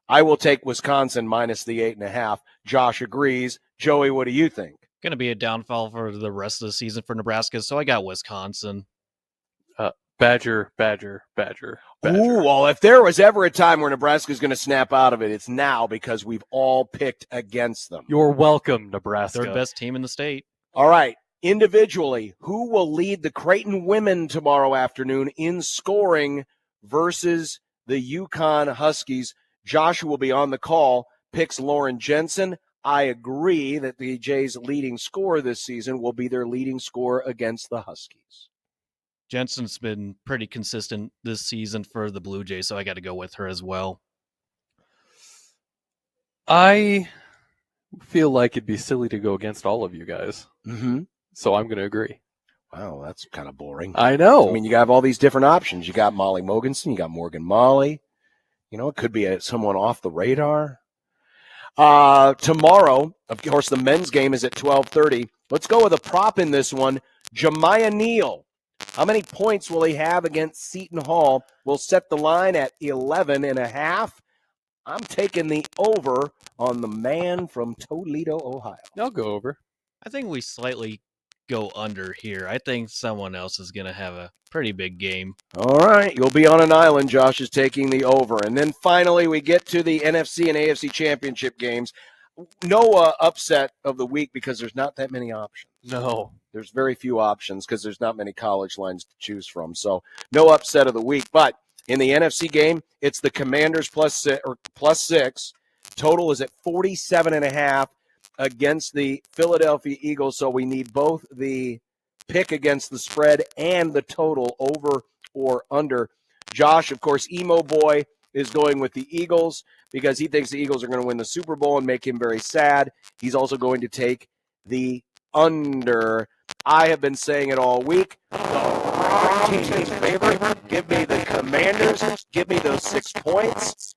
I will take Wisconsin minus the 8.5. Josh agrees. Joey, what do you think? Going to be a downfall for the rest of the season for Nebraska, so I got Wisconsin. Badger. Ooh, well, if there was ever a time where Nebraska is going to snap out of it, it's now because we've all picked against them. You're welcome, Nebraska. Third best team in the state. All right. Individually, who will lead the Creighton women tomorrow afternoon in scoring versus the UConn Huskies? Joshua will be on the call, picks Lauren Jensen. I agree that the Jays' leading scorer this season will be their leading scorer against the Huskies. Jensen's been pretty consistent this season for the Blue Jays, so I got to go with her as well. I feel like it'd be silly to go against all of you guys. Mm-hmm. So I'm going to agree. Wow, that's kind of boring. I know. I mean, you have all these different options. You got Molly Mogensen, you got Morgan Molly. You know, it could be someone off the radar. Tomorrow, of course, the men's game is at 12:30. Let's go with a prop in this one. Jemiah Neal. How many points will he have against Seton Hall? We'll set the line at 11.5. I'm taking the over on the man from Toledo, Ohio. I'll go over. I think we slightly go under here. I think someone else is going to have a pretty big game. All right, you'll be on an island. Josh is taking the over. And then finally, we get to the NFC and AFC championship games. No upset of the week because there's not that many options. No. There's very few options because there's not many college lines to choose from. So no upset of the week. But in the NFC game, it's the Commanders plus 6. Total is at 47.5 against the Philadelphia Eagles. So we need both the pick against the spread and the total over or under. Josh, of course, Emo Boy is going with the Eagles because he thinks the Eagles are going to win the Super Bowl and make him very sad. He's also going to take the under. I have been saying it all week. The team is favorite. Give me the Commanders. Give me those 6 points.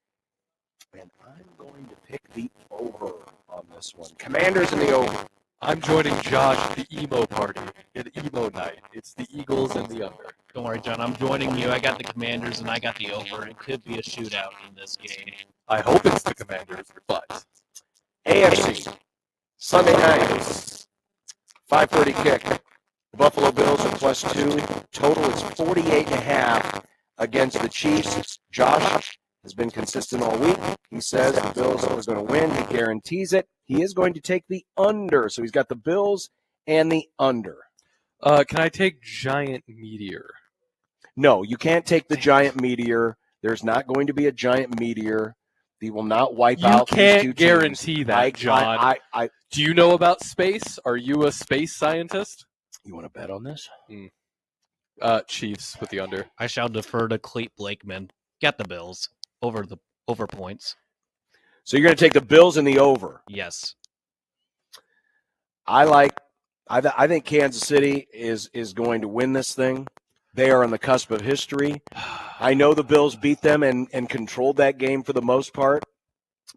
And I'm going to pick the over on this one. Commanders and the over. I'm joining Josh at the emo party, at emo night. It's the Eagles and the under. Don't worry, John. I'm joining you. I got the Commanders and I got the over. It could be a shootout in this game. I hope it's the Commanders, but AFC Sunday night 5:30 kick. The Buffalo Bills are +2. Total is 48.5 against the Chiefs. Josh has been consistent all week. He says the Bills are going to win. He guarantees it. He is going to take the under. So he's got the Bills and the under. Can I take Giant Meteor? No, you can't take the Giant Meteor. There's not going to be a Giant Meteor. He will not wipe out these two teams. You can't guarantee that, John. Do you know about space? Are you a space scientist? You want to bet on this? Chiefs with the under. I shall defer to Clete Blakeman. Get the Bills over points. So you're going to take the Bills and the over. Yes. I think Kansas City is going to win this thing. They are on the cusp of history. I know the Bills beat them and controlled that game for the most part,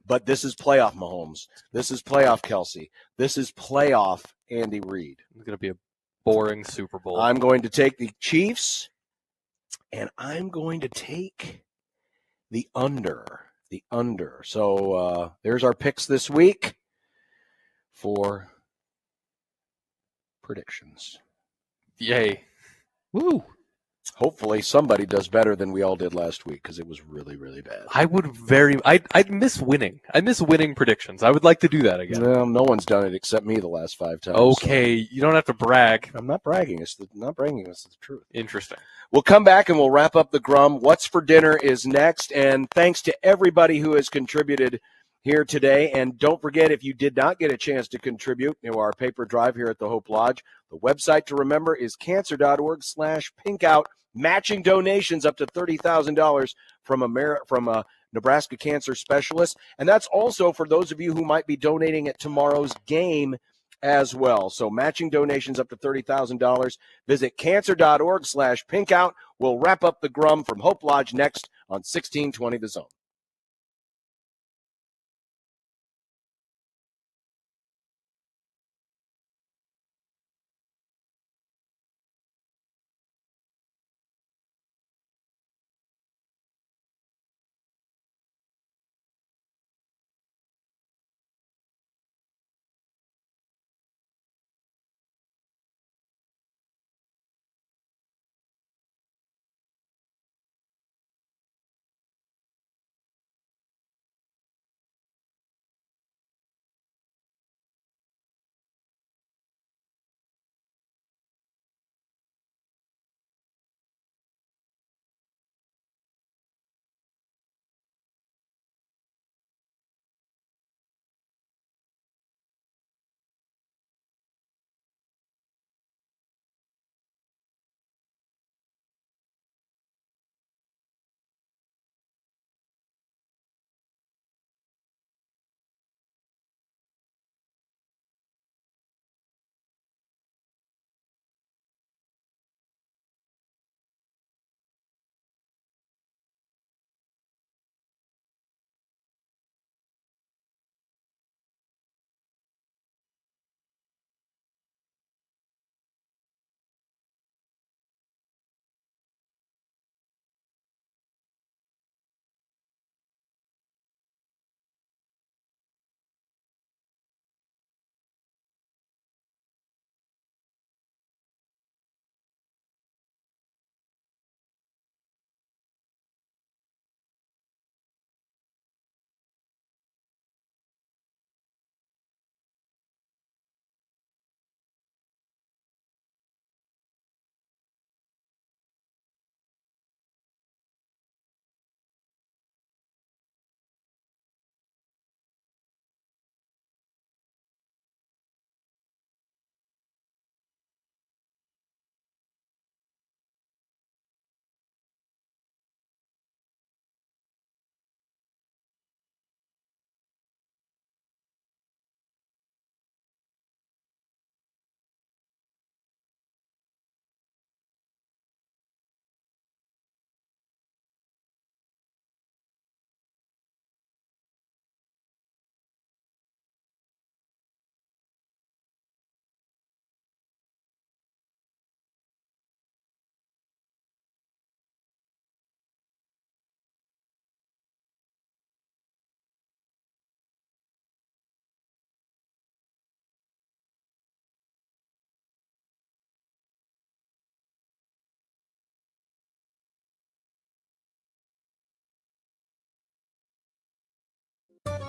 but this is playoff Mahomes. This is playoff Kelsey. This is playoff Andy Reid. It's going to be a boring Super Bowl. I'm going to take the Chiefs, and I'm going to take the under. The under. So there's our picks this week for predictions. Yay. Woo. Hopefully somebody does better than we all did last week because it was really, really bad. I'd miss winning. I miss winning predictions. I would like to do that again. Well, no one's done it except me the last 5 times. Okay, so. You don't have to brag. I'm not bragging. It's not bragging. It's the truth. Interesting. We'll come back and we'll wrap up the Grum. What's for dinner is next. And thanks to everybody who has contributed here today. And don't forget, if you did not get a chance to contribute to our paper drive here at the Hope Lodge, the website to remember is cancer.org/pinkout. Matching donations up to $30,000 from a Nebraska Cancer Specialist. And that's also for those of you who might be donating at tomorrow's game as well. So matching donations up to $30,000. Visit cancer.org/pinkout. We'll wrap up the Grum from Hope Lodge next on 1620 The Zone.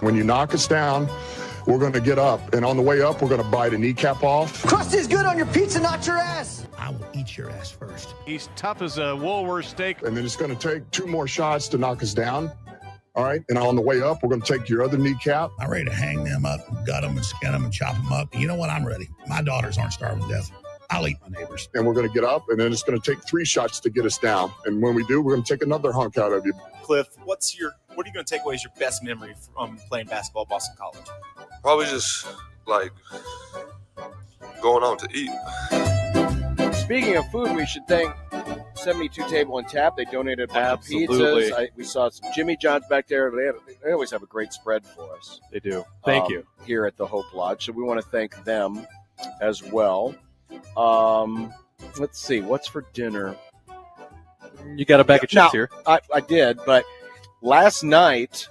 When you knock us down, we're going to get up, and on the way up, we're going to bite a kneecap off. Crust is good on your pizza, not your ass. I will eat your ass first. He's tough as a Woolworth steak. And then it's going to take 2 more shots to knock us down. All right, and on the way up, we're going to take your other kneecap. I'm ready to hang them up, gut them, and skin them, and chop them up. You know what? I'm ready. My daughters aren't starving to death. I'll eat my neighbors. And we're going to get up, and then it's going to take 3 shots to get us down. And when we do, we're going to take another hunk out of you. Cliff, what are you going to take away as your best memory from playing basketball at Boston College? Probably just, like, going out to eat. Speaking of food, we should thank 72 Table and Tap. They donated a bunch of pizzas. We saw some Jimmy John's back there. They always have a great spread for us. They do. Thank you. Here at the Hope Lodge. So we want to thank them as well. Let's see. What's for dinner? You got a bag of chips here. I did, but last night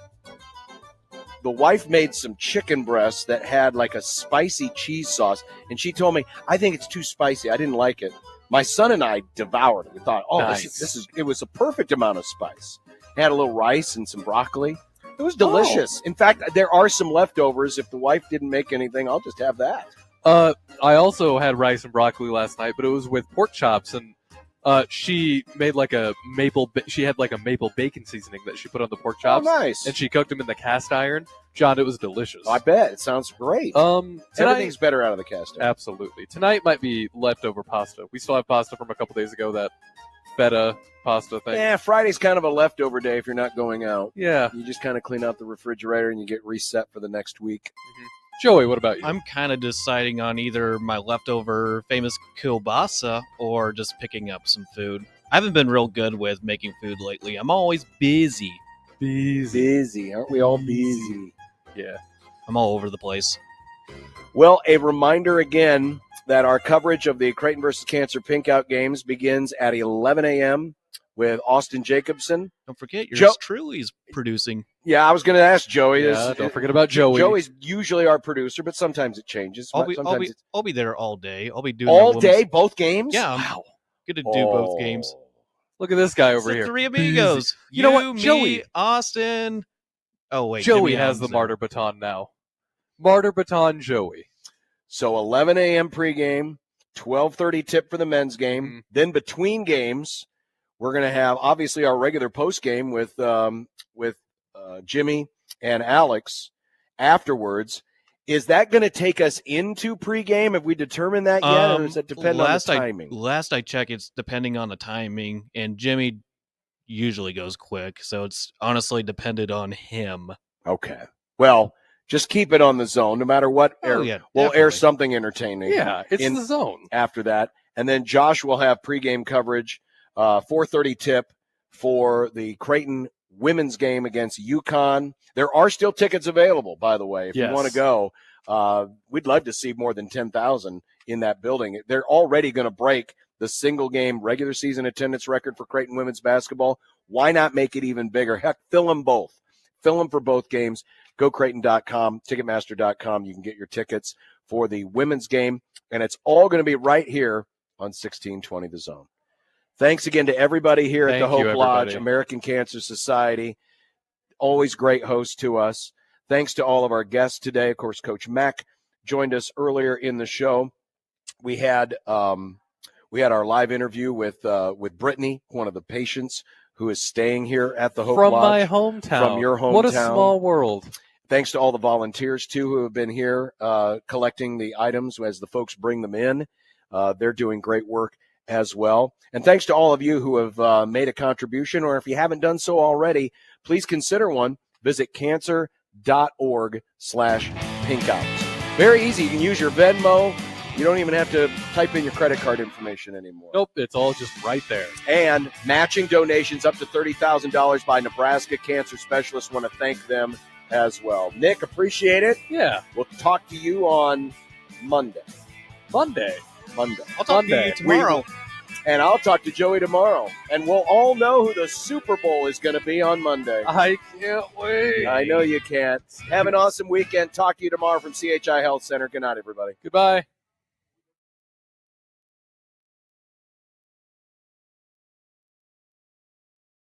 the wife made some chicken breasts that had like a spicy cheese sauce, and she told me, I think it's too spicy. I didn't like it. My son and I devoured it. We thought, nice. It was a perfect amount of spice. It had a little rice and some broccoli. It was delicious. In fact, there are some leftovers. If the wife didn't make anything, I'll just have that. I also had rice and broccoli last night, but it was with pork chops, and she made like she had like a maple bacon seasoning that she put on the pork chops. Oh, nice. And she cooked them in the cast iron. John, it was delicious. I bet. It sounds great. Everything's better out of the cast iron. Absolutely. Tonight might be leftover pasta. We still have pasta from a couple days ago, that feta pasta thing. Yeah, Friday's kind of a leftover day if you're not going out. Yeah. You just kind of clean out the refrigerator and you get reset for the next week. Mm-hmm. Joey, what about you? I'm kind of deciding on either my leftover famous kielbasa or just picking up some food. I haven't been real good with making food lately. I'm always busy. Busy. Aren't we all busy? Yeah. I'm all over the place. Well, a reminder again that our coverage of the Creighton versus Cancer Pinkout games begins at 11 a.m. with Austin Jacobson. Don't forget, yours truly is producing. Yeah, I was going to ask Joey. Don't forget about Joey. Joey's usually our producer, but sometimes it changes. I'll be there all day. I'll be doing all day, both games? Yeah, I'm going to do both games. Look at this guy over here. Three amigos. You know what? Me, Joey. Austin. Oh, wait. Joey has the martyr baton now. Martyr baton Joey. So 11 a.m. pregame, 12:30 tip for the men's game. Mm-hmm. Then between games, we're going to have obviously our regular post game with Jimmy and Alex afterwards. Is that going to take us into pregame? Have we determined that yet, or does it depend on the timing? Last I checked, it's depending on the timing, and Jimmy usually goes quick, so it's honestly dependent on him. Okay. Well, just keep it on the zone, no matter what. We'll air something entertaining. Yeah, it's the zone. After that, and then Josh will have pregame coverage, 4:30 tip for the Creighton women's game against UConn. There are still tickets available, by the way. If you want to go, we'd love to see more than 10,000 in that building. They're already going to break the single game regular season attendance record for Creighton women's basketball. Why not make it even bigger? Heck, fill them both. Fill them for both games. Go Creighton.com, Ticketmaster.com. You can get your tickets for the women's game, and it's all going to be right here on 1620 The Zone. Thanks again to everybody here at the Hope Lodge, American Cancer Society. Always great host to us. Thanks to all of our guests today. Of course, Coach Mack joined us earlier in the show. We had our live interview with Brittany, one of the patients who is staying here at the Hope Lodge. From my hometown. From your hometown. What a small world. Thanks to all the volunteers, too, who have been here collecting the items as the folks bring them in. They're doing great work as well. And thanks to all of you who have made a contribution, or if you haven't done so already, please consider one. Visit cancer.org/pinkout. Very easy. You can use your Venmo. You don't even have to type in your credit card information anymore. Nope, it's all just right there. And matching donations up to $30,000 by Nebraska Cancer Specialists. Want to thank them as well. Nick, appreciate it. Yeah. We'll talk to you on Monday. I'll talk to you tomorrow. And I'll talk to Joey tomorrow. And we'll all know who the Super Bowl is going to be on Monday. I can't wait. I know you can't. Have an awesome weekend. Talk to you tomorrow from CHI Health Center. Good night, everybody. Goodbye.